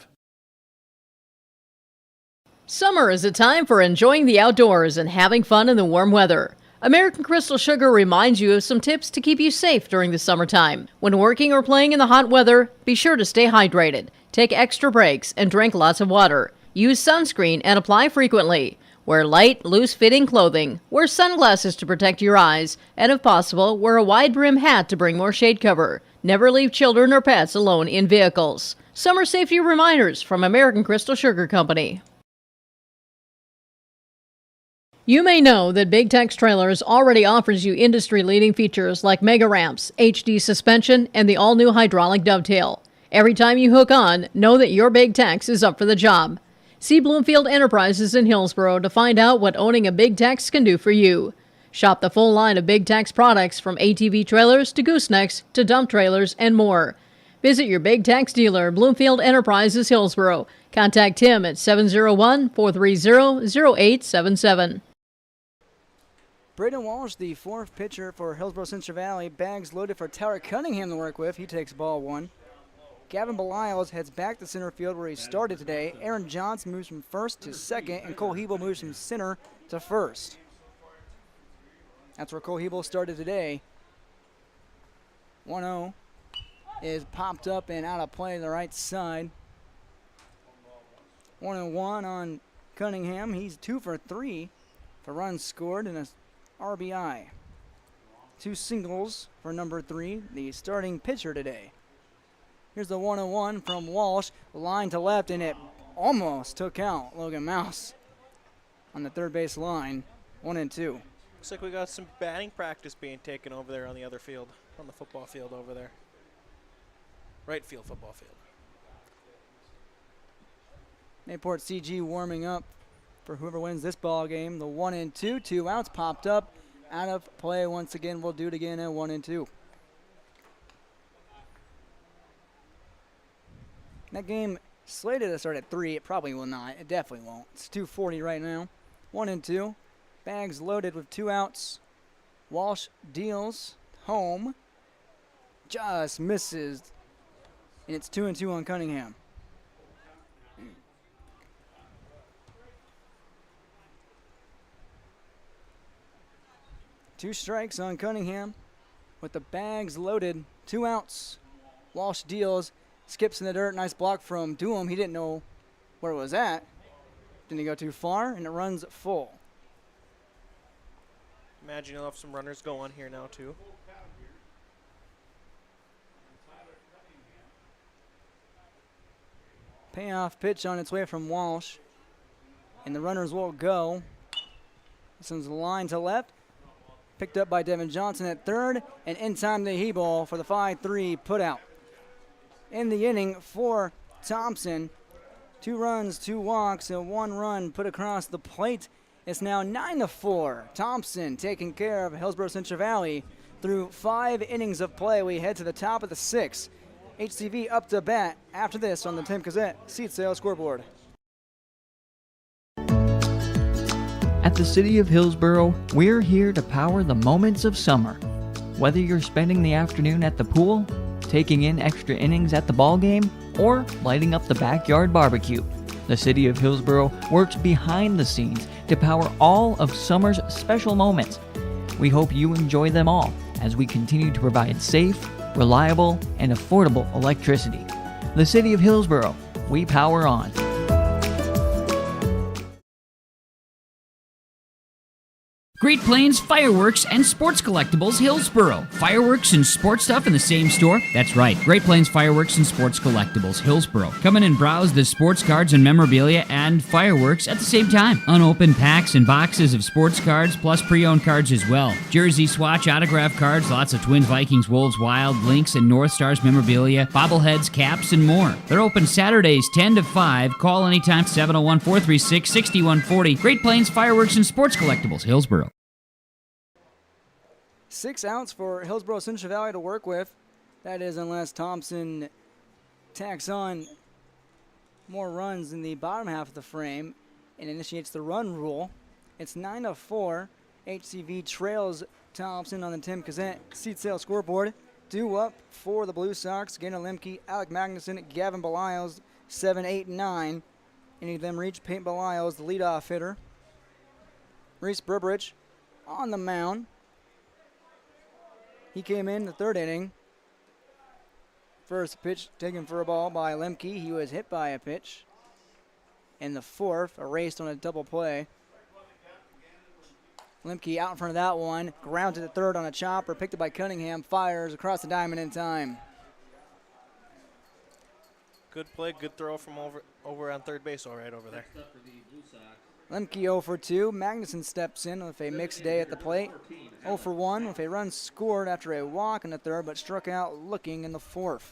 Summer is a time for enjoying the outdoors and having fun in the warm weather. American Crystal Sugar reminds you of some tips to keep you safe during the summertime. When working or playing in the hot weather, be sure to stay hydrated, take extra breaks, and drink lots of water. Use sunscreen and apply frequently. Wear light, loose-fitting clothing. Wear sunglasses to protect your eyes. And if possible, wear a wide-brim hat to bring more shade cover. Never leave children or pets alone in vehicles. Summer safety reminders from American Crystal Sugar Company. You may know that Big Tex Trailers already offers you industry-leading features like mega ramps, HD suspension, and the all-new hydraulic dovetail. Every time you hook on, know that your Big Tex is up for the job. See Bloomfield Enterprises in Hillsborough to find out what owning a Big Tex can do for you. Shop the full line of Big Tex products from ATV trailers to goosenecks to dump trailers and more. Visit your Big Tex dealer, Bloomfield Enterprises, Hillsborough. Contact him at 701-430-0877. Braden Walsh, the 4th pitcher for Hillsborough Central Valley. Bags loaded for Tyler Cunningham to work with. He takes ball 1. Gavin Belials heads back to center field where he started today. Aaron Johnson moves from first to second, and Cole Hebel moves from center to first. That's where Cole Hebel started today. 1-0 is popped up and out of play to the right side. 1-1 on Cunningham. He's 2 for 3 for runs scored and a RBI. 2 singles for number 3, the starting pitcher today. Here's the 1-0-1 from Walsh, line to left, and it almost took out Logan Mouse on the third base line. 1-2. Looks like we got some batting practice being taken over there on the other field, on the football field over there. Right field football field. Mayport CG warming up for whoever wins this ball game. The 1-2, 2 outs popped up, out of play once again. We'll do it again at 1-2. That game slated to start at 3. It probably will not. It definitely won't. It's 2:40 right now. 1-2. Bags loaded with 2 outs. Walsh deals home. Just misses. And it's 2-2 on Cunningham. Two strikes on Cunningham with the bags loaded. 2 outs. Walsh deals. Skips in the dirt. Nice block from Doom. He didn't know where it was at. Didn't go too far, and it runs full. Imagine you'll have some runners go on here now, too. Payoff pitch on its way from Walsh. And the runners will go. This one's line to left. Picked up by Devin Johnson at third. And in time to Hebel for the 5-3 putout. In the inning for Thompson. 2 runs, 2 walks, and 1 run put across the plate. It's now 9-4. Thompson taking care of Hillsborough Central Valley through 5 innings of play. We head to the top of the 6th. HCV up to bat after this on the Tim Gazette seat sale scoreboard. At the City of Hillsborough, we're here to power the moments of summer. Whether you're spending the afternoon at the pool, taking in extra innings at the ball game, or lighting up the backyard barbecue, the City of Hillsborough works behind the scenes to power all of summer's special moments. We hope you enjoy them all as we continue to provide safe, reliable, and affordable electricity. The City of Hillsborough, we power on. Great Plains Fireworks and Sports Collectibles, Hillsborough. Fireworks and sports stuff in the same store? That's right. Great Plains Fireworks and Sports Collectibles, Hillsborough. Come in and browse the sports cards and memorabilia and fireworks at the same time. Unopened packs and boxes of sports cards, plus pre-owned cards as well. Jersey, swatch, autograph cards, lots of Twins, Vikings, Wolves, Wild, Lynx, and North Stars memorabilia, bobbleheads, caps, and more. They're open Saturdays 10 to 5. Call anytime, 701-436-6140. Great Plains Fireworks and Sports Collectibles, Hillsborough. 6 outs for Hillsborough Central Valley to work with. That is unless Thompson tacks on more runs in the bottom half of the frame and initiates the run rule. It's 9-4. HCV trails Thompson on the Tim Gazette seat sale scoreboard. Due up for the Blue Sox, Gaynor Lemke, Alec Magnuson, Gavin Belials, 7, 8, 9. Any of them reach. Peyton Belials, the leadoff hitter. Reese Burbridge on the mound. He came in the 3rd inning. First pitch taken for a ball by Lemke. He was hit by a pitch. In the 4th, erased on a double play. Lemke out in front of that one. Ground to the 3rd on a chopper. Picked up by Cunningham. Fires across the diamond in time. Good play, good throw from over on third base, all right over there. Lemke 0 for 2. Magnuson steps in with a mixed day at the plate. 0 for 1 with a run scored after a walk in the 3rd, but struck out looking in the 4th.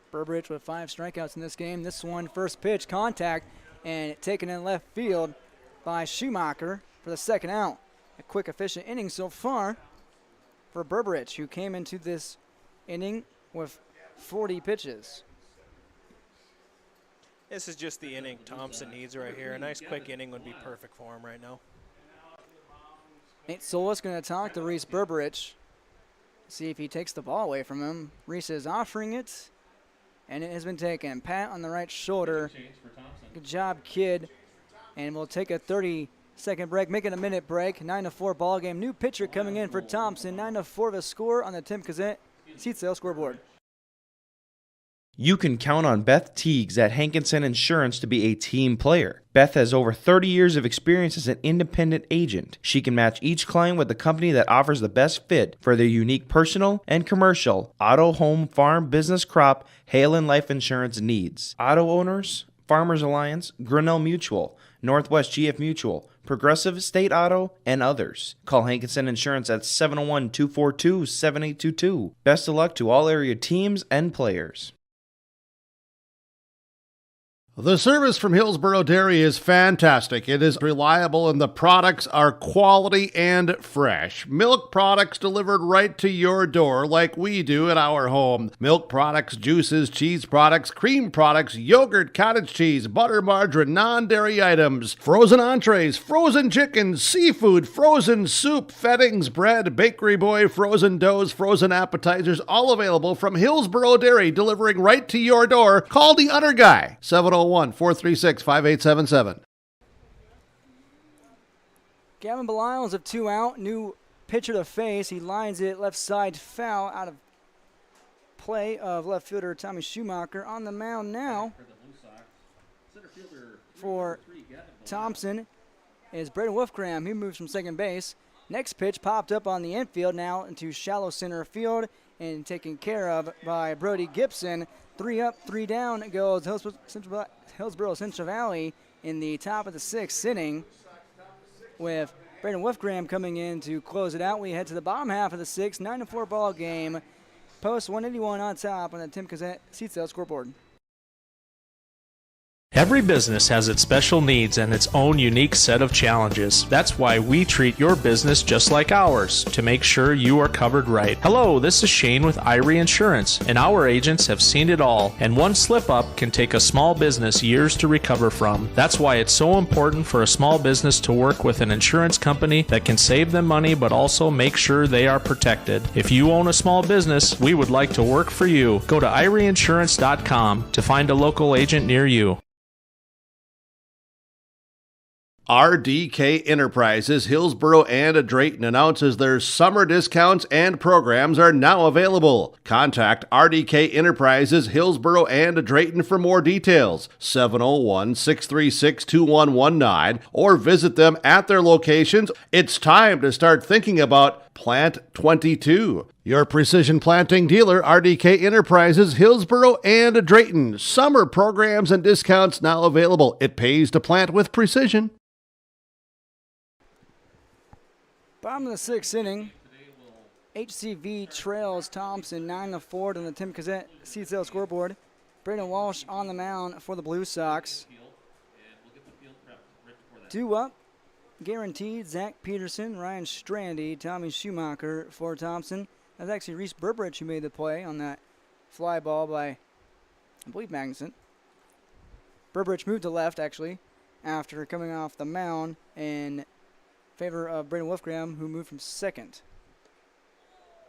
Burbridge with 5 strikeouts in this game. This one, first pitch, contact, and taken in left field by Schumacher for the 2nd out. A quick, efficient inning so far for Burbridge, who came into this inning with 40 pitches. This is just the inning Thompson needs right here. A nice quick inning would be perfect for him right now. Nate Solis going to talk to Reese Burbridge. See if he takes the ball away from him. Reese is offering it, and it has been taken. Pat on the right shoulder. Good job, kid. And we'll take a 30-second break, make it a minute break. 9-4 ball game. New pitcher coming in for Thompson. 9-4 the score on the Tim Gazette seat sale scoreboard. You can count on Beth Teagues at Hankinson Insurance to be a team player. Beth has over 30 years of experience as an independent agent. She can match each client with the company that offers the best fit for their unique personal and commercial auto, home, farm, business, crop, hail, and life insurance needs. Auto owners, Farmers Alliance, Grinnell Mutual, Northwest GF Mutual, Progressive State Auto, and others. Call Hankinson Insurance at 701-242-7822. Best of luck to all area teams and players. The service from Hillsborough Dairy is fantastic. It is reliable and the products are quality and fresh. Milk products delivered right to your door like we do at our home. Milk products, juices, cheese products, cream products, yogurt, cottage cheese, butter, margarine, non-dairy items, frozen entrees, frozen chicken, seafood, frozen soup, fettings, bread, bakery boy, frozen doughs, frozen appetizers, all available from Hillsborough Dairy, delivering right to your door. Call the Udder Guy, 701-436-5877. Gavin Belials of 2 out. New pitcher to face. He lines it left side foul out of play of left fielder Tommy Schumacher. On the mound now for Thompson is Braden Wolfgram. He moves from second base. Next pitch popped up on the infield now into shallow center field and taken care of by Brody Gibson. 3 up, 3 down goes Hillsborough Central Valley in the top of the 6th inning, with Braden Wolfgram coming in to close it out. We head to the bottom half of the 6th, 9-4 ball game. Post 181 on top on the Tim Cassette seat sale scoreboard. Every business has its special needs and its own unique set of challenges. That's why we treat your business just like ours, to make sure you are covered right. Hello, this is Shane with Irie Insurance, and our agents have seen it all, and one slip-up can take a small business years to recover from. That's why it's so important for a small business to work with an insurance company that can save them money but also make sure they are protected. If you own a small business, we would like to work for you. Go to IrieInsurance.com to find a local agent near you. RDK Enterprises, Hillsborough and Drayton announces their summer discounts and programs are now available. Contact RDK Enterprises, Hillsborough and Drayton for more details, 701-636-2119, or visit them at their locations. It's time to start thinking about Plant 22. Your precision planting dealer, RDK Enterprises, Hillsborough and Drayton. Summer programs and discounts now available. It pays to plant with precision. Bottom of the 6th inning, HCV trails Thompson 9-4 on the Tim Cassette seat sale scoreboard. Braden Walsh on the mound for the Blue Sox. 2 up, guaranteed. Zach Peterson, Ryan Strandy, Tommy Schumacher for Thompson. That's actually Reese Burbridge who made the play on that fly ball by, I believe, Magnuson. Burbridge moved to left, actually, after coming off the mound in favor of Braden Wolfgram, who moved from second.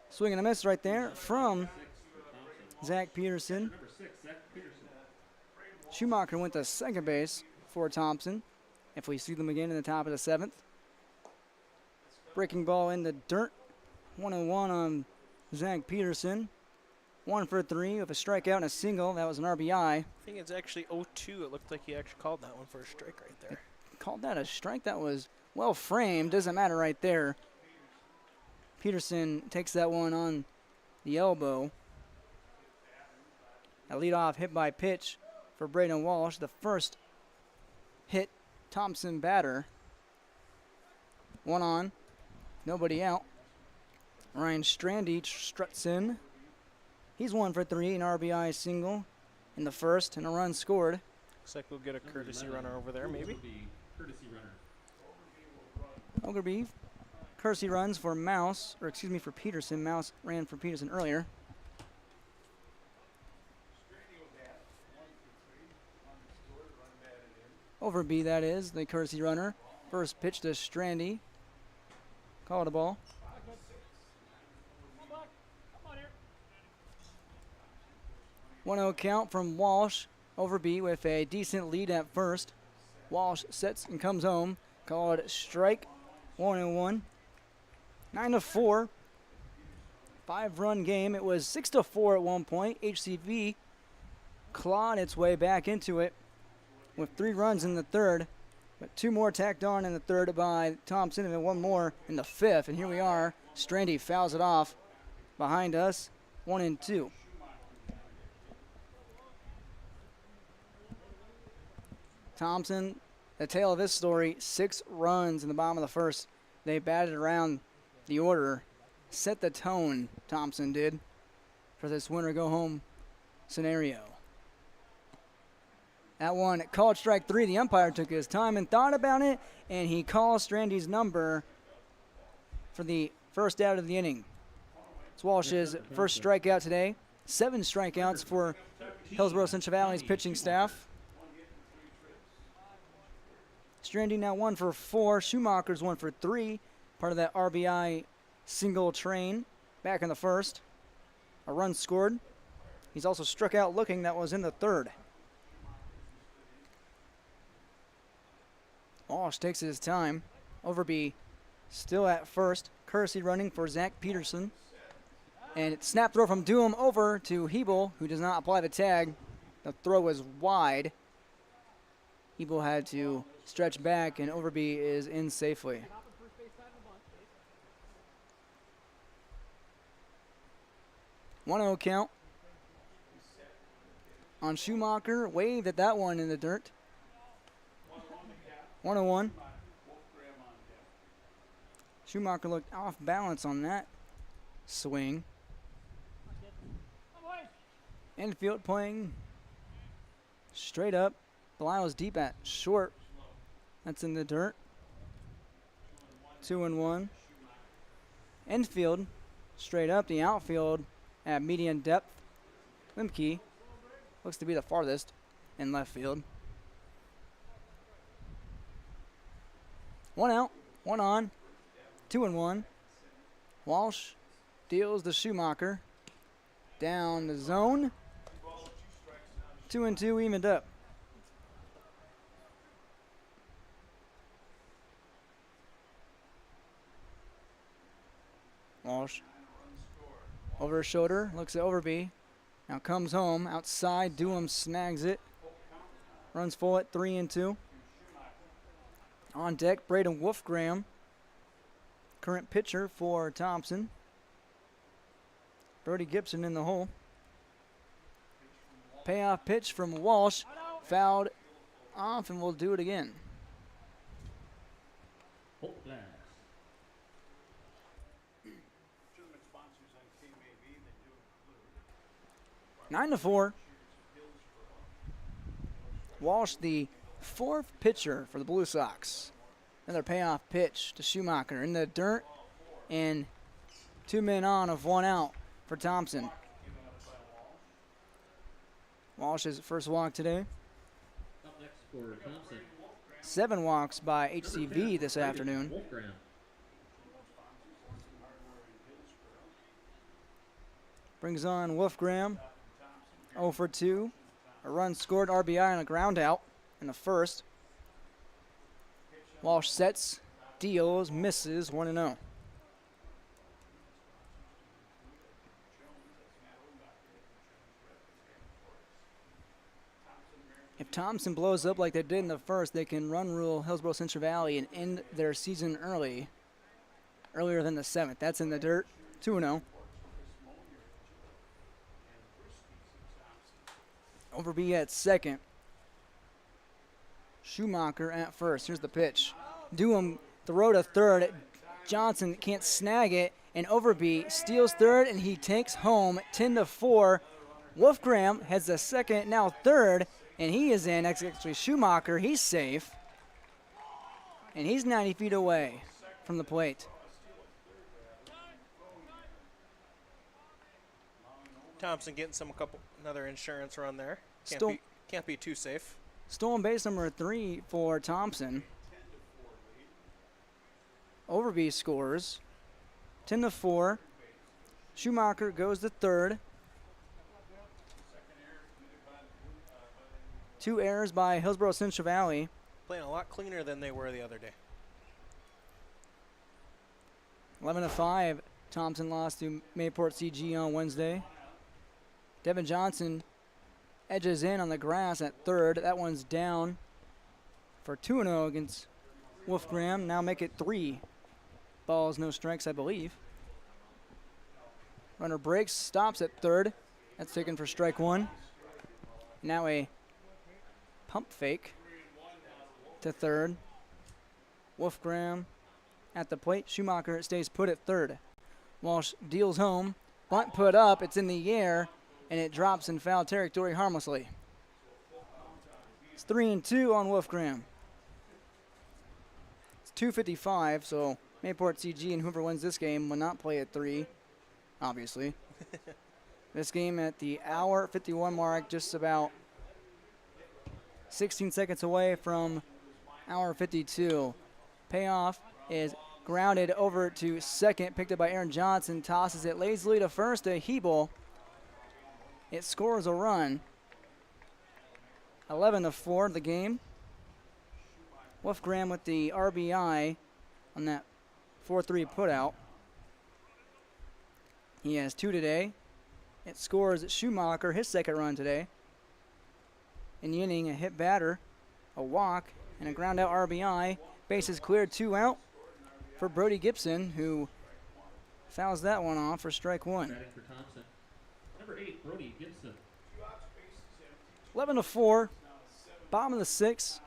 Swing and a miss right there from Zach Peterson. Schumacher went to second base for Thompson. If we see them again in the top of the 7th. Breaking ball in the dirt. 1-1 on Zach Peterson. 1 for 3 with a strikeout and a single. That was an RBI. I think it's actually 0-2. It looked like he actually called that one for a strike right there. Called that a strike? That was well framed. Doesn't matter right there. Peterson takes that one on the elbow. A leadoff hit by pitch for Braden Walsh. The first hit Thompson batter. 1 on. Nobody out. Ryan Strandy struts in. He's 1 for 3, an RBI single in the first, and a run scored. Looks like we'll get a courtesy runner over there, maybe. Ogerby, courtesy runs for Mouse, or excuse me, for Peterson. Mouse ran for Peterson earlier. Overby, that is, the courtesy runner. First pitch to Strandy. Called a ball. 1-0 count from Walsh. Overby with a decent lead at first. Walsh sets and comes home. Called strike. 1-1. 9-4. 5-run game. It was 6-4 at one point. HCV clawed its way back into it with 3 runs in the third, but 2 more tacked on in the third by Thompson and then 1 more in the fifth. And here we are. Strandy fouls it off behind us, 1-2. Thompson, the tale of this story, 6 runs in the bottom of the first. They batted around the order, set the tone, Thompson did, for this winner-go-home scenario. That one called strike 3. The umpire took his time and thought about it, and he called Strandy's number for the first out of the inning. It's Walsh's first strikeout today. 7 strikeouts for Hillsborough Central Valley's pitching staff. Strandy now 1 for 4. Schumacher's 1 for 3. Part of that RBI single train back in the first. A run scored. He's also struck out looking. That was in the third. Walsh takes his time. Overby still at first. Kersey running for Zach Peterson. And it's snap throw from Doom over to Hebel, who does not apply the tag. The throw was wide. Hebel had to stretch back, and Overby is in safely. One 0 count on Schumacher. Waved at that one in the dirt. 1-1. Schumacher looked off balance on that swing. Infield playing straight up. Belial's deep at short. That's in the dirt. 2-1. Infield straight up. The outfield at median depth. Limke looks to be the farthest in left field. 1 out, 1 on, 2-1. Walsh deals to Schumacher. Down the zone. 2-2 evened up. Walsh over his shoulder, looks at Overby. Now comes home, outside, Doom snags it. Runs full at 3-2. On deck, Braden Wolfgram, current pitcher for Thompson. Brody Gibson in the hole. Payoff pitch from Walsh, fouled off, and we'll do it again. 9-4. Walsh, the 4th pitcher for the Blue Sox. Another payoff pitch to Schumacher in the dirt, and 2 men on of 1 out for Thompson. Walsh's first walk today. Up next for Thompson. 7 walks by HCV this afternoon. Wolfgram. Brings on Wolfgram. 0 for 2. A run scored, RBI on a ground out in the first. Walsh sets, deals, misses, 1-0. If Thompson blows up like they did in the first, they can run rule Hillsborough Central Valley and end their season earlier than the 7th. That's in the dirt, 2-0. Overby at second. Schumacher at first. Here's the pitch. Doom throw to third. Johnson can't snag it, and Overby steals third, and he takes home 10-4. Wolfgram heads to second, now third, and he is in. Actually, Schumacher, he's safe, and he's 90 feet away from the plate. Thompson getting another insurance run there. Can't be too safe. Stolen base number 3 for Thompson. Overby scores 10-4. Schumacher goes to third. 2 errors by Hillsborough Central Valley. Playing a lot cleaner than they were the other day. 11-5. Thompson lost to Mayport CG on Wednesday. Devin Johnson edges in on the grass at third. That one's down for 2-0 against Wolfgram. Now make it 3 balls, no strikes, I believe. Runner breaks, stops at third. That's taken for strike 1. Now a pump fake to third. Wolfgram at the plate. Schumacher stays put at third. Walsh deals home. Bunt put up. It's in the air, and it drops in foul territory harmlessly. It's 3-2 on Wolfgram. It's 2:55, so Mayport CG and whoever wins this game will not play at 3, obviously. This game at the hour 51 mark, just about 16 seconds away from hour 52. Payoff is grounded over to second, picked up by Aaron Johnson, tosses it lazily to first, to Hebel. It scores a run. 11-4 the game. Wolfgram with the RBI on that 4-3 putout. He has 2 today. It scores Schumacher, his second run today. In the inning, a hit batter, a walk, and a ground out RBI. Bases cleared, 2 out for Brody Gibson, who fouls that one off for strike 1. Batting for Thompson. Number 8, Brody Gibson. 11-4, bottom of the 6th.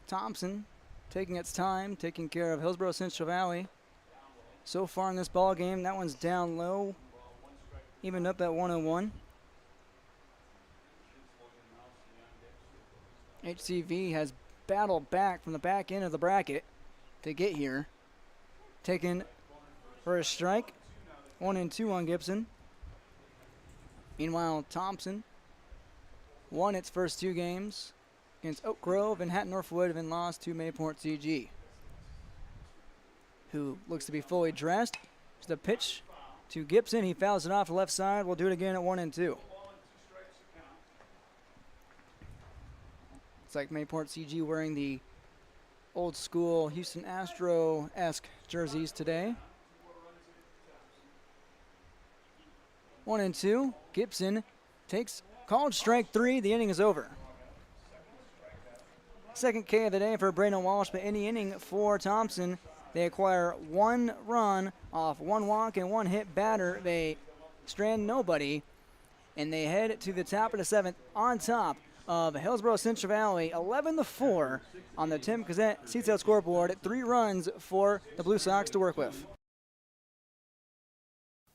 Thompson taking its time, taking care of Hillsborough Central Valley. So far in this ball game, that one's down low, evened up at 101. HCV has battled back from the back end of the bracket to get here. Taken for a strike, 1-2 on Gibson. Meanwhile, Thompson won its first 2 games against Oak Grove and Hatton Northwood, and lost to Mayport CG, who looks to be fully dressed. It's the pitch to Gibson. He fouls it off the left side. We'll do it again at 1-2. It's like Mayport CG wearing the old school Houston Astro-esque jerseys today. 1-2. Gibson takes called strike 3. The inning is over. Second K of the day for Braden Walsh, but in the inning for Thompson, they acquire 1 run off 1 walk and 1 hit batter. They strand nobody, and they head to the top of the 7th on top of Hillsborough Central Valley, 11-4 on the Tim Cassette Seattle scoreboard. 3 runs for the Blue Sox to work with.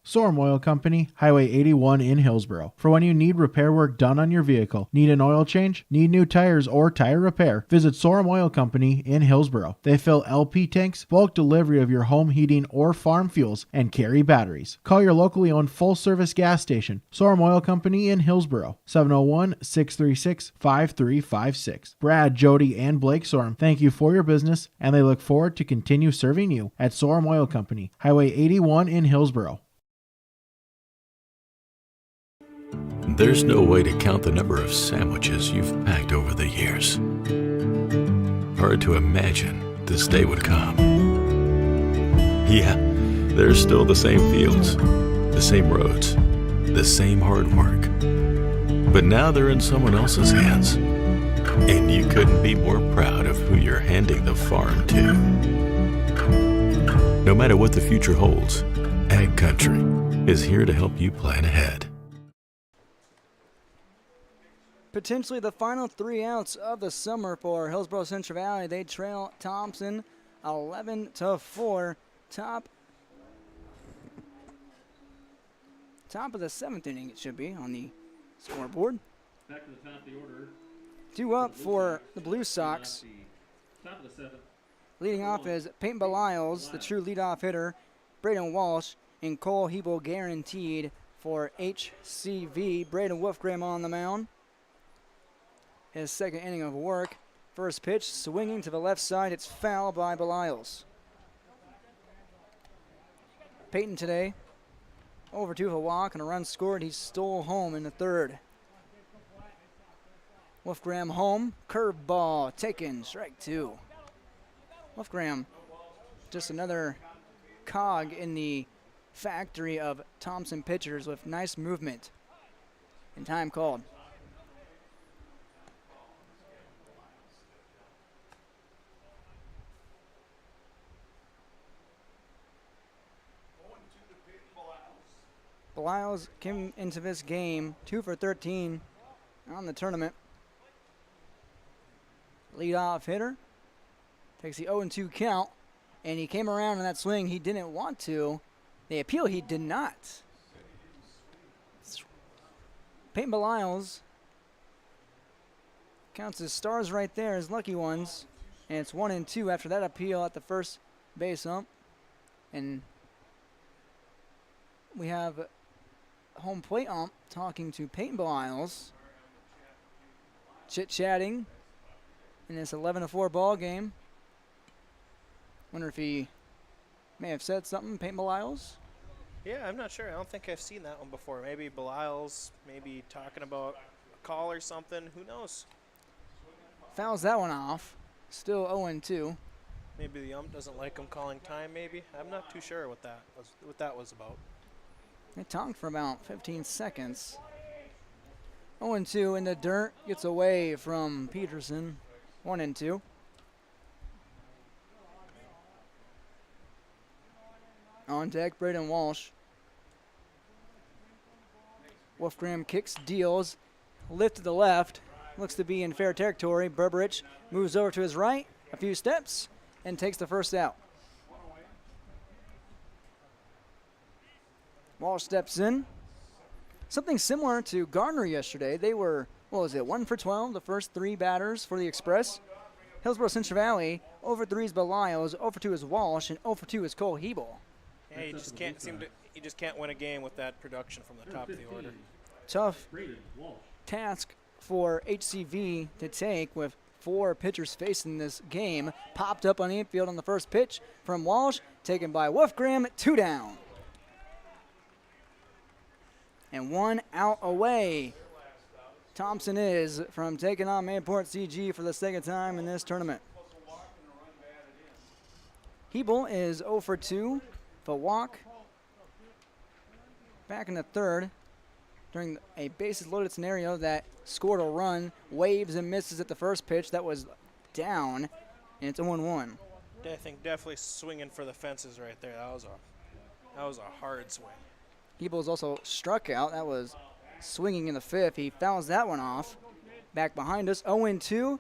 Sorum Oil Company, Highway 81 in Hillsborough. For when you need repair work done on your vehicle, need an oil change, need new tires, or tire repair, visit Sorum Oil Company in Hillsborough. They fill LP tanks, bulk delivery of your home heating or farm fuels, and carry batteries. Call your locally owned full-service gas station, Sorum Oil Company in Hillsborough, 701-636-5356. Brad, Jody, and Blake Sorum thank you for your business, and they look forward to continue serving you at Sorum Oil Company, Highway 81 in Hillsborough. There's no way to count the number of sandwiches you've packed over the years. Hard to imagine this day would come. Yeah, there's still the same fields, the same roads, the same hard work. But now they're in someone else's hands. And you couldn't be more proud of who you're handing the farm to. No matter what the future holds, Ag Country is here to help you plan ahead. Potentially the final 3 outs of the summer for Hillsborough Central Valley. They trail Thompson 11-4. Top of the 7th inning, it should be on the scoreboard. Back to the top of the order. 2 up for the Blue Sox. Top of the 7th. Leading off is Peyton Belials, the true leadoff hitter. Braden Walsh and Cole Hebel guaranteed for HCV. Braden Wolfgram on the mound. His second inning of work. First pitch, swinging to the left side. It's foul by Belials. Peyton today, over 2 with a walk and a run scored. He stole home in the 3rd. Wolfgram home, curveball taken, strike 2. Wolfgram, just another cog in the factory of Thompson pitchers with nice movement. and time called. Belials came into this game 2 for 13 on the tournament. Leadoff hitter takes the 0-2 count, and he came around in that swing. He didn't want to. The appeal, he did not. Peyton Belials counts his stars right there, his lucky ones, and it's 1-2 after that appeal at the first base ump. And we have home plate ump talking to Peyton Belials, chit-chatting in this 11-4 ball game. Wonder if he may have said something, Peyton Belials. Yeah, I'm not sure. I don't think I've seen that one before. Maybe Belials, maybe talking about a call or something. Who knows? Fouls that one off. Still 0-2. Maybe the ump doesn't like him calling time, maybe. I'm not too sure what that was about. They talked for about 15 seconds. 0-2 in the dirt. Gets away from Peterson. 1-2. On deck, Braden Walsh. Wolfgram kicks, deals. Lift to the left. Looks to be in fair territory. Berberich moves over to his right a few steps and takes the first out. Walsh steps in. Something similar to Garner yesterday. They were, 1 for 12, the first 3 batters for the Express. Hillsborough Central Valley, 0 for 3 is Belials, 0 for 2 is Walsh, and 0 for 2 is Cole Hebel. Yeah, you just can't win a game with that production from the top of the order. Tough task for HCV to take with 4 pitchers facing this game. Popped up on the infield on the first pitch from Walsh, taken by Wolfgram, 2 down. And 1 out away. Thompson is from taking on Mayport CG for the second time in this tournament. Hebel is 0 for 2 for walk. Back in the third during a bases loaded scenario that scored a run, waves and misses at the first pitch. That was down, and it's 0-1. I think definitely swinging for the fences right there. That was a hard swing. Hebel's also struck out. That was swinging in the fifth. He fouls that one off. Back behind us, 0-2.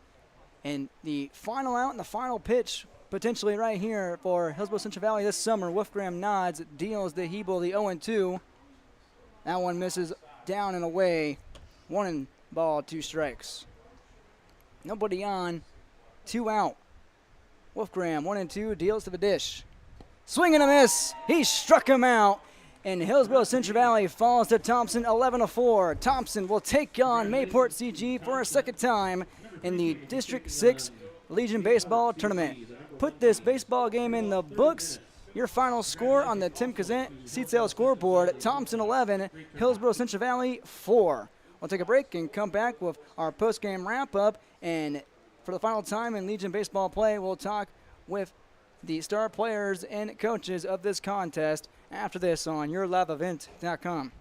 And the final out and the final pitch potentially right here for Hillsborough Central Valley this summer. Wolfgram nods, deals to Hebel the 0-2. That one misses down and away. 1 ball, 2 strikes. Nobody on, 2 out. Wolfgram, 1-2, deals to the dish. Swing and a miss. He struck him out. And Hillsborough Central Valley falls to Thompson 11-4. Thompson will take on Mayport CG for a second time in the District 6 Legion Baseball Tournament. Put this baseball game in the books. Your final score on the Tim Kazant seat sale scoreboard, Thompson 11, Hillsborough Central Valley 4. We'll take a break and come back with our post-game wrap-up. And for the final time in Legion Baseball play, we'll talk with the star players and coaches of this contest after this on YourLiveEvent.com.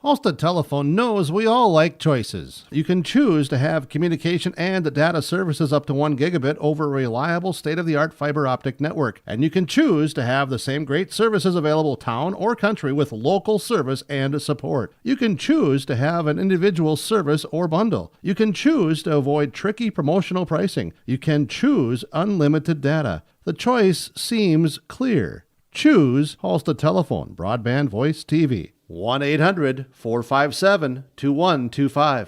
Halstead Telephone knows we all like choices. You can choose to have communication and data services up to 1 gigabit over a reliable state-of-the-art fiber optic network. And you can choose to have the same great services available town or country with local service and support. You can choose to have an individual service or bundle. You can choose to avoid tricky promotional pricing. You can choose unlimited data. The choice seems clear. Choose Halstead Telephone, broadband voice TV. 1-800-457-2125.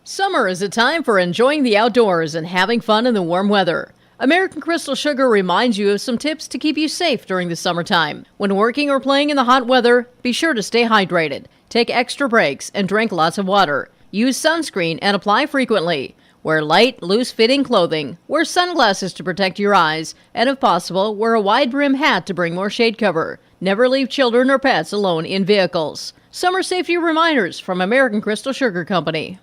Summer is a time for enjoying the outdoors and having fun in the warm weather. American Crystal Sugar reminds you of some tips to keep you safe during the summertime. When working or playing in the hot weather, be sure to stay hydrated, take extra breaks, and drink lots of water. Use sunscreen and apply frequently. Wear light, loose-fitting clothing. Wear sunglasses to protect your eyes. And if possible, wear a wide-brim hat to bring more shade cover. Never leave children or pets alone in vehicles. Summer safety reminders from American Crystal Sugar Company.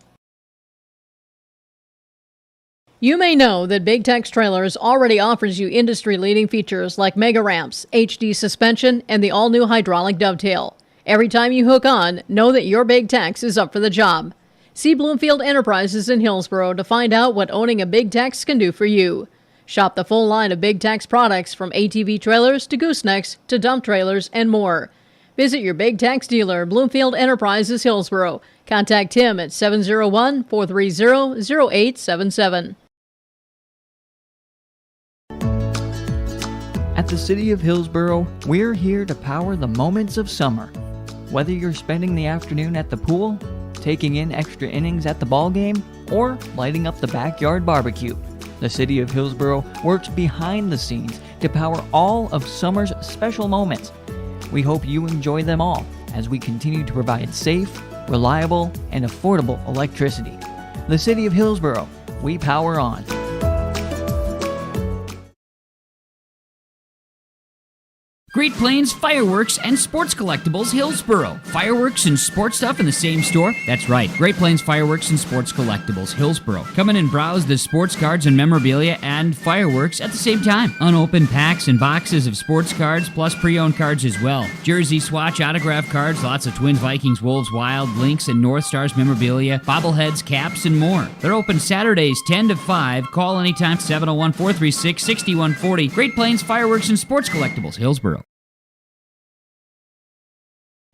You may know that Big Tex Trailers already offers you industry-leading features like mega ramps, HD suspension, and the all-new hydraulic dovetail. Every time you hook on, know that your Big Tex is up for the job. See Bloomfield Enterprises in Hillsboro to find out what owning a Big Tex can do for you. Shop the full line of Big Tex products from ATV trailers to goosenecks to dump trailers and more. Visit your Big Tex dealer, Bloomfield Enterprises, Hillsboro. Contact him at 701-430-0877. At the City of Hillsboro, we're here to power the moments of summer. Whether you're spending the afternoon at the pool, taking in extra innings at the ball game, or lighting up the backyard barbecue, the City of Hillsboro works behind the scenes to power all of summer's special moments. We hope you enjoy them all as we continue to provide safe, reliable, and affordable electricity. The City of Hillsboro, we power on. Great Plains Fireworks and Sports Collectibles, Hillsboro. Fireworks and sports stuff in the same store? That's right. Great Plains Fireworks and Sports Collectibles, Hillsboro. Come in and browse the sports cards and memorabilia and fireworks at the same time. Unopened packs and boxes of sports cards, plus pre-owned cards as well. Jersey swatch autograph cards, lots of Twins, Vikings, Wolves, Wild, Lynx, and North Stars memorabilia, bobbleheads, caps, and more. They're open Saturdays 10 to 5. Call anytime, 701-436-6140. Great Plains Fireworks and Sports Collectibles, Hillsboro.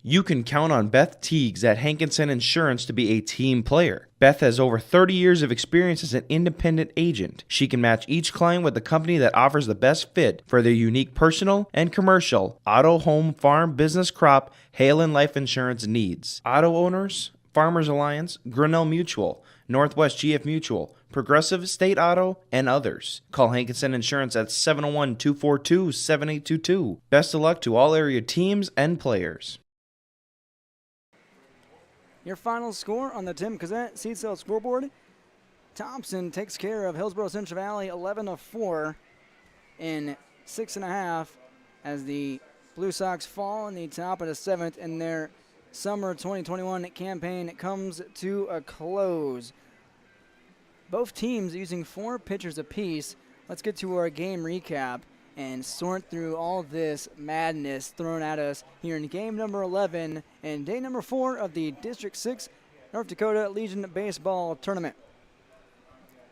You can count on Beth Teagues at Hankinson Insurance to be a team player. Beth has over 30 years of experience as an independent agent. She can match each client with the company that offers the best fit for their unique personal and commercial auto, home, farm, business, crop, hail, and life insurance needs. Auto owners, Farmers Alliance, Grinnell Mutual, Northwest GF Mutual, Progressive State Auto, and others. Call Hankinson Insurance at 701-242-7822. Best of luck to all area teams and players. Your final score on the Tim Cassett Seed Sale scoreboard. Thompson takes care of Hillsboro Central Valley 11-4 in 6.5 as the Blue Sox fall in the top of the 7th and their summer 2021 campaign comes to a close. Both teams using 4 pitchers apiece. Let's get to our game recap and sort through all this madness thrown at us here in game number 11 and day number 4 of the District 6 North Dakota Legion Baseball Tournament.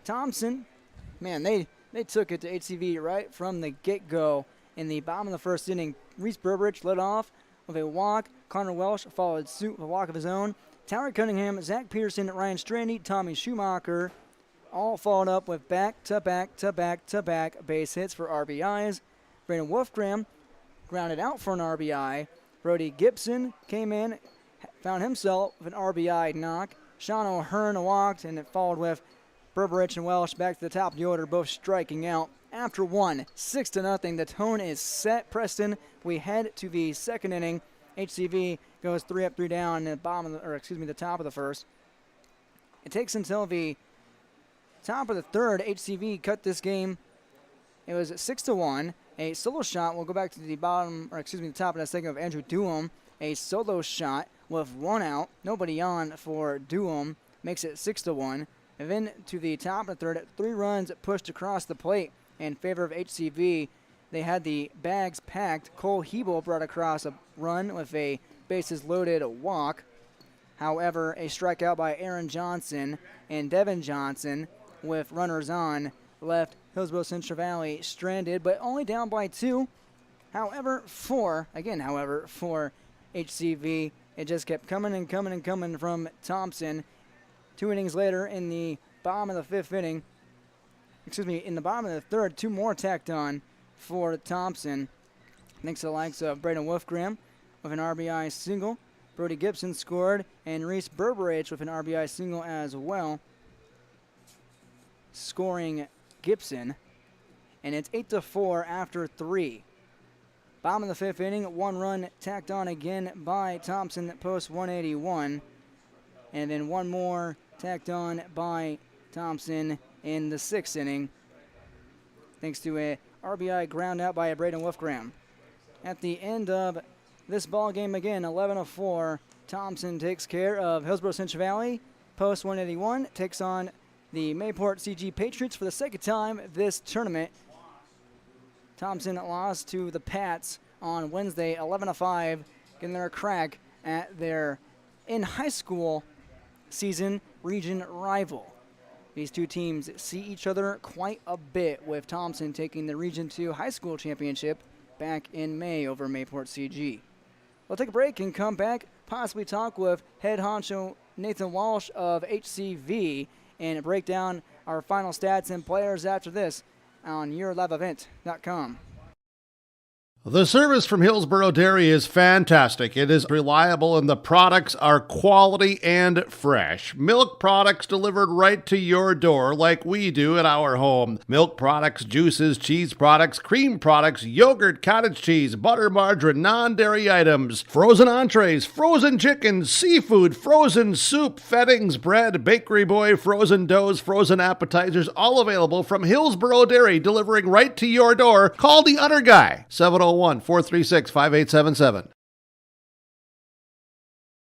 Thompson, man, they took it to HCV right from the get-go in the bottom of the first inning. Reese Berberich led off with a walk. Connor Welsh followed suit with a walk of his own. Tyler Cunningham, Zach Peterson, Ryan Strandy, Tommy Schumacher all followed up with back-to-back-to-back-to-back base hits for RBIs. Brandon Wolfgram grounded out for an RBI. Brody Gibson came in, found himself with an RBI knock. Sean O'Hearn walked, and it followed with Berberich and Welsh back to the top of the order, both striking out. After 1, 6-0, the tone is set. Preston, we head to the second inning. HCV goes 3 up, 3 down in the the top of the first. It takes until the top of the third. HCV cut this game. It was 6-1. A solo shot. We'll go back to the the top of that second of Andrew Duham. A solo shot with 1 out. Nobody on for Duham. Makes it 6-1. And then to the top of the third, 3 runs pushed across the plate in favor of HCV. They had the bags packed. Cole Hebel brought across a run with a bases-loaded walk. However, a strikeout by Aaron Johnson and Devin Johnson with runners on left Hillsboro Central Valley stranded, but only down by 2. However, for HCV, it just kept coming and coming and coming from Thompson. 2 innings later, in the bottom of the 5th inning, in the bottom of the 3rd, 2 more tacked on for Thompson. Thanks to the likes of Braden Wolfgram with an RBI single. Brody Gibson scored, and Reese Berberich with an RBI single as well, scoring Gibson. And it's 8-4 after 3. Bottom of the 5th inning, 1 run tacked on again by Thompson that posts 181. And then 1 more tacked on by Thompson in the 6th inning, thanks to a RBI ground out by Braden Wolfgram. At the end of this ball game again, 11-4, Thompson takes care of Hillsboro Central Valley. Post 181, takes on the Mayport CG Patriots for the second time this tournament. Thompson lost to the Pats on Wednesday, 11-5, getting their crack at their in-high school season region rival. These two teams see each other quite a bit, with Thompson taking the Region 2 high school championship back in May over Mayport CG. We'll take a break and come back, possibly talk with head honcho Nathan Walsh of HCV and break down our final stats and players after this on YourLiveEvent.com. The service from Hillsborough Dairy is fantastic. It is reliable and the products are quality and fresh. Milk products delivered right to your door like we do at our home. Milk products, juices, cheese products, cream products, yogurt, cottage cheese, butter, margarine, non-dairy items, frozen entrees, frozen chicken, seafood, frozen soup, fettings, bread, bakery boy, frozen doughs, frozen appetizers, all available from Hillsborough Dairy, delivering right to your door. Call the Udder Guy, 701-436-5877.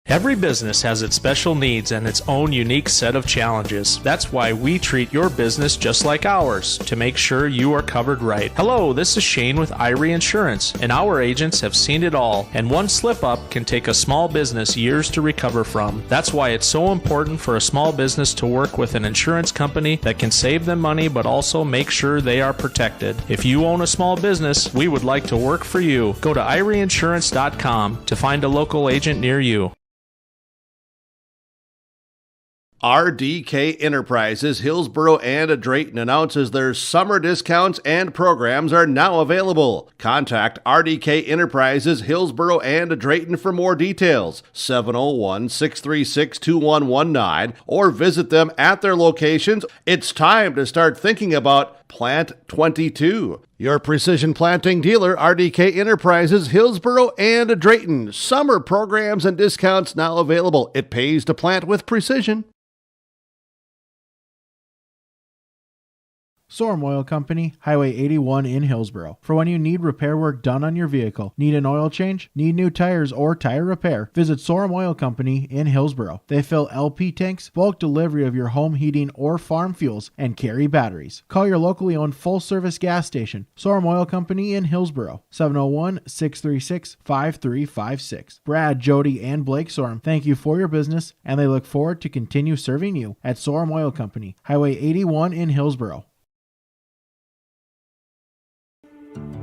Every business has its special needs and its own unique set of challenges. That's why we treat your business just like ours, to make sure you are covered right. Hello, this is Shane with Irie Insurance, and our agents have seen it all, and one slip-up can take a small business years to recover from. That's why it's so important for a small business to work with an insurance company that can save them money but also make sure they are protected. If you own a small business, we would like to work for you. Go to IrieInsurance.com to find a local agent near you. RDK Enterprises, Hillsborough and Drayton announces their summer discounts and programs are now available. Contact RDK Enterprises, Hillsborough and Drayton for more details, 701-636-2119, or visit them at their locations. It's time to start thinking about Plant 22. Your precision planting dealer, RDK Enterprises, Hillsborough and Drayton. Summer programs and discounts now available. It pays to plant with precision. Sorum Oil Company, Highway 81 in Hillsborough. For when you need repair work done on your vehicle, need an oil change, need new tires, or tire repair, visit Sorum Oil Company in Hillsborough. They fill LP tanks, bulk delivery of your home heating or farm fuels, and carry batteries. Call your locally owned full-service gas station, Sorum Oil Company in Hillsborough, 701-636-5356. Brad, Jody, and Blake Sorum thank you for your business, and they look forward to continue serving you at Sorum Oil Company, Highway 81 in Hillsborough.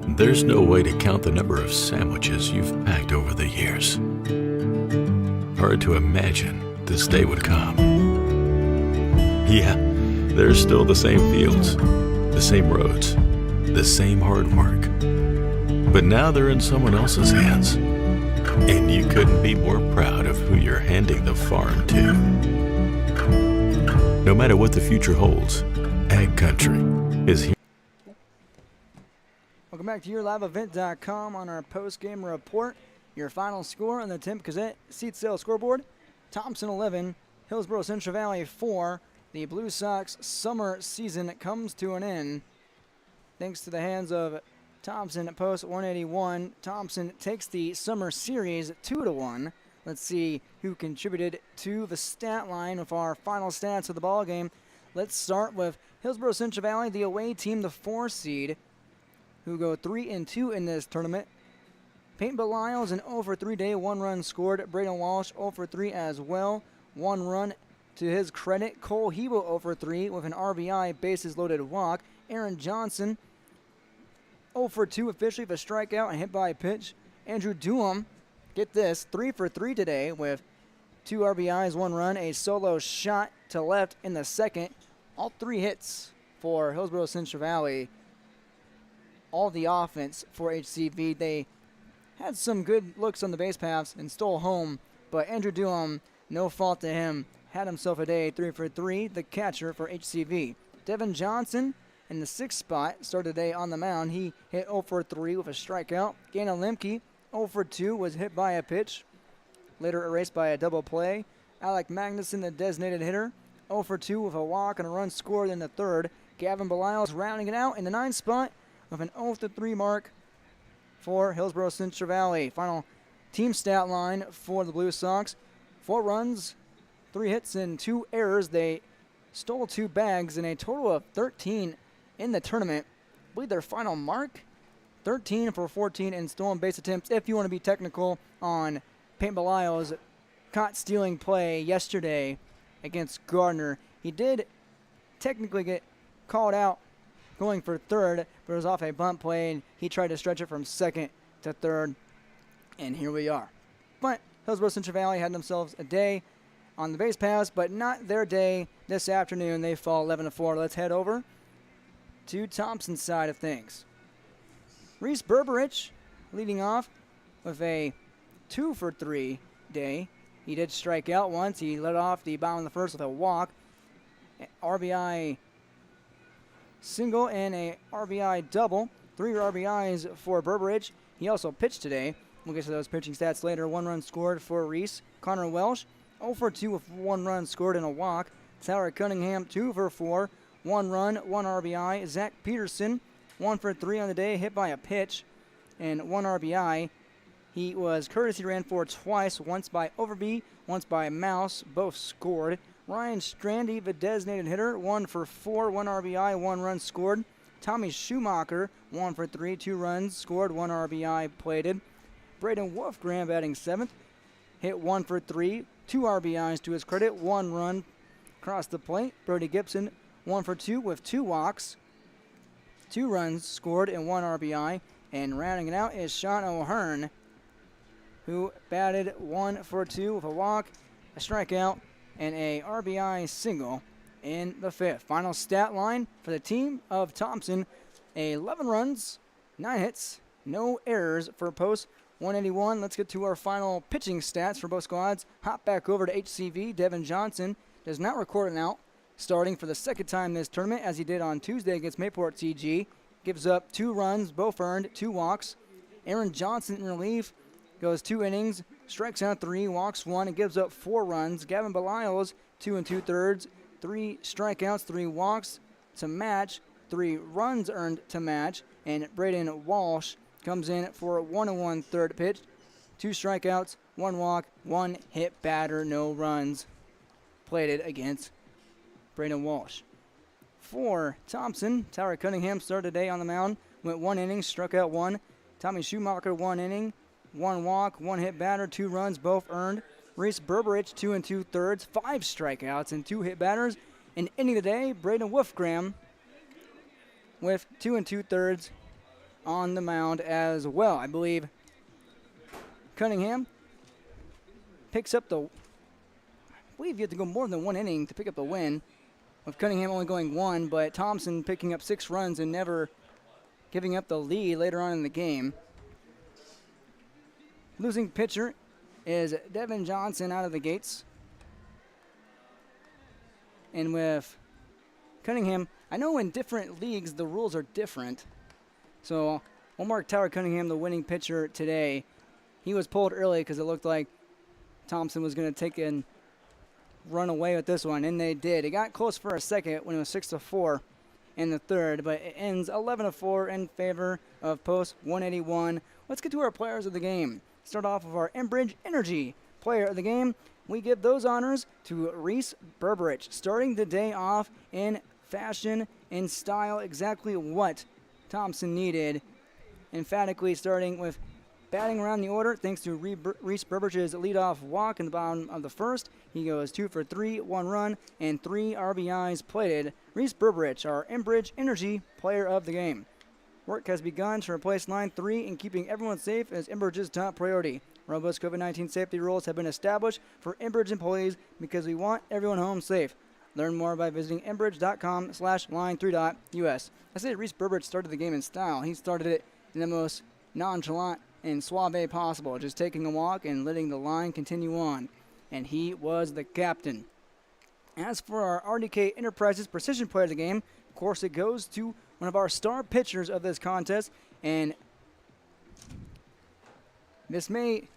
There's no way to count the number of sandwiches you've packed over the years. Hard to imagine this day would come. Yeah, there's still the same fields, the same roads, the same hard work. But now they're in someone else's hands. And you couldn't be more proud of who you're handing the farm to. No matter what the future holds, Ag Country is here. Welcome back to YourLiveEvent.com on our post-game report. Your final score on the Tim Cassette seat sale scoreboard: Thompson 11, Hillsborough Central Valley 4. The Blue Sox summer season comes to an end. Thanks to the hands of Thompson at post 181, Thompson takes the summer series 2-1. Let's see who contributed to the stat line with our final stats of the ball game. Let's start with Hillsborough Central Valley, the away team, the 4 seed, who go 3-2 in this tournament. Peyton Belials, an 0-for-3 day, 1 run scored. Braden Walsh, 0-for-3 as well, 1 run to his credit. Cole Hebo, 0-for-3 with an RBI, bases loaded walk. Aaron Johnson, 0-for-2 officially with a strikeout and hit by a pitch. Andrew Duham, get this, 3-for-3 today with 2 RBIs, 1 run, a solo shot to left in the second. All 3 hits for Hillsborough Central Valley. All the offense for HCV. They had some good looks on the base paths and stole home, but Andrew Duham, no fault to him, had himself a day, 3-for-3, the catcher for HCV. Devin Johnson in the 6th spot started today on the mound. He hit 0-for-3 with a strikeout. Gannon Lemke, 0-for-2, was hit by a pitch, later erased by a double play. Alec Magnuson, the designated hitter, 0-for-2 with a walk and a run scored in the 3rd. Gavin Belials rounding it out in the 9th spot with an 0-for-3 mark for Hillsborough Central Valley. Final team stat line for the Blue Sox: 4 runs, 3 hits, and 2 errors. They stole 2 bags and a total of 13 in the tournament. I believe their final mark, 13 for 14 in stolen base attempts, if you want to be technical on Peyton Belial's caught stealing play yesterday against Gardner. He did technically get called out going for third, but it was off a bunt play, and he tried to stretch it from second to third, and here we are. But Hillsborough Central Valley had themselves a day on the base pass, but not their day this afternoon. They fall 11-4. Let's head over to Thompson's side of things. Reese Berberich leading off with a 2-for-3 day. He did strike out once. He led off the bottom of the first with a walk, RBI single, and a RBI double. 3 RBIs for Berberich. He also pitched today. We'll get to those pitching stats later. 1 run scored for Reese. Connor Welsh, 0-for-2 with 1 run scored and a walk. Tyler Cunningham, 2-for-4, 1 run, 1 RBI. Zach Peterson, 1-for-3 on the day, hit by a pitch and 1 RBI. He was courtesy ran for twice, once by Overby, once by Mouse. Both scored. Ryan Strandy, the designated hitter, 1-for-4, 1 RBI, 1 run scored. Tommy Schumacher, 1-for-3, 2 runs scored, 1 RBI plated. Braden Wolfgram batting 7th, hit 1-for-3, 2 RBIs to his credit, 1 run across the plate. Brody Gibson, 1-for-2 with 2 walks, 2 runs scored, and 1 RBI. And rounding it out is Sean O'Hearn, who batted 1-for-2 with a walk, a strikeout, and a RBI single in the 5th. Final stat line for the team of Thompson: 11 runs, 9 hits, no errors for post 181. Let's get to our final pitching stats for both squads. Hop back over to HCV. Devin Johnson does not record an out, starting for the second time this tournament, as he did on Tuesday against Mayport CG. Gives up 2 runs, both earned, 2 walks. Aaron Johnson in relief goes 2 innings, strikes out 3, walks 1, and gives up 4 runs. Gavin Belials, 2 2/3, 3 strikeouts, 3 walks to match, 3 runs earned to match. And Braden Walsh comes in for a 1 1/3 pitch, 2 strikeouts, 1 walk, 1 hit batter, no runs plated against Braden Walsh. For Thompson, Tyler Cunningham started today on the mound, went 1 inning, struck out 1. Tommy Schumacher, 1 inning, 1 walk, 1 hit batter, 2 runs, both earned. Reese Berberich, 2 2/3, 5 strikeouts and 2 hit batters. And ending the day, Braden Wolfgram with 2 2/3 on the mound as well. I believe Cunningham picks up the... I believe you have to go more than 1 inning to pick up the win, with Cunningham only going 1, but Thompson picking up 6 runs and never giving up the lead later on in the game. Losing pitcher is Devin Johnson out of the gates. And with Cunningham, I know in different leagues the rules are different. So we'll mark Tyler Cunningham the winning pitcher today. He was pulled early because it looked like Thompson was going to take and run away with this one, and they did. It got close for a second when it was 6-4 in the third, but it ends 11-4 in favor of post 181. Let's get to our players of the game. Start off with our Enbridge Energy player of the game. We give those honors to Reese Berberich, starting the day off in fashion, in style, exactly what Thompson needed. Emphatically starting with batting around the order, thanks to Reese Berberich's leadoff walk in the bottom of the first. He goes 2 for 3, 1 run, and 3 RBIs plated. Reese Berberich, our Enbridge Energy player of the game. Work has begun to replace Line 3, and keeping everyone safe is Enbridge's top priority. Robust COVID-19 safety rules have been established for Enbridge employees because we want everyone home safe. Learn more by visiting enbridge.com/line3.us. I say Reese Berberich started the game in style. He started it in the most nonchalant and suave possible, just taking a walk and letting the line continue on. And he was the captain. As for our RDK Enterprises Precision Player of the Game, of course it goes to one of our star pitchers of this contest, and this may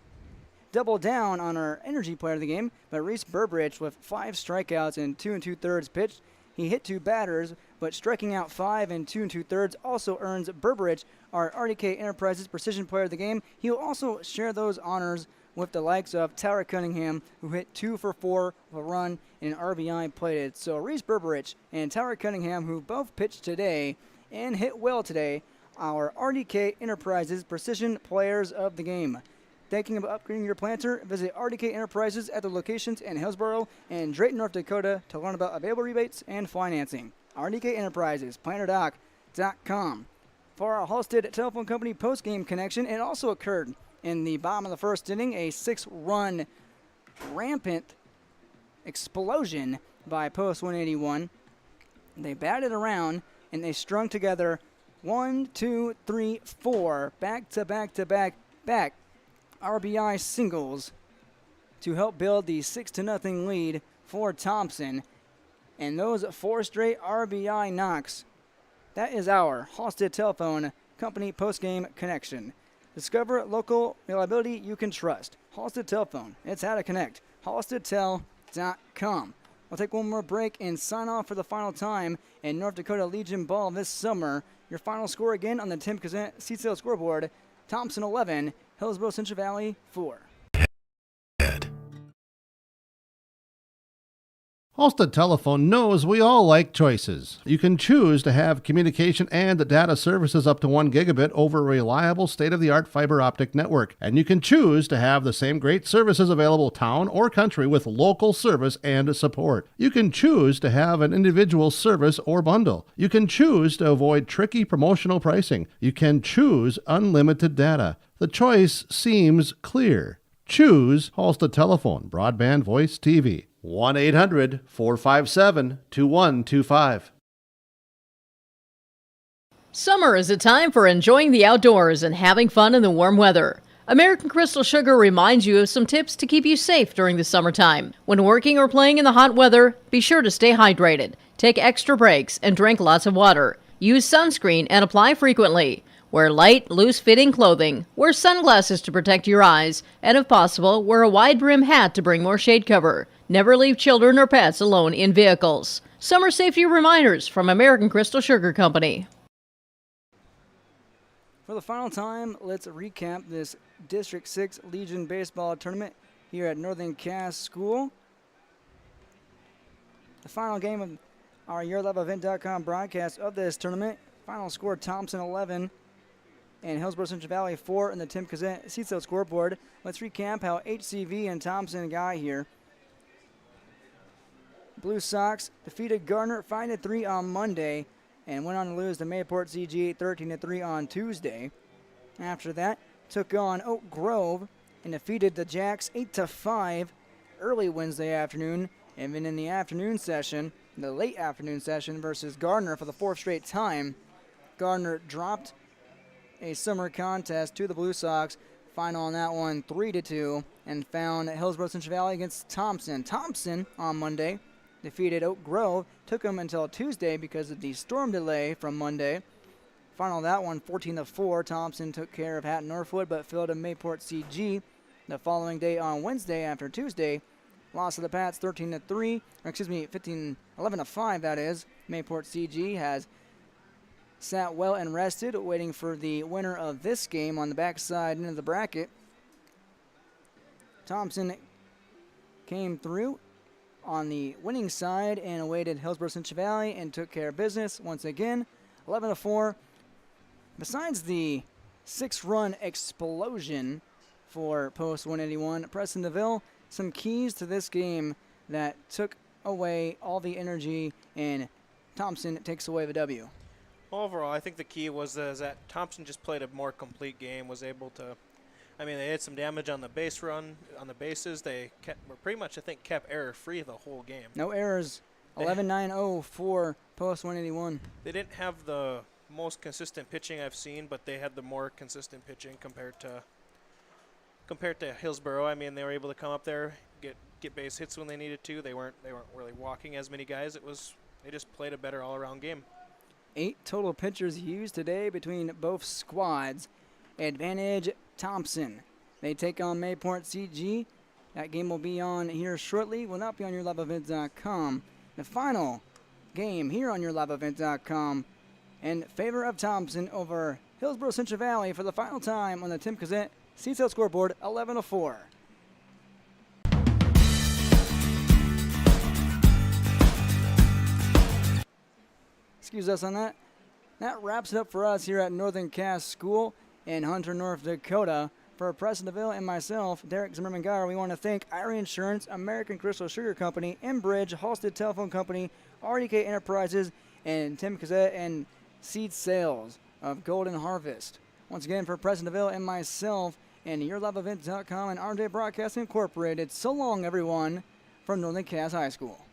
double down on our Energy Player of the Game, but Reese Berberich with 5 strikeouts and 2 2/3 pitched. He hit 2 batters, but striking out 5 and 2 2/3 also earns Berberich our RDK Enterprises Precision Player of the Game. He'll also share those honors with the likes of Tyler Cunningham, who hit 2 for 4 with a run and an RBI plated. So Reese Berberich and Tyler Cunningham, who both pitched today and hit well today, our RDK Enterprises Precision Players of the Game. Thinking about upgrading your planter? Visit RDK Enterprises at the locations in Hillsboro and Drayton, North Dakota to learn about available rebates and financing. RDK Enterprises, planterdoc.com. For our Halstead Telephone Company post-game connection, it also occurred in the bottom of the first inning, a 6-run rampant explosion by Post 181. They batted around and they strung together 1, 2, 3, 4 back-to-back-to-back RBI singles to help build the 6-0 lead for Thompson. And those 4 straight RBI knocks, that is our Halstead Telephone Company post-game connection. Discover local reliability you can trust. Halstead Telephone, it's how to connect. HalsteadTel.com. We'll take one more break and sign off for the final time in North Dakota Legion Ball this summer. Your final score again on the Tim Kazant seat sale scoreboard: Thompson 11, Hillsboro Central Valley 4. Halstead Telephone knows we all like choices. You can choose to have communication and data services up to 1 gigabit over a reliable state-of-the-art fiber optic network. And you can choose to have the same great services available town or country with local service and support. You can choose to have an individual service or bundle. You can choose to avoid tricky promotional pricing. You can choose unlimited data. The choice seems clear. Choose Halstead Telephone, broadband voice TV. 1-800-457-2125. Summer is a time for enjoying the outdoors and having fun in the warm weather. American Crystal Sugar reminds you of some tips to keep you safe during the summertime. When working or playing in the hot weather, be sure to stay hydrated, take extra breaks, and drink lots of water. Use sunscreen and apply frequently. Wear light, loose-fitting clothing, wear sunglasses to protect your eyes, and if possible, wear a wide-brim hat to bring more shade cover. Never leave children or pets alone in vehicles. Summer safety reminders from American Crystal Sugar Company. For the final time, let's recap this District 6 Legion Baseball Tournament here at Northern Cass School. The final game of our YourLiveEvent.com broadcast of this tournament. Final score: Thompson 11 and Hillsboro Central Valley 4 in the Tim Kazant seat sale scoreboard. Let's recap how HCV and Thompson got here. Blue Sox defeated Gardner 5-3 on Monday and went on to lose to Mayport CG 13-3 on Tuesday. After that, took on Oak Grove and defeated the Jacks 8-5 early Wednesday afternoon. And then in the afternoon session, the late afternoon session versus Gardner for the 4th straight time, Gardner dropped a summer contest to the Blue Sox. Final on that one 3-2, and found Hillsboro Central Valley against Thompson. Thompson on Monday defeated Oak Grove. Took them until Tuesday because of the storm delay from Monday. Final that one 14-4. Thompson took care of Hatton Northwood, but fell to Mayport CG. The following day on Wednesday after Tuesday, loss of the Pats 11-5 that is. Mayport CG has sat well and rested, waiting for the winner of this game on the backside end of the bracket. Thompson came through on the winning side and awaited Hillsboro Central Valley and took care of business once again, 11-4. Besides the 6-run explosion for Post 181, Preston DeVille, some keys to this game that took away all the energy, and Thompson takes away the W. Overall, I think the key was that Thompson just played a more complete game, was able to, they had some damage on the base run, on the bases. They were pretty much, I think, kept error-free the whole game. No errors, 11-9-0 for Post 181. They didn't have the most consistent pitching I've seen, but they had the more consistent pitching compared to Hillsboro. They were able to come up there, get base hits when they needed to. They weren't really walking as many guys. They just played a better all-around game. 8 total pitchers used today between both squads. Advantage Thompson. They take on Mayport CG. That game will be on here shortly. Will not be on YourLiveEvent.com. The final game here on YourLiveEvent.com in favor of Thompson over Hillsboro Central Valley for the final time on the Tim Kazant seat sale scoreboard, 11-4. Excuse us on that. That wraps it up for us here at Northern Cass School in Hunter, North Dakota. For Preston DeVille and myself, Derek Zimmerman-Geyer, we want to thank Irie Insurance, American Crystal Sugar Company, Enbridge, Halstead Telephone Company, RDK Enterprises, and Tim Kazette and Seed Sales of Golden Harvest. Once again, for Preston DeVille and myself, and YourLiveEvent.com and RJ Broadcasting Incorporated, so long, everyone, from Northern Cass High School.